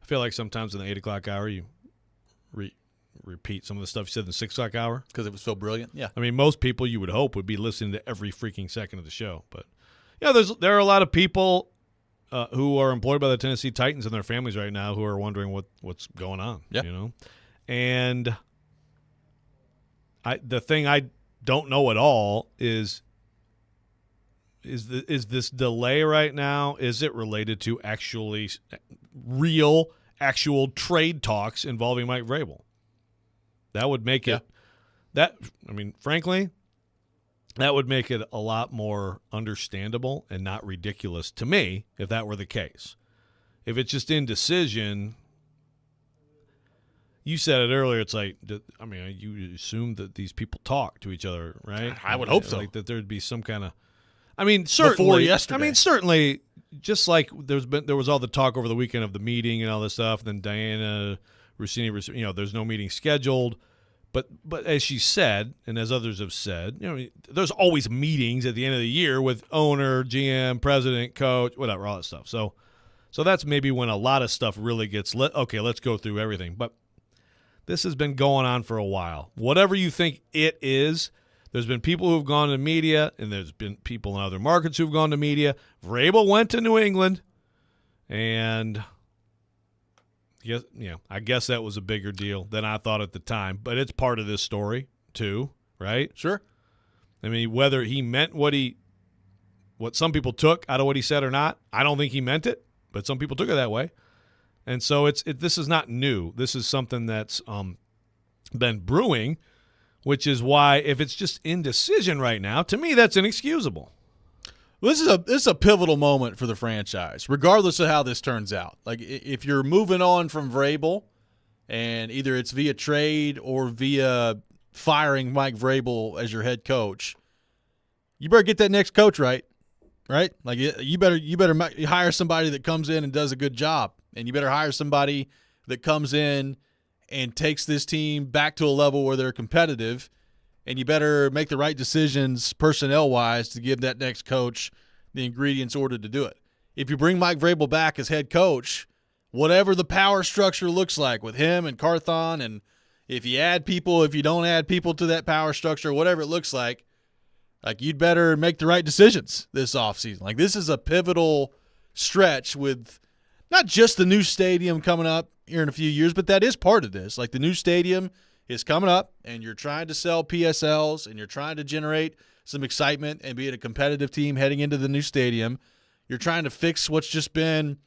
Speaker 2: I feel like sometimes in the 8 o'clock hour you repeat some of the stuff you said in the 6 o'clock hour.
Speaker 1: Because it was so brilliant, yeah.
Speaker 2: I mean, most people you would hope would be listening to every freaking second of the show. But, there are a lot of people who are employed by the Tennessee Titans and their families right now who are wondering what's going on, And the thing I don't know at all is this delay right now, is it related to actual trade talks involving Mike Vrabel? That would make it frankly, that would make it a lot more understandable and not ridiculous to me if that were the case. If it's just indecision, you said it earlier, it's like, you assume that these people talk to each other, right?
Speaker 1: I would hope so.
Speaker 2: Like that there'd be some kind of certainly.
Speaker 1: Before yesterday.
Speaker 2: Certainly, just like there was all the talk over the weekend of the meeting and all this stuff. Then Diana Rossini, there's no meeting scheduled. But as she said, and as others have said, there's always meetings at the end of the year with owner, GM, president, coach, whatever, all that stuff. So that's maybe when a lot of stuff really gets okay, let's go through everything. But this has been going on for a while. Whatever you think it is, there's been people who've gone to media, and there's been people in other markets who've gone to media. Vrabel went to New England, and I guess that was a bigger deal than I thought at the time. But it's part of this story too, right?
Speaker 1: Sure.
Speaker 2: I mean, whether he meant what some people took out of what he said or not, I don't think he meant it, but some people took it that way. And so this is not new. This is something that's been brewing, which is why if it's just indecision right now, to me that's inexcusable.
Speaker 1: Well, this is a pivotal moment for the franchise, regardless of how this turns out. Like, if you're moving on from Vrabel, and either it's via trade or via firing Mike Vrabel as your head coach, you better get that next coach right? Like, you better hire somebody that comes in and does a good job, and you better hire somebody that comes in and takes this team back to a level where they're competitive. And you better make the right decisions personnel-wise to give that next coach the ingredients ordered to do it. If you bring Mike Vrabel back as head coach, whatever the power structure looks like with him and Carthon, and if you add people, if you don't add people to that power structure, whatever it looks like you'd better make the right decisions this offseason. Like, this is a pivotal stretch with not just the new stadium coming up here in a few years, but that is part of this. Like, the new stadium is coming up, and you're trying to sell PSLs, and you're trying to generate some excitement and be a competitive team heading into the new stadium. You're trying to fix what's just been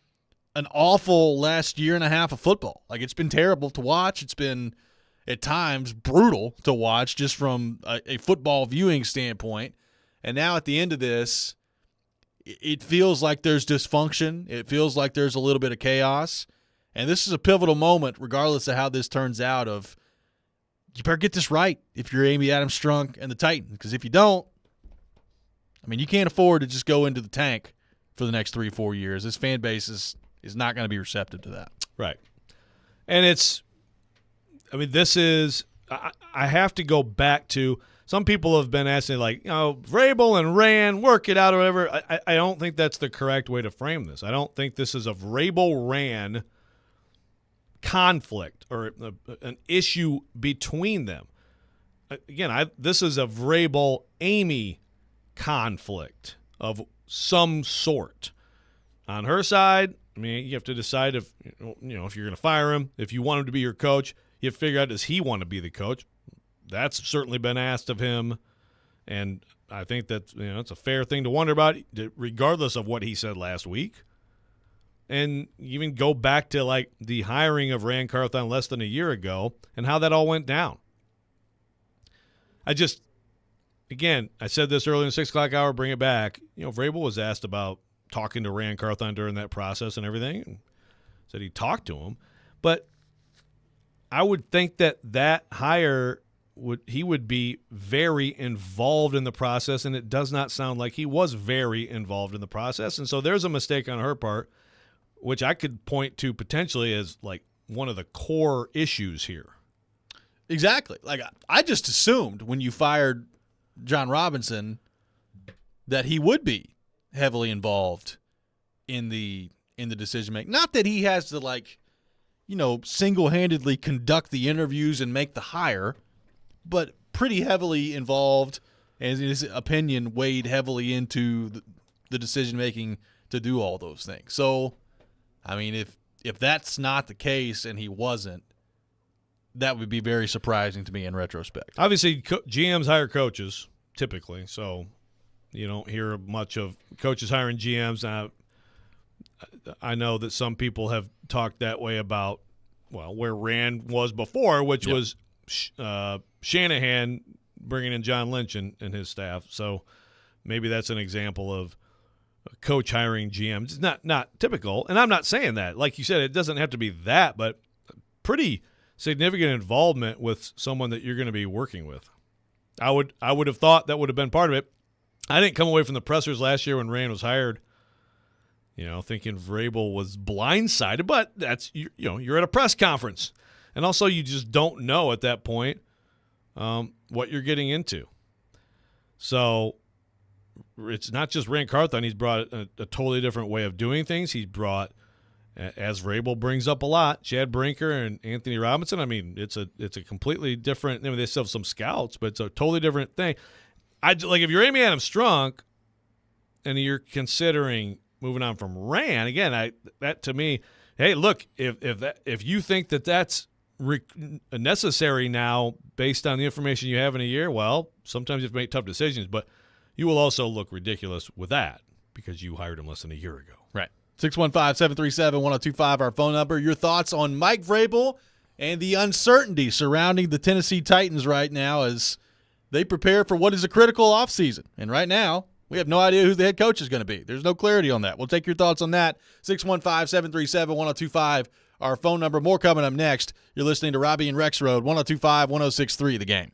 Speaker 1: an awful last year and a half of football. Like, it's been terrible to watch. It's been, at times, brutal to watch just from a football viewing standpoint. And now at the end of this, it feels like there's dysfunction. It feels like there's a little bit of chaos. And this is a pivotal moment, regardless of how this turns out, of you better get this right if you're Amy Adams Strunk and the Titans. Because if you don't, I mean, you can't afford to just go into the tank for the next 3-4 years. This fan base is not going to be receptive to that.
Speaker 2: Right. And this is – I have to go back to – some people have been asking, like, Vrabel and Rand, work it out or whatever. I don't think that's the correct way to frame this. I don't think this is a Vrabel-Rand conflict or an issue between them. Again, this is a Vrabel-Amy conflict of some sort. On her side, I mean, you have to decide if you're going to fire him. If you want him to be your coach, you have to figure out, does he want to be the coach? That's certainly been asked of him, and I think that it's a fair thing to wonder about, regardless of what he said last week. And even go back to like the hiring of Rand Carthon less than a year ago and how that all went down. I said this earlier in the 6 o'clock hour, bring it back. Vrabel was asked about talking to Rand Carthon during that process and everything, and said he talked to him. But I would think that hire he would be very involved in the process, and it does not sound like he was very involved in the process. And so there's a mistake on her part, which I could point to potentially as like one of the core issues here.
Speaker 1: Exactly. Like, I just assumed when you fired John Robinson that he would be heavily involved in the decision making. Not that he has to single-handedly conduct the interviews and make the hire, but pretty heavily involved, and his opinion weighed heavily into the decision-making to do all those things. So, I mean, if that's not the case and he wasn't, that would be very surprising to me in retrospect.
Speaker 2: Obviously, GMs hire coaches, typically, so you don't hear much of coaches hiring GMs. I know that some people have talked that way about, where Rand was before, which was Shanahan bringing in John Lynch and his staff. So maybe that's an example of a coach hiring GMs. It's not typical, and I'm not saying that. Like you said, it doesn't have to be that, but pretty significant involvement with someone that you're going to be working with. I would have thought that would have been part of it. I didn't come away from the pressers last year when Rand was hired, thinking Vrabel was blindsided, but that's you're at a press conference. And also, you just don't know at that point what you're getting into. So it's not just Rand Carthon. He's brought a totally different way of doing things. He's brought, as Vrabel brings up a lot, Chad Brinker and Anthony Robinson. I mean, it's a completely different. They still have some scouts, but it's a totally different thing. If you're Amy Adams Strunk and you're considering moving on from Rand, again, that to me, hey, look, if you think that's necessary now based on the information you have in a year, well, sometimes you have to make tough decisions, but you will also look ridiculous with that because you hired him less than a year ago.
Speaker 1: Right. 615-737-1025, our phone number. Your thoughts on Mike Vrabel and the uncertainty surrounding the Tennessee Titans right now as they prepare for what is a critical offseason. And right now, we have no idea who the head coach is going to be. There's no clarity on that. We'll take your thoughts on that. 615-737-1025, our phone number. More coming up next. You're listening to Robby and Rexrode, 102.5, 106.3 The Game.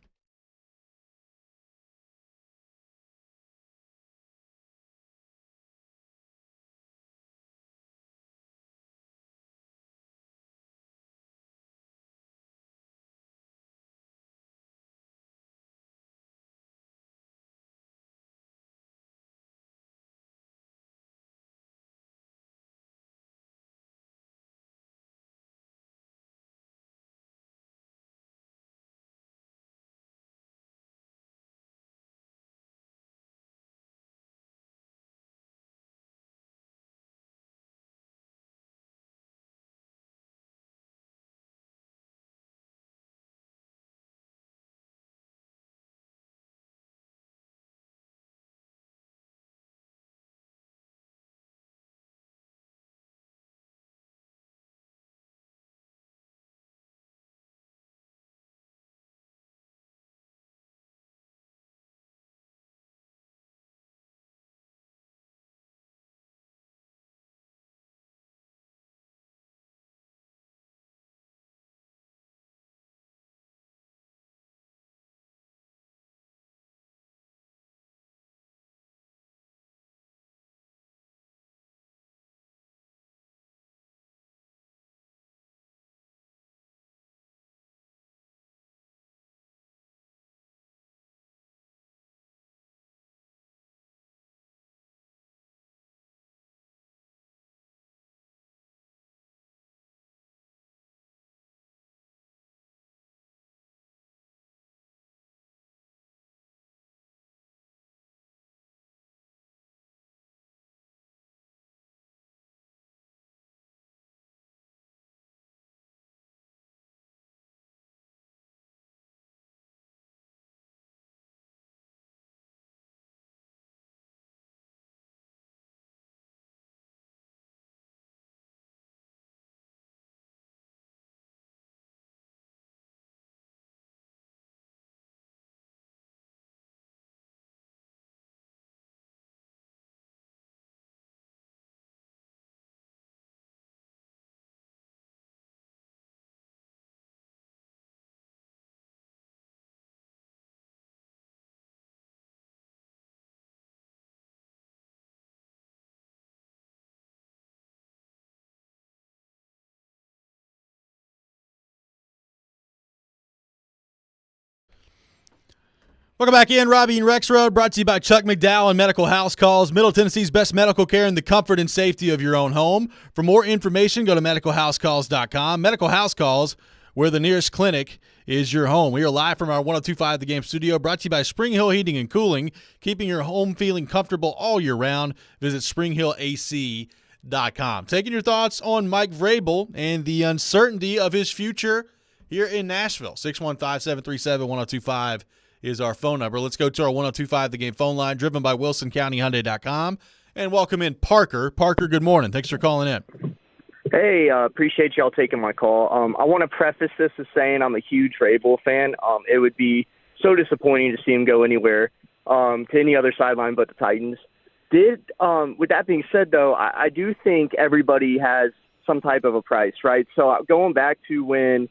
Speaker 1: Welcome back in. Robby and Rexrode, brought to you by Chuck McDowell and Medical House Calls. Middle Tennessee's best medical care in the comfort and safety of your own home. For more information, go to medicalhousecalls.com. Medical House Calls, where the nearest clinic is your home. We are live from our 102.5 The Game studio, brought to you by Spring Hill Heating and Cooling, keeping your home feeling comfortable all year round. Visit springhillac.com. Taking your thoughts on Mike Vrabel and the uncertainty of his future here in Nashville. 615-737-1025 is our phone number. Let's go to our 102.5 The Game phone line, driven by WilsonCountyHyundai.com, and welcome in Parker. Parker, good morning. Thanks for calling in.
Speaker 13: Hey, appreciate y'all taking my call. I want to preface this as saying I'm a huge Vrabel fan. It would be so disappointing to see him go anywhere to any other sideline but the Titans. With that being said, though, I do think everybody has some type of a price, right? So going back to when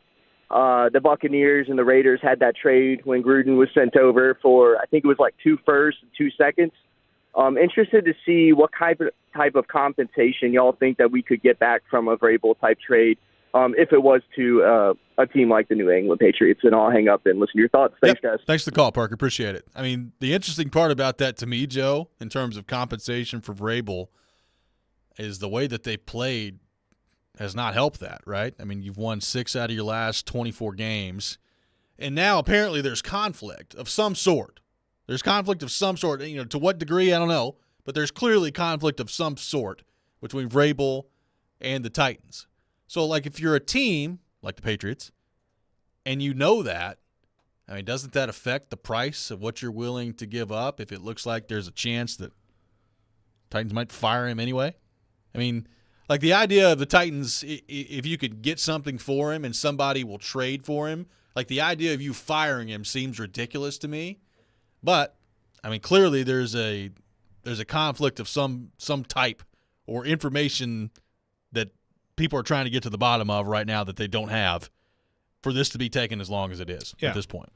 Speaker 13: the Buccaneers and the Raiders had that trade when Gruden was sent over for, I think it was like 2 firsts and 2 seconds. Interested to see what type of compensation y'all think that we could get back from a Vrabel type trade if it was to a team like the New England Patriots. And I'll hang up and listen to your thoughts. Thanks, guys.
Speaker 1: Thanks for the call, Parker. Appreciate it. I mean, the interesting part about that to me, Joe, in terms of compensation for Vrabel, is the way that they played has not helped that, right? I mean, you've won 6 out of your last 24 games, and now apparently there's conflict of some sort. There's conflict of some sort. You know, to what degree, I don't know, but there's clearly conflict of some sort between Vrabel and the Titans. So, like, if you're a team like the Patriots and you know that, I mean, doesn't that affect the price of what you're willing to give up if it looks like there's a chance that Titans might fire him anyway? I mean, like, the idea of the Titans, if you could get something for him and somebody will trade for him, like, the idea of you firing him seems ridiculous to me. But, I mean, clearly there's a conflict of some type or information that people are trying to get to the bottom of right now that they don't have for this to be taken as long as it is at this point.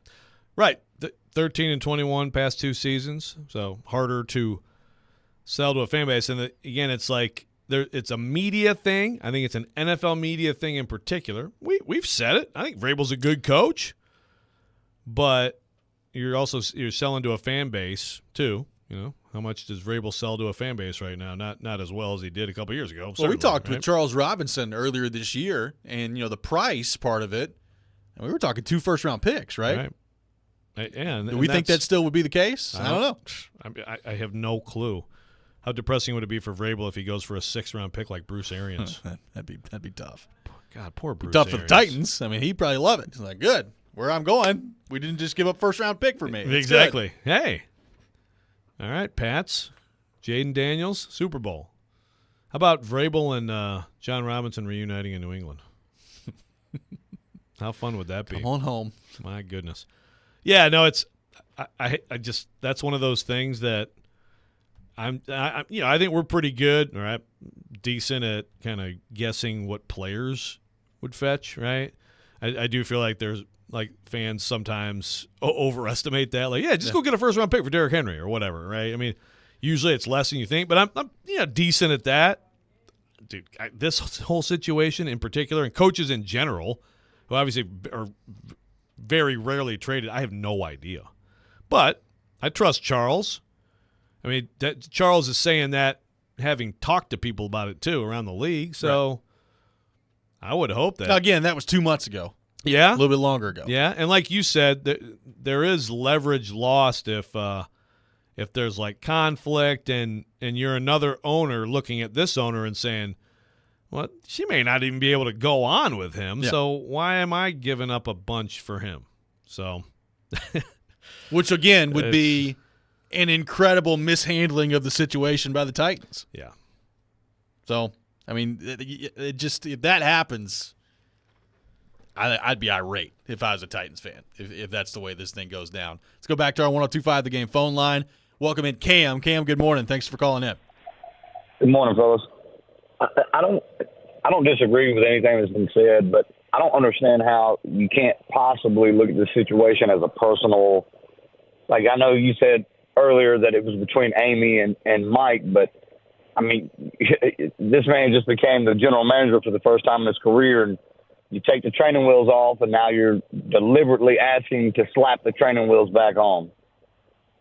Speaker 2: Right. 13-21 past 2 seasons, so harder to sell to a fan base. And again, it's like it's a media thing. I think it's an NFL media thing in particular. We've said it. I think Vrabel's a good coach, but you're selling to a fan base too. You know, how much does Vrabel sell to a fan base right now? Not as well as he did a couple years ago.
Speaker 1: Well, we talked with Charles Robinson earlier this year, and you know the price part of it. And we were talking 2 first-round picks, right?
Speaker 2: And
Speaker 1: do we think that still would be the case? I don't know.
Speaker 2: I have no clue. How depressing would it be for Vrabel if he goes for a 6th-round pick like Bruce Arians?
Speaker 1: That'd be tough.
Speaker 2: God, poor Bruce.
Speaker 1: Tough for the Titans. I mean, he'd probably love it. He's like, good. Where I'm going, we didn't just give up first-round pick for me. It's
Speaker 2: exactly.
Speaker 1: Good.
Speaker 2: Hey. All right, Pats, Jaden Daniels, Super Bowl. How about Vrabel and John Robinson reuniting in New England? How fun would that be?
Speaker 1: Come on home.
Speaker 2: My goodness. Yeah, no, it's I just that's one of those things that I think we're pretty good, all right, decent at kind of guessing what players would fetch, right? I do feel like there's like fans sometimes overestimate that. Like, just go get a first-round pick for Derrick Henry or whatever, right? I mean, usually it's less than you think, but I'm decent at that. Dude, this whole situation in particular, and coaches in general, who obviously are very rarely traded, I have no idea. But I trust Charles. I mean, Charles is saying that having talked to people about it, too, around the league, so I would hope that.
Speaker 1: Now, again, that was 2 months ago.
Speaker 2: Yeah,
Speaker 1: a little bit longer ago.
Speaker 2: Yeah, and like you said, there is leverage lost if there's like conflict and you're another owner looking at this owner and saying, well, she may not even be able to go on with him, so why am I giving up a bunch for him? So,
Speaker 1: which again would be an incredible mishandling of the situation by the Titans.
Speaker 2: Yeah.
Speaker 1: So, I mean, it just if that happens, I'd be irate if I was a Titans fan, if that's the way this thing goes down. Let's go back to our 102.5 The Game phone line. Welcome in Cam. Cam, good morning. Thanks for calling in.
Speaker 14: Good morning, fellas. I don't disagree with anything that's been said, but I don't understand how you can't possibly look at the situation as a personal. Like, I know you said earlier that it was between Amy and Mike, but I mean, this man just became the general manager for the first time in his career, and you take the training wheels off, and now you're deliberately asking to slap the training wheels back on.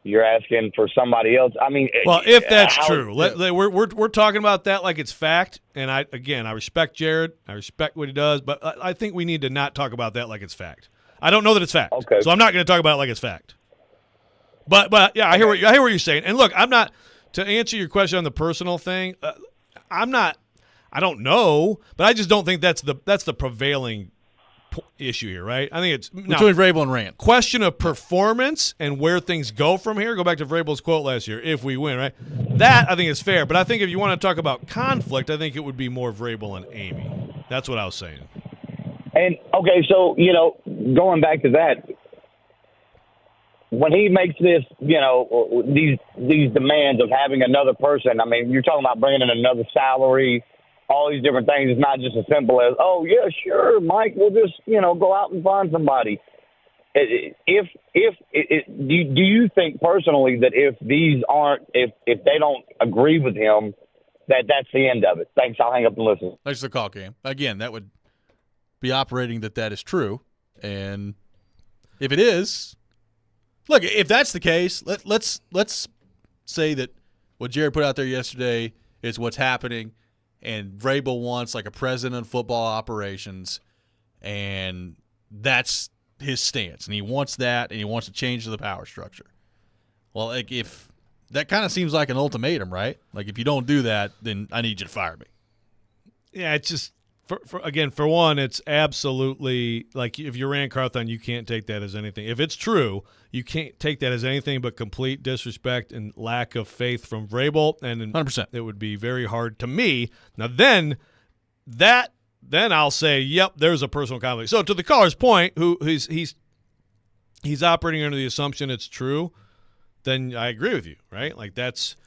Speaker 14: You're asking for somebody else. I mean,
Speaker 2: well, if that's true, we're talking about that like it's fact. And I respect Jared. I respect what he does, but I think we need to not talk about that like it's fact. I don't know that it's fact,
Speaker 14: okay.
Speaker 2: So I'm not going to talk about it like it's fact. But yeah, I hear what you're saying. And look, I'm not to answer your question on the personal thing. I don't know, but I just don't think that's the prevailing issue here, right? I think it's
Speaker 1: between Vrabel and Rant.
Speaker 2: Question of performance and where things go from here. Go back to Vrabel's quote last year, if we win, right? That I think is fair, but I think if you want to talk about conflict, I think it would be more Vrabel and Amy. That's what I was saying.
Speaker 14: And, okay, so, going back to that, when he makes this, these demands of having another person, I mean, you're talking about bringing in another salary, all these different things. It's not just as simple as, oh, yeah, sure, Mike, we'll just, go out and find somebody. Do you think personally that if they don't agree with him, that's the end of it? Thanks, I'll hang up and listen.
Speaker 1: Thanks for the call, Cam. Again, that would be operating that is true. And if it is, look, if that's the case, let's say that what Jared put out there yesterday is what's happening, and Vrabel wants like a president of football operations, and that's his stance, and he wants that, and he wants to change the power structure. Well, like if that kind of seems like an ultimatum, right? Like if you don't do that, then I need you to fire me.
Speaker 2: Yeah, it's just for one, it's absolutely like if you're Rand Carthon, you can't take that as anything. If it's true, you can't take that as anything but complete disrespect and lack of faith from Vrabel, and
Speaker 1: 100%.
Speaker 2: It would be very hard to me. Now then I'll say, yep, there's a personal conflict. So to the caller's point, who he's operating under the assumption it's true, then I agree with you, right? Like that's.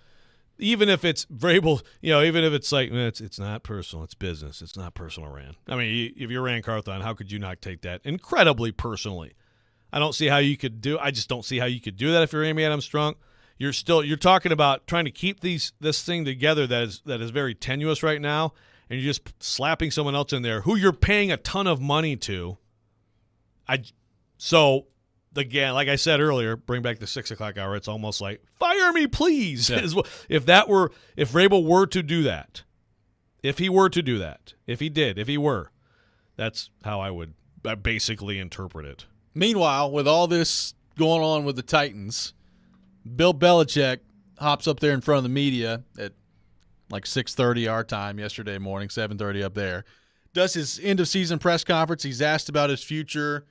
Speaker 2: Even if it's Vrabel, even if it's like it's not personal, it's business. It's not personal, Rand. I mean, if you're Rand Carthon, how could you not take that incredibly personally? I just don't see how you could do that if you're Amy Adams Strunk. You're talking about trying to keep this thing together that is very tenuous right now, and you're just slapping someone else in there who you're paying a ton of money to. Again, like I said earlier, bring back the 6 o'clock hour. It's almost like fire me, please. Yeah. If Vrabel were to do that, if he were, that's how I would basically interpret it.
Speaker 1: Meanwhile, with all this going on with the Titans, Bill Belichick hops up there in front of the media at like 6:30 our time yesterday morning, 7:30 up there. Does his end of season press conference. He's asked about his future.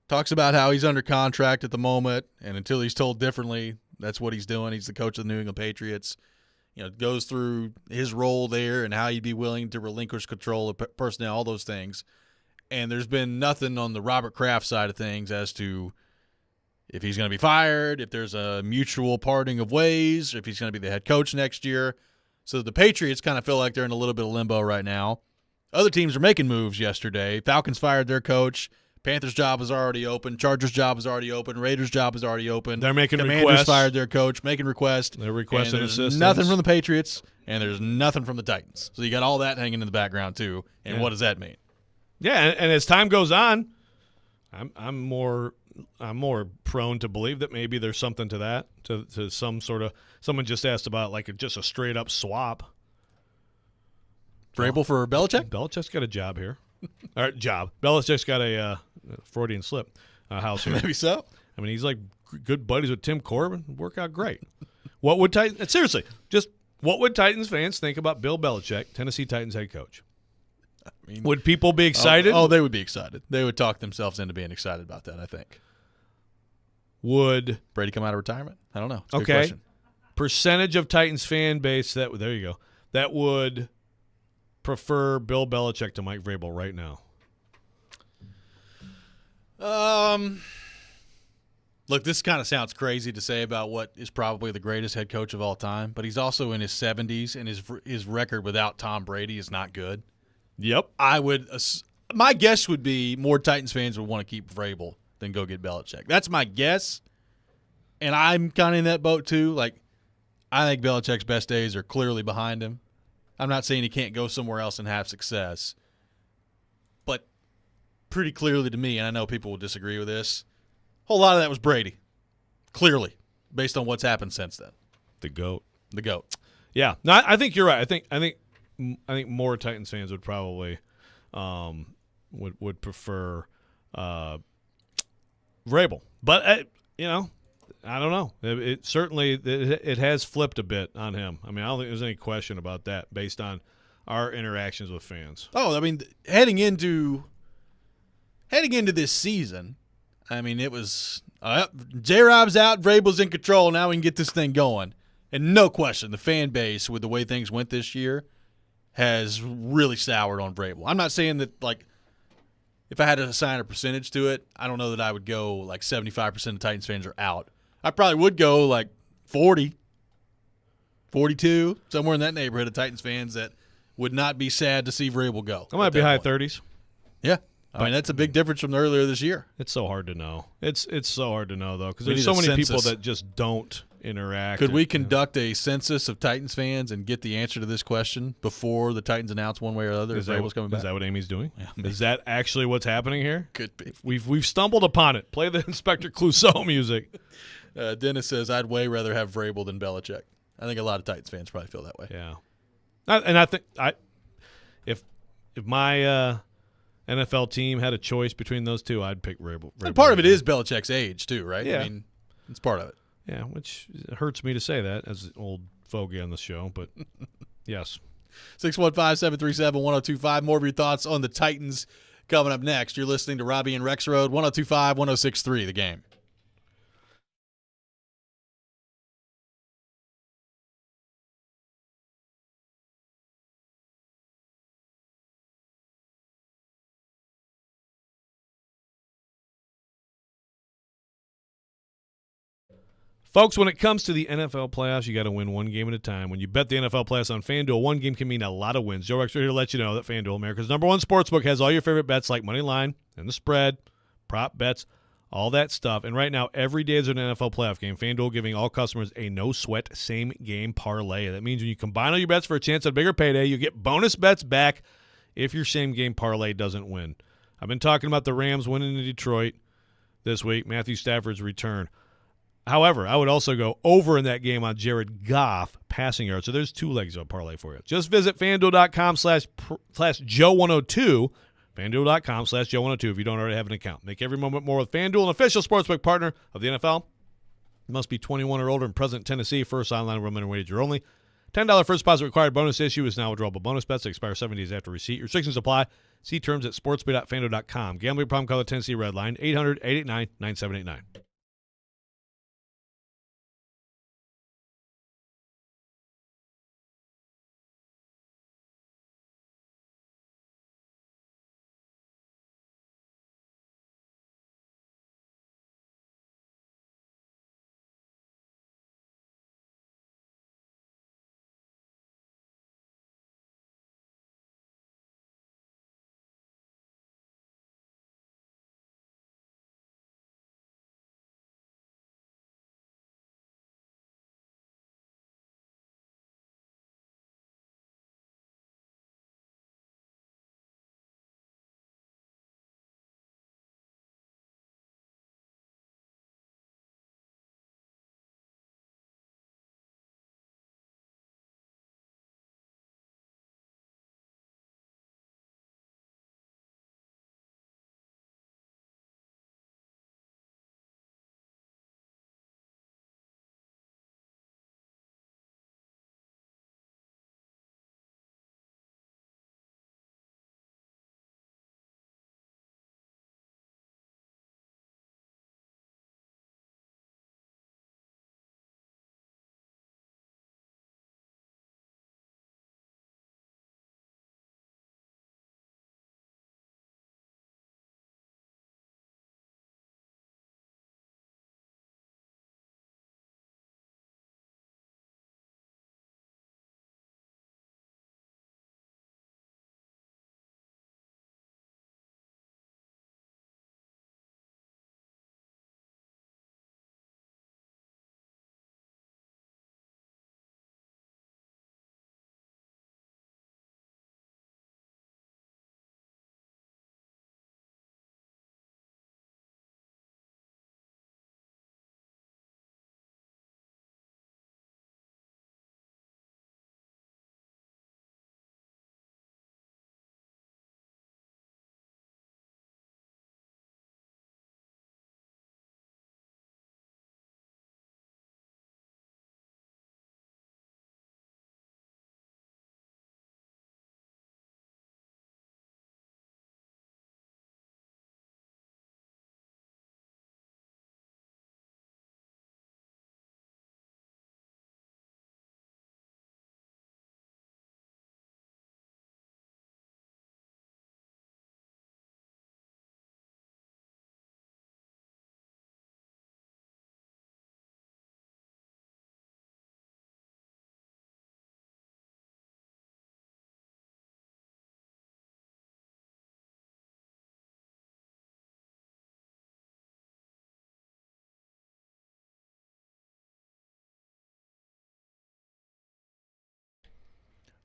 Speaker 1: Talks about how he's under contract at the moment, and until he's told differently, that's what he's doing. He's the coach of the New England Patriots. Goes through his role there and how he'd be willing to relinquish control of personnel, all those things. And there's been nothing on the Robert Kraft side of things as to if he's going to be fired, if there's a mutual parting of ways, or if he's going to be the head coach next year. So the Patriots kind of feel like they're in a little bit of limbo right now. Other teams are making moves yesterday. Falcons fired their coach. Panthers' job is already open. Chargers' job is already open. Raiders' job is already open.
Speaker 2: They're making
Speaker 1: Commanders
Speaker 2: requests.
Speaker 1: Fired their coach, making requests.
Speaker 2: They're requesting assistance.
Speaker 1: Nothing from the Patriots, and there's nothing from the Titans. So you got all that hanging in the background too. And what does that mean?
Speaker 2: Yeah, and as time goes on, I'm more prone to believe that maybe there's something to that. To some sort of someone just asked about like just a straight up swap.
Speaker 1: Vrabel for Belichick?
Speaker 2: Belichick's got a job here. All right, job. Belichick's got a Freudian slip house here.
Speaker 1: Maybe so.
Speaker 2: I mean, he's like good buddies with Tim Corbin. Work out great. What would Titans fans think about Bill Belichick, Tennessee Titans head coach? I mean, would people be excited?
Speaker 1: Oh, they would be excited. They would talk themselves into being excited about that, I think.
Speaker 2: Would
Speaker 1: Brady come out of retirement? I don't know. It's a good
Speaker 2: okay.
Speaker 1: question.
Speaker 2: Percentage of Titans fan base that would prefer Bill Belichick to Mike Vrabel right now?
Speaker 1: Look, this kind of sounds crazy to say about what is probably the greatest head coach of all time, but he's also in his 70s, and his record without Tom Brady is not good.
Speaker 2: Yep.
Speaker 1: My guess would be more Titans fans would want to keep Vrabel than go get Belichick. That's my guess, and I'm kind of in that boat too. Like, I think Belichick's best days are clearly behind him. I'm not saying he can't go somewhere else and have success, but pretty clearly to me, and I know people will disagree with this, a whole lot of that was Brady. Clearly. based on what's happened since then.
Speaker 2: The GOAT.
Speaker 1: The GOAT.
Speaker 2: Yeah. No, I think you're right. I think more Titans fans would probably would prefer Vrabel. But I don't know. It certainly it has flipped a bit on him. I mean, I don't think there's any question about that based on our interactions with fans.
Speaker 1: Oh, I mean, heading into this season, I mean, it was J-Rob's out, Vrabel's in control. Now we can get this thing going. And no question, the fan base, with the way things went this year, has really soured on Vrabel. I'm not saying that, like, if I had to assign a percentage to it, I don't know that I would go like 75% of Titans fans are out. I probably would go like 40, 42, somewhere in that neighborhood of Titans fans that would not be sad to see Vrabel go.
Speaker 2: I might be high 30s.
Speaker 1: Yeah. I mean, that's a big difference from earlier this year.
Speaker 2: It's so hard to know. It's so hard to know, though, because there's so many people that just don't interact.
Speaker 1: Could we conduct a census of Titans fans and get the answer to this question before the Titans announce one way or the other if Vrabel's coming back?
Speaker 2: Is that what Amy's doing? Yeah, is that actually what's happening here?
Speaker 1: Could be.
Speaker 2: We've stumbled upon it. Play the Inspector Clouseau music.
Speaker 1: Dennis says, I'd way rather have Vrabel than Belichick. I think a lot of Titans fans probably feel that way.
Speaker 2: Yeah. And I think if my NFL team had a choice between those two, I'd pick Vrabel.
Speaker 1: And part of it is Belichick's age, too, right?
Speaker 2: Yeah.
Speaker 1: I mean, it's part of it.
Speaker 2: Yeah, which hurts me to say that as an old fogey on the show, but yes.
Speaker 1: 615-737-1025. More of your thoughts on the Titans coming up next. You're listening to Robby and Rexrode, 1025, 1063, The Game.
Speaker 2: Folks, when it comes to the NFL playoffs, you got to win one game at a time. When you bet the NFL playoffs on FanDuel, one game can mean a lot of wins. Joe Rexrode here to let you know that FanDuel, America's #1 sportsbook, has all your favorite bets like money line and the spread, prop bets, all that stuff. And right now, every day is an NFL playoff game. FanDuel giving all customers a no-sweat same-game parlay. That means when you combine all your bets for a chance at a bigger payday, you get bonus bets back if your same-game parlay doesn't win. I've been talking about the Rams winning in Detroit this week, Matthew Stafford's return. However, I would also go over in that game on Jared Goff passing yards. So there's two legs of a parlay for you. Just visit FanDuel.com/Joe102, FanDuel.com/Joe102 if you don't already have an account. Make every moment more with FanDuel, an official sportsbook partner of the NFL. You must be 21 or older and present in Tennessee. First online minimum wager only. $10 first deposit required. Bonus issue is now withdrawable bonus bets that expire 7 days after receipt. Restrictions apply. See terms at sportsbook.fanduel.com. Gambling problem, call the Tennessee Red Line, 800-889-9789.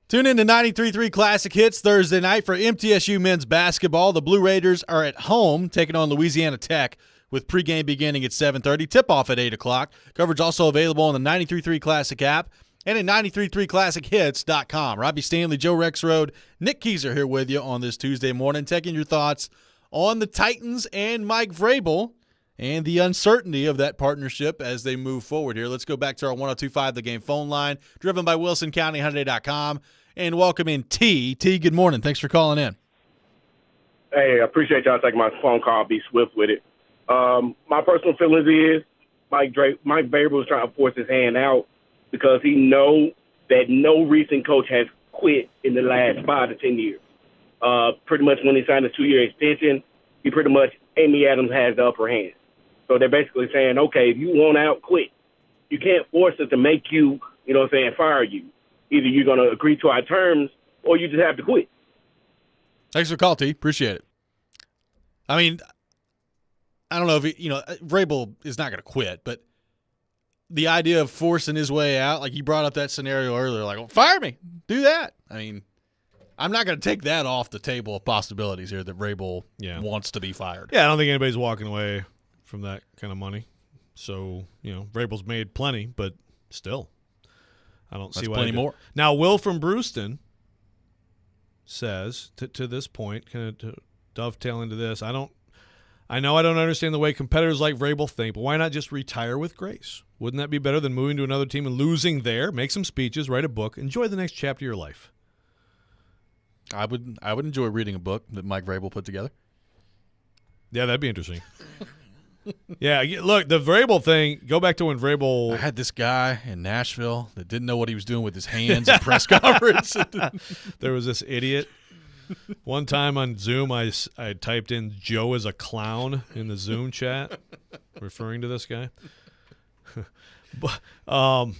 Speaker 1: Tune in to 93.3 Classic Hits Thursday night for MTSU men's basketball. The Blue Raiders are at home taking on Louisiana Tech with pregame beginning at 7:30, tip-off at 8 o'clock. Coverage also available on the 93.3 Classic app and at 93.3classichits.com. Robby Stanley, Joe Rexrode, Nick Keyser here with you on this Tuesday morning, taking your thoughts on the Titans and Mike Vrabel and the uncertainty of that partnership as they move forward here. Let's go back to our 102.5 The Game phone line, driven by WilsonCountyHyundai.com, and welcome in T. T, good morning. Thanks for calling in.
Speaker 15: Hey, I appreciate y'all taking my phone call. I'll be swift with it. My personal feelings is Mike Vrabel is trying to force his hand out because he knows that no recent coach has quit in the last 5 to 10 years. Pretty much when he signed a 2-year extension, Amy Adams has the upper hand. So they're basically saying, okay, if you want out, quit. You can't force us to make you, fire you. Either you're going to agree to our terms or you just have to quit.
Speaker 1: Thanks for the call, T. Appreciate it. I mean, I don't know if Vrabel is not going to quit, but the idea of forcing his way out, like you brought up that scenario earlier, like, well, fire me, do that. I mean, I'm not going to take that off the table of possibilities here that Vrabel wants to be fired.
Speaker 2: Yeah, I don't think anybody's walking away from that kind of money. So, Vrabel's made plenty, but still, I don't see why.
Speaker 1: Plenty more.
Speaker 2: Now, Will from Brewston says, to this point, kind of to dovetail into this, I know I don't understand the way competitors like Vrabel think, but why not just retire with grace? Wouldn't that be better than moving to another team and losing there? Make some speeches, write a book, enjoy the next chapter of your life.
Speaker 1: I would enjoy reading a book that Mike Vrabel put together.
Speaker 2: Yeah, that'd be interesting. Yeah, look, the Vrabel thing, go back to when Vrabel...
Speaker 1: I had this guy in Nashville that didn't know what he was doing with his hands at press conference.
Speaker 2: There was this idiot. One time on Zoom, I typed in Joe is a clown in the Zoom chat, referring to this guy. But the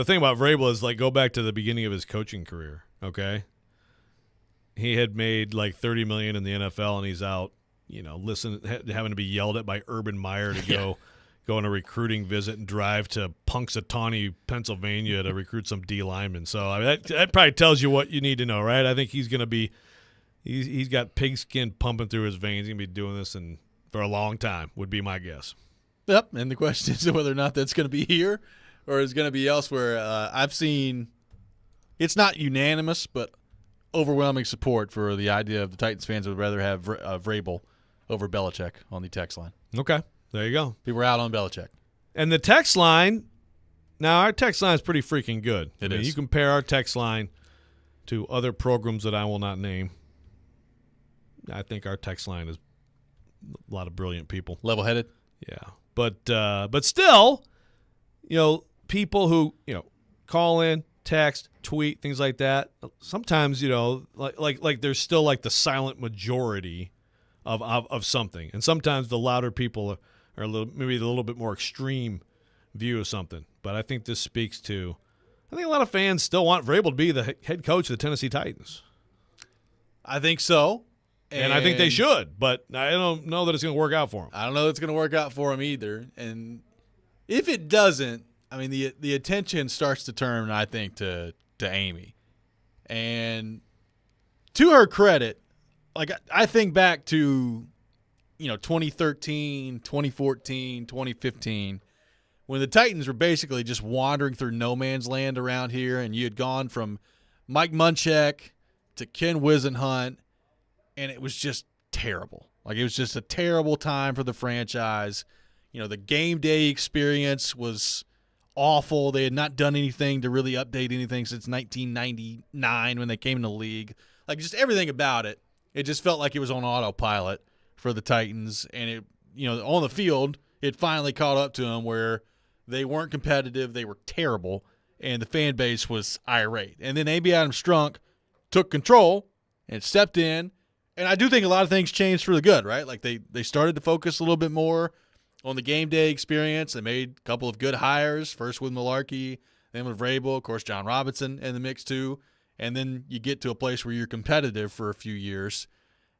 Speaker 2: thing about Vrabel is, like, go back to the beginning of his coaching career, okay? He had made like $30 million in the NFL, and he's out, having to be yelled at by Urban Meyer to go on a recruiting visit and drive to Punxsutawney, Pennsylvania to recruit some D linemen. So I mean, that probably tells you what you need to know, right? I think he's going to be he's got pigskin pumping through his veins. He's going to be doing this for a long time, would be my guess.
Speaker 1: Yep, and the question is whether or not that's going to be here or is going to be elsewhere. I've seen it's not unanimous, but overwhelming support for the idea of the Titans fans would rather have Vrabel over Belichick on the text line.
Speaker 2: Okay, there you go.
Speaker 1: People are out on Belichick.
Speaker 2: And the text line, now our text line is pretty freaking good.
Speaker 1: It is.
Speaker 2: You compare our text line to other programs that I will not name. I think our text line is a lot of brilliant people.
Speaker 1: Level-headed?
Speaker 2: Yeah. But still, people who, call in, text, tweet, things like that, sometimes, like there's still like the silent majority of something. And sometimes the louder people are maybe a little bit more extreme view of something. But I think this speaks to, I think a lot of fans still want Vrabel to be the head coach of the Tennessee Titans.
Speaker 1: I think so.
Speaker 2: And I think they should, but I don't know that it's going to work out for him.
Speaker 1: I don't know that it's going to work out for him either. And if it doesn't, I mean, the attention starts to turn, I think, to Amy. And to her credit, like I think back to, 2013, 2014, 2015, when the Titans were basically just wandering through no man's land around here, and you had gone from Mike Munchak to Ken Wisenhunt, and it was just terrible. Like, it was just a terrible time for the franchise. The game day experience was awful. They had not done anything to really update anything since 1999 when they came in the league. Like, just everything about it, it just felt like it was on autopilot for the Titans. And, it, on the field, it finally caught up to them where they weren't competitive. They were terrible, and the fan base was irate. And then Amy Adams Strunk took control and stepped in. And I do think a lot of things changed for the good, right? Like they started to focus a little bit more on the game day experience. They made a couple of good hires, first with Malarkey, then with Vrabel, of course, John Robinson in the mix too. And then you get to a place where you're competitive for a few years.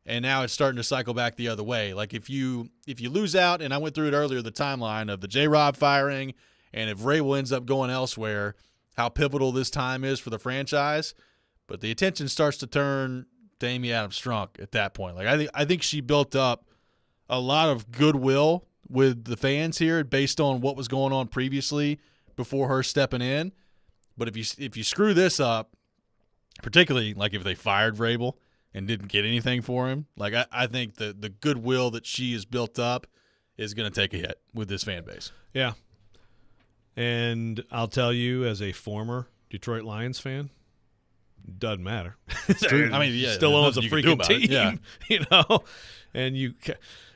Speaker 1: And now it's starting to cycle back the other way. Like if you lose out, and I went through it earlier, the timeline of the J-Rob firing, and if Vrabel ends up going elsewhere, how pivotal this time is for the franchise, but the attention starts to turn to Amy Adams-Strunk at that point. Like I think she built up a lot of goodwill with the fans here based on what was going on previously before her stepping in. But if you screw this up, particularly like if they fired Vrabel and didn't get anything for him, like I think the goodwill that she has built up is going to take a hit with this fan base.
Speaker 2: Yeah. And I'll tell you, as a former Detroit Lions fan, doesn't matter.
Speaker 1: I mean, yeah,
Speaker 2: still owns a freaking team,
Speaker 1: yeah.
Speaker 2: you know. And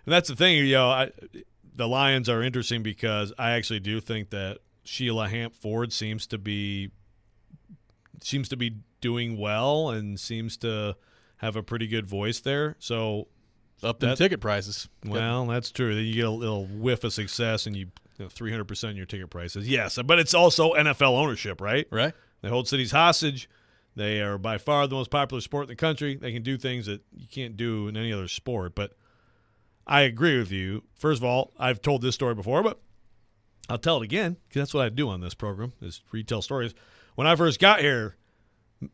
Speaker 2: that's the thing, the Lions are interesting because I actually do think that Sheila Hamp Ford seems to be doing well and seems to have a pretty good voice there. So
Speaker 1: up them ticket prices.
Speaker 2: Well, that's true. You get a little whiff of success and you 300% in your ticket prices. Yes, but it's also NFL ownership, right?
Speaker 1: Right.
Speaker 2: They hold cities hostage. They are by far the most popular sport in the country. They can do things that you can't do in any other sport. But I agree with you. First of all, I've told this story before, but I'll tell it again because that's what I do on this program is retell stories. When I first got here,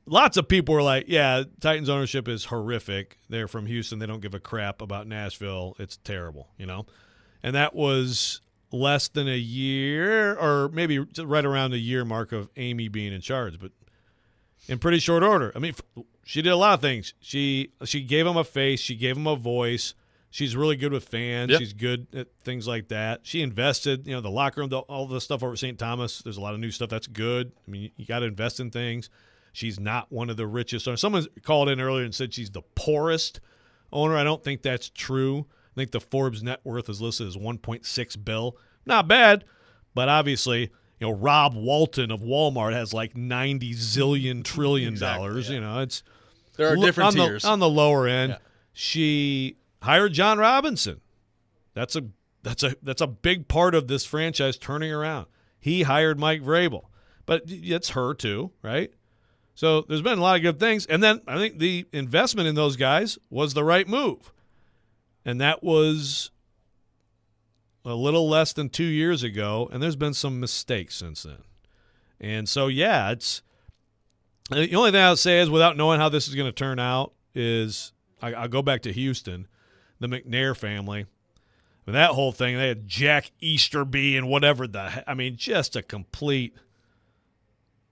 Speaker 2: lots of people were like, yeah, Titans ownership is horrific. They're from Houston. They don't give a crap about Nashville. It's terrible, And that was less than a year or maybe right around the year mark of Amy being in charge. But in pretty short order, I mean, she did a lot of things. She gave them a face. She gave them a voice. She's really good with fans.
Speaker 1: Yep.
Speaker 2: She's good at things like that. She invested, the locker room, all the stuff over at St. Thomas. There's a lot of new stuff. That's good. I mean, you got to invest in things. She's not one of the richest owners. Someone called in earlier and said she's the poorest owner. I don't think that's true. I think the Forbes net worth is listed as $1.6 billion. Not bad, but obviously, Rob Walton of Walmart has like $90 zillion trillion.
Speaker 1: Exactly, yeah.
Speaker 2: It's
Speaker 1: there are different tiers
Speaker 2: on the lower end.
Speaker 1: Yeah.
Speaker 2: She hired John Robinson. That's a big part of this franchise turning around. He hired Mike Vrabel, but it's her too, right? So there's been a lot of good things, and then I think the investment in those guys was the right move, and that was a little less than 2 years ago, and there's been some mistakes since then. And so, yeah, it's the only thing I'll say is without knowing how this is going to turn out is I'll go back to Houston, the McNair family. And that whole thing, they had Jack Easterby and whatever just a complete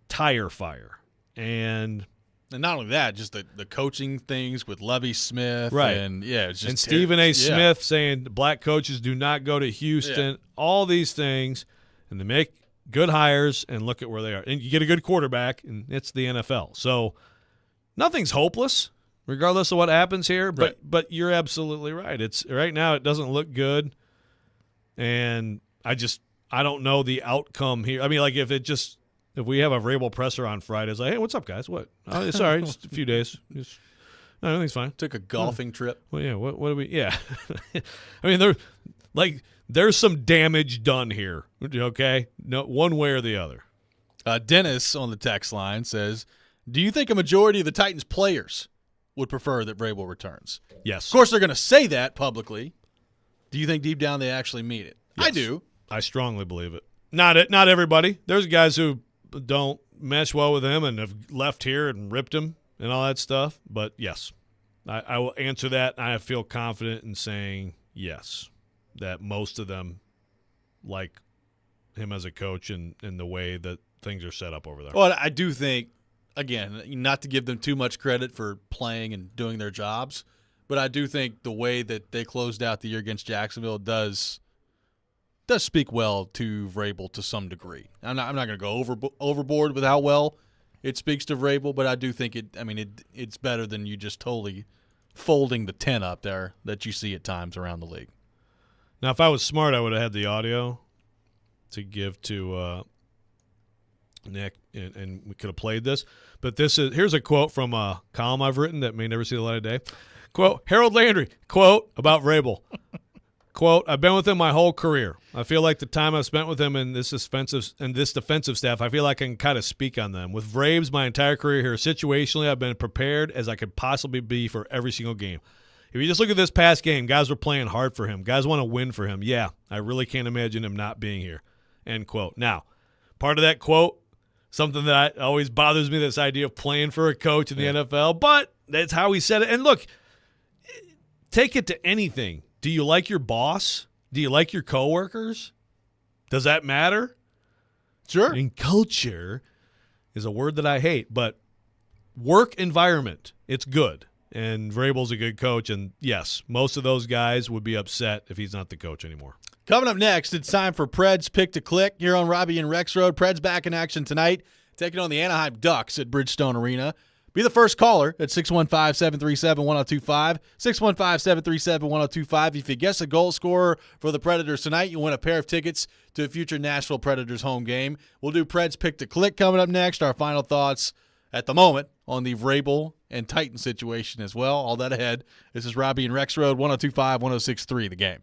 Speaker 2: tire fire. And
Speaker 1: not only that, just the coaching things with Lovie Smith.
Speaker 2: Right.
Speaker 1: And, it's just
Speaker 2: Stephen A. Smith saying black coaches do not go to Houston.
Speaker 1: Yeah.
Speaker 2: All these things. And they make good hires, and look at where they are. And you get a good quarterback, and it's the NFL. So nothing's hopeless, regardless of what happens here. But you're absolutely right. It's right now it doesn't look good. And I don't know the outcome here. I mean, like if we have a Vrabel presser on Friday, it's like, hey, what's up, guys? What? Oh, sorry, just a few days. No, everything's fine.
Speaker 1: Took a golfing trip.
Speaker 2: Well, yeah. What do we? Yeah. I mean, there's some damage done here. Okay, no, one way or the other.
Speaker 1: Dennis on the text line says, "Do you think a majority of the Titans players would prefer that Vrabel returns?"
Speaker 2: Yes.
Speaker 1: Of course, they're going to say that publicly. Do you think deep down they actually mean it?
Speaker 2: Yes.
Speaker 1: I do.
Speaker 2: I strongly believe it. Not everybody. There's guys who don't mesh well with him and have left here and ripped him and all that stuff. But, yes, I will answer that. I feel confident in saying yes, that most of them like him as a coach and the way that things are set up over there.
Speaker 1: Well, I do think, again, not to give them too much credit for playing and doing their jobs, but I do think the way that they closed out the year against Jacksonville does speak well to Vrabel to some degree. I'm not going to go overboard with how well it speaks to Vrabel, but I do think it's better than you just totally folding the tent up there that you see at times around the league.
Speaker 2: Now, if I was smart, I would have had the audio to give to Nick, and we could have played this. But here's a quote from a column I've written that may never see the light of day. Quote, Harold Landry, quote, about Vrabel. Quote, I've been with him my whole career. I feel like the time I've spent with him and this defensive staff, I feel like I can kind of speak on them. With Vrabes my entire career here, situationally, I've been prepared as I could possibly be for every single game. If you just look at this past game, guys were playing hard for him. Guys want to win for him. Yeah, I really can't imagine him not being here. End quote. Now, part of that quote Something that always bothers me, this idea of playing for a coach in the NFL, but that's how he said it. And look, take it to anything. Do you like your boss? Do you like your coworkers? Does that matter?
Speaker 1: Sure.
Speaker 2: And culture is a word that I hate, but work environment, it's good. And Vrabel's a good coach, and yes, most of those guys would be upset if he's not the coach anymore.
Speaker 1: Coming up next, it's time for Pred's Pick to Click here on Robby and Rexrode. Pred's back in action tonight, taking on the Anaheim Ducks at Bridgestone Arena. Be the first caller at 615-737-1025, 615-737-1025. If you guess a goal scorer for the Predators tonight, you win a pair of tickets to a future Nashville Predators home game. We'll do Pred's Pick to Click coming up next. Our final thoughts at the moment on the Vrabel and Titan situation as well. All that ahead. This is Robby and Rexrode, 102.5, 106.3, The Game.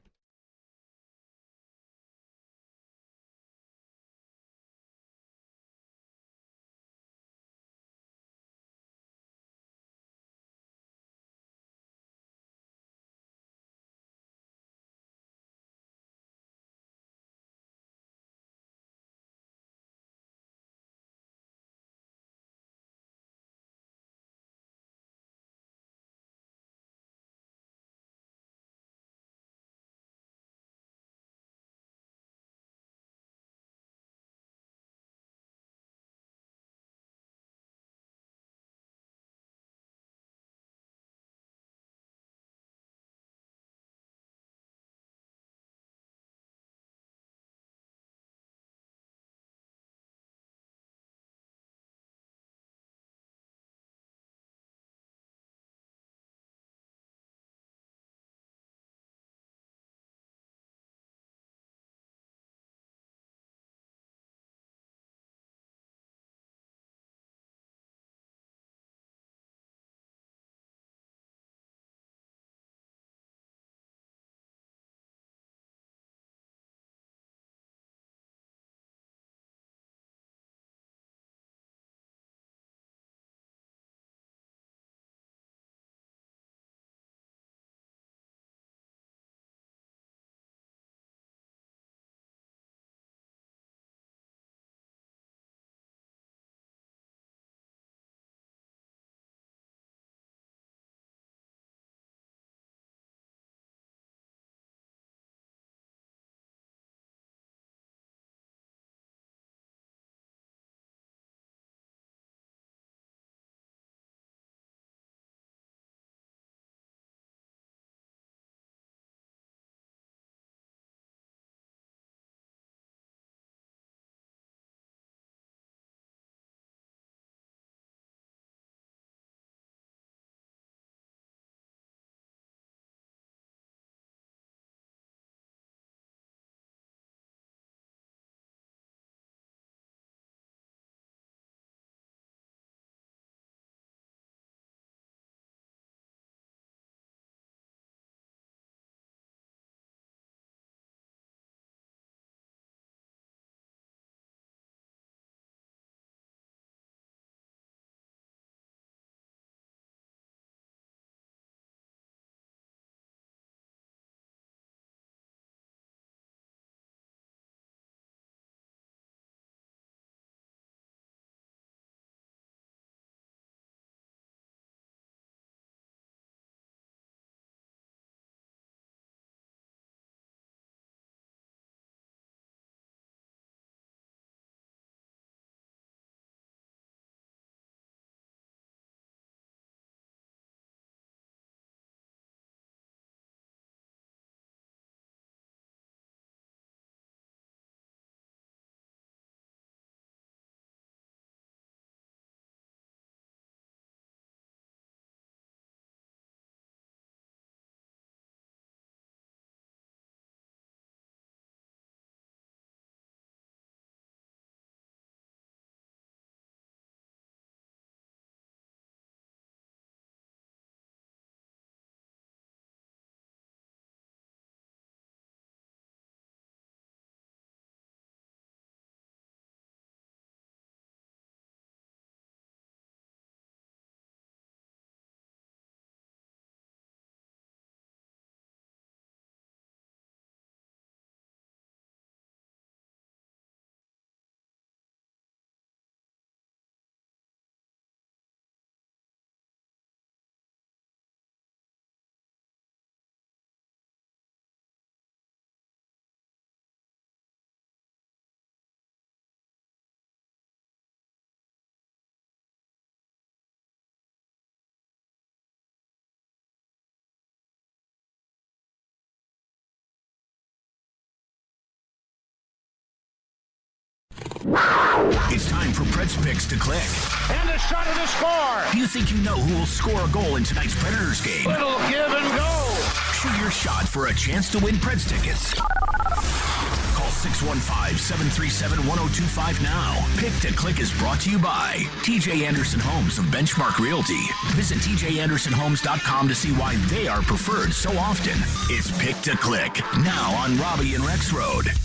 Speaker 10: It's time for Pred's Picks to click.
Speaker 16: And a shot at the score.
Speaker 10: Do you think you know who will score a goal in tonight's Predators game?
Speaker 16: Little give and go.
Speaker 10: Shoot your shot for a chance to win Preds tickets. Call 615-737-1025 now. Pick to Click is brought to you by TJ Anderson Homes of Benchmark Realty. Visit tjandersonhomes.com to see why they are preferred so often. It's Pick to Click, now on Robby and Rexrode.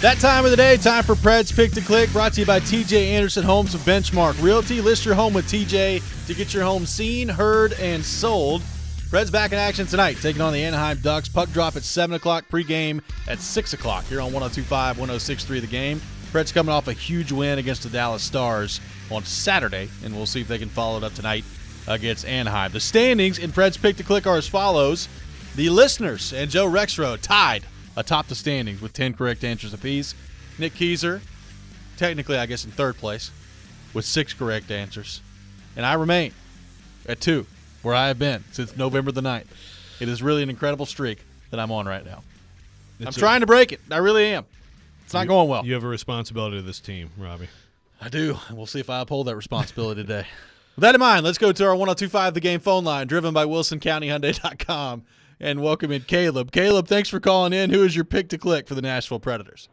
Speaker 1: That time of the day, time for Pred's Pick to Click, brought to you by TJ Anderson Homes of Benchmark Realty. List your home with TJ to get your home seen, heard, and sold. Pred's back in action tonight, taking on the Anaheim Ducks. Puck drop at 7 o'clock, pregame at 6 o'clock here on 102.5, 106.3 The Game. Pred's coming off a huge win against the Dallas Stars on Saturday, and we'll see if they can follow it up tonight against Anaheim. The standings in Pred's Pick to Click are as follows. The listeners and Joe Rexrode tied atop the standings with 10 correct answers apiece. Nick Keyser, technically, I guess, in third place with 6 correct answers. And I remain at 2, where I have been since November the 9th. It is really an incredible streak that I'm on right now. I'm trying to break it. I really am. It's not going well.
Speaker 2: You have a responsibility to this team, Robby.
Speaker 1: I do. And we'll see if I uphold that responsibility today. With that in mind, let's go to our 102.5 The Game phone line, driven by WilsonCountyHyundai.com. And welcome in Caleb. Caleb, thanks for calling in. Who is your pick to click for the Nashville Predators?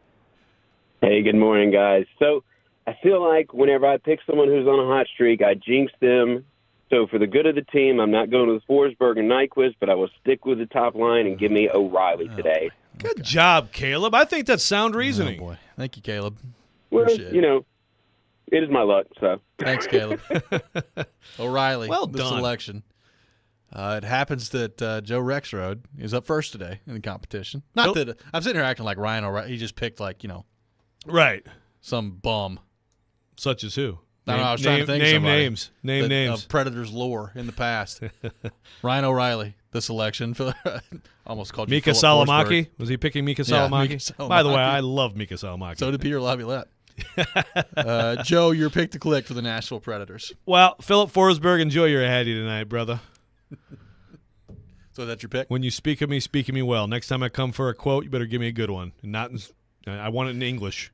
Speaker 17: Hey, good morning, guys. So I feel like whenever I pick someone who's on a hot streak, I jinx them. So for the good of the team, I'm not going with Forsberg and Nyquist, but I will stick with the top line and give me O'Reilly today.
Speaker 2: Good job, Caleb. I think that's sound reasoning.
Speaker 1: Oh, boy. Thank you, Caleb.
Speaker 17: Well, you know, it is my luck. So
Speaker 1: thanks, Caleb. O'Reilly,
Speaker 2: well
Speaker 1: the
Speaker 2: done.
Speaker 1: selection. It happens that Joe Rexrode is up first today in the competition. Not that I'm sitting here acting like Ryan O'Reilly. He just picked, like,
Speaker 2: right,
Speaker 1: some bum.
Speaker 2: Such as who?
Speaker 1: I don't know. I was trying to think of somebody
Speaker 2: Name names.
Speaker 1: Of Predators lore in the past. Ryan O'Reilly, the selection. Almost called you
Speaker 2: Mika
Speaker 1: Philip
Speaker 2: Salamaki?
Speaker 1: Forsberg.
Speaker 2: Was he picking Mika Salamaki?
Speaker 1: Mika Salamaki?
Speaker 2: By the way, I love Mika Salamaki.
Speaker 1: So did Peter Laviolette. Joe, your pick to click for the Nashville Predators.
Speaker 2: Well, Philip Forsberg, enjoy your Hattie tonight, brother.
Speaker 1: So that's your pick?
Speaker 2: When you speak of me well. Next time I come for a quote, you better give me a good one. Not I want it in English.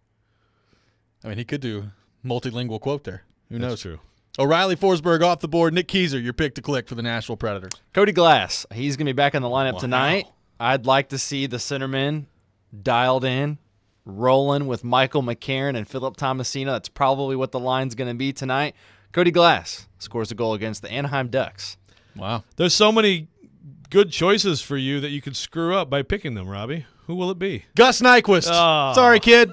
Speaker 1: I mean, he could do multilingual quote there. Who knows?
Speaker 2: That's true.
Speaker 1: O'Reilly, Forsberg off the board. Nick Keyser, your pick to click for the Nashville Predators.
Speaker 4: Cody Glass. He's going to be back in the lineup tonight. I'd like to see the centermen dialed in, rolling with Michael McCarron and Philip Tomasino. That's probably what the line's going to be tonight. Cody Glass scores a goal against the Anaheim Ducks.
Speaker 1: Wow.
Speaker 2: There's so many good choices for you that you could screw up by picking them, Robby. Who will it be?
Speaker 1: Gus Nyquist.
Speaker 2: Oh.
Speaker 1: Sorry, kid.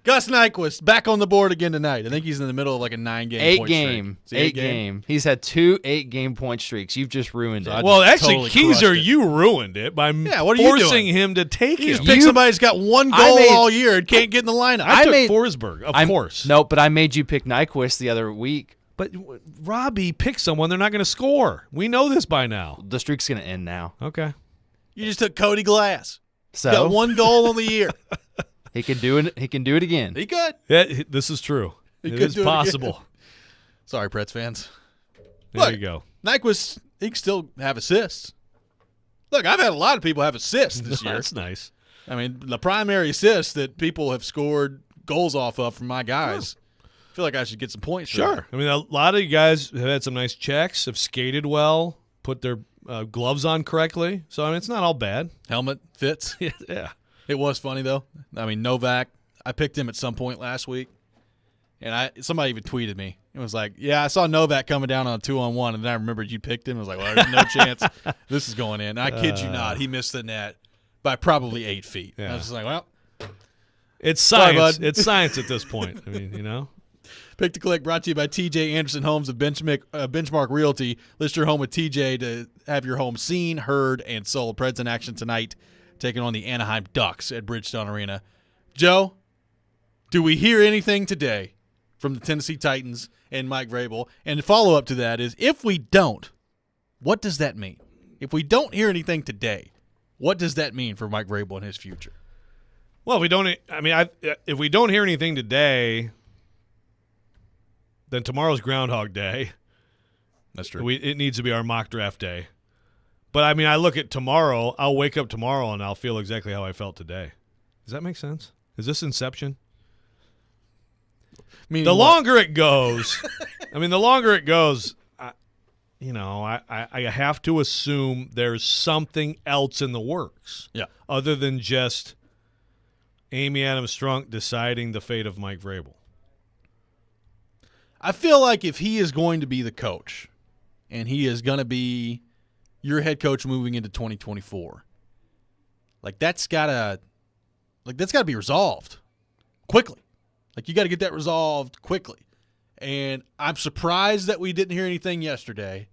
Speaker 1: Gus Nyquist back on the board again tonight. I think he's in the middle of like a 9-game point streak.
Speaker 4: Eight game. He's had 2 8-game point streaks. You've just ruined it.
Speaker 2: Well, actually, Keyser, you ruined it by
Speaker 1: what are you
Speaker 2: forcing
Speaker 1: doing?
Speaker 2: him to take
Speaker 1: You
Speaker 2: him.
Speaker 1: just pick somebody who's got one goal all year and can't get in the lineup.
Speaker 2: I took Forsberg, of course.
Speaker 4: No, but I made you pick Nyquist the other week.
Speaker 2: But Robby picked someone they're not going to score. We know this by now.
Speaker 4: The streak's going to end now.
Speaker 2: Okay.
Speaker 1: You just took Cody Glass.
Speaker 4: So
Speaker 1: He's got one goal on the year.
Speaker 4: He can do it. He can do it again.
Speaker 1: He could.
Speaker 2: Yeah, this is true. It is possible.
Speaker 1: Sorry, Preds fans.
Speaker 2: There you go.
Speaker 1: Nyquist, he can still have assists. Look, I've had a lot of people have assists this year.
Speaker 2: That's nice.
Speaker 1: I mean, the primary assists that people have scored goals off of from my guys. I feel like I should get some points.
Speaker 2: Sure. I mean, a lot of you guys have had some nice checks, have skated well, put their gloves on correctly. So, I mean, it's not all bad.
Speaker 1: Helmet fits.
Speaker 2: Yeah.
Speaker 1: It was funny, though. I mean, Novak, I picked him at some point last week, and somebody even tweeted me. It was like, yeah, I saw Novak coming down on a 2-on-1, and then I remembered you picked him. I was like, well, there's no chance this is going in. And I kid you not, he missed the net by probably 8 feet.
Speaker 2: Yeah.
Speaker 1: I was just like, well.
Speaker 2: It's science.
Speaker 1: Sorry, bud.
Speaker 2: It's science at this point. I mean, you know.
Speaker 1: Pick to Click brought to you by TJ Anderson Homes of Benchmark Realty. List your home with TJ to have your home seen, heard, and sold. Preds in action tonight, taking on the Anaheim Ducks at Bridgestone Arena. Joe, do we hear anything today from the Tennessee Titans and Mike Vrabel? And the follow-up to that is, if we don't, what does that mean? If we don't hear anything today, what does that mean for Mike Vrabel and his future?
Speaker 2: Well, if we don't hear anything today, then tomorrow's Groundhog Day.
Speaker 1: That's true.
Speaker 2: It needs to be our mock draft day. But, I mean, I look at tomorrow, I'll wake up tomorrow and I'll feel exactly how I felt today. Does that make sense? Is this Inception?
Speaker 1: Meaning
Speaker 2: the
Speaker 1: what?
Speaker 2: longer it goes, I have to assume there's something else in the works.
Speaker 1: Yeah.
Speaker 2: Other than just Amy Adams Strunk deciding the fate of Mike Vrabel.
Speaker 1: I feel like if he is going to be the coach and he is going to be your head coach moving into 2024, that's got to be resolved quickly. You got to get that resolved quickly. And I'm surprised that we didn't hear anything yesterday.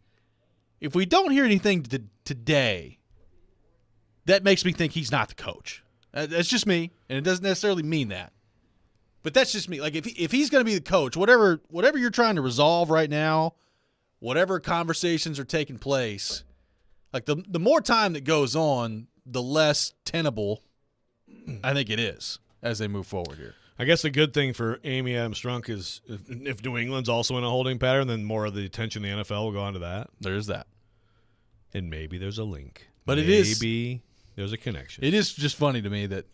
Speaker 1: If we don't hear anything today, that makes me think he's not the coach. That's just me, and it doesn't necessarily mean that. But that's just me. If he's going to be the coach, whatever you're trying to resolve right now, whatever conversations are taking place, the more time that goes on, the less tenable I think it is as they move forward here.
Speaker 2: I guess the good thing for Amy Adams Strunk is if New England's also in a holding pattern, then more of the attention in the NFL will go on to that.
Speaker 1: There's that.
Speaker 2: And maybe there's a link.
Speaker 1: But
Speaker 2: maybe there's a connection.
Speaker 1: It is just funny to me that,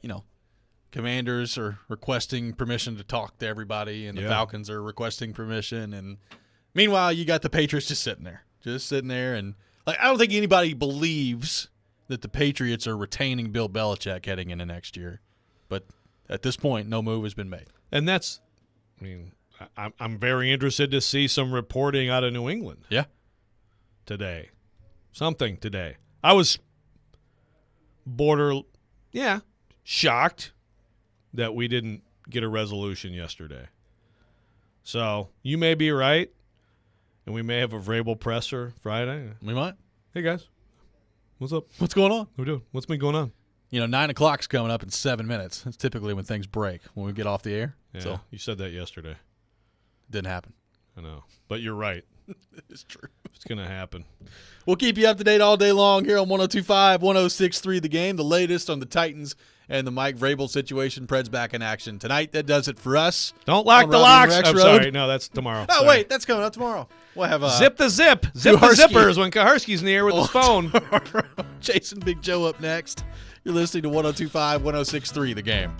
Speaker 1: Commanders are requesting permission to talk to everybody, and the Falcons are requesting permission. And meanwhile, you got the Patriots just sitting there. And I don't think anybody believes that the Patriots are retaining Bill Belichick heading into next year. But at this point, no move has been made.
Speaker 2: And I'm very interested to see some reporting out of New England.
Speaker 1: Yeah.
Speaker 2: Today. Something today. I was shocked that we didn't get a resolution yesterday. So you may be right, and we may have a Vrabel presser Friday.
Speaker 1: We might.
Speaker 2: Hey, guys. What's up?
Speaker 1: What's going on?
Speaker 2: What are we doing? What's been going on?
Speaker 1: 9 o'clock's coming up in 7 minutes. That's typically when things break, when we get off the air.
Speaker 2: Yeah,
Speaker 1: so
Speaker 2: you said that yesterday.
Speaker 1: Didn't happen.
Speaker 2: I know. But you're right.
Speaker 1: It's true.
Speaker 2: It's going to happen.
Speaker 1: We'll keep you up to date all day long here on 102.5, 106.3 The Game. The latest on the Titans and the Mike Vrabel situation. Preds back in action tonight. That does it for us.
Speaker 2: Don't lock the locks. I'm sorry. No, that's tomorrow.
Speaker 1: Oh,
Speaker 2: sorry.
Speaker 1: wait. That's coming up tomorrow. We'll have
Speaker 2: Zip the zip. Zip the zippers when Kaharski's in the air with his phone.
Speaker 1: Jason Big Joe up next. You're listening to 102.5, 106.3 The Game.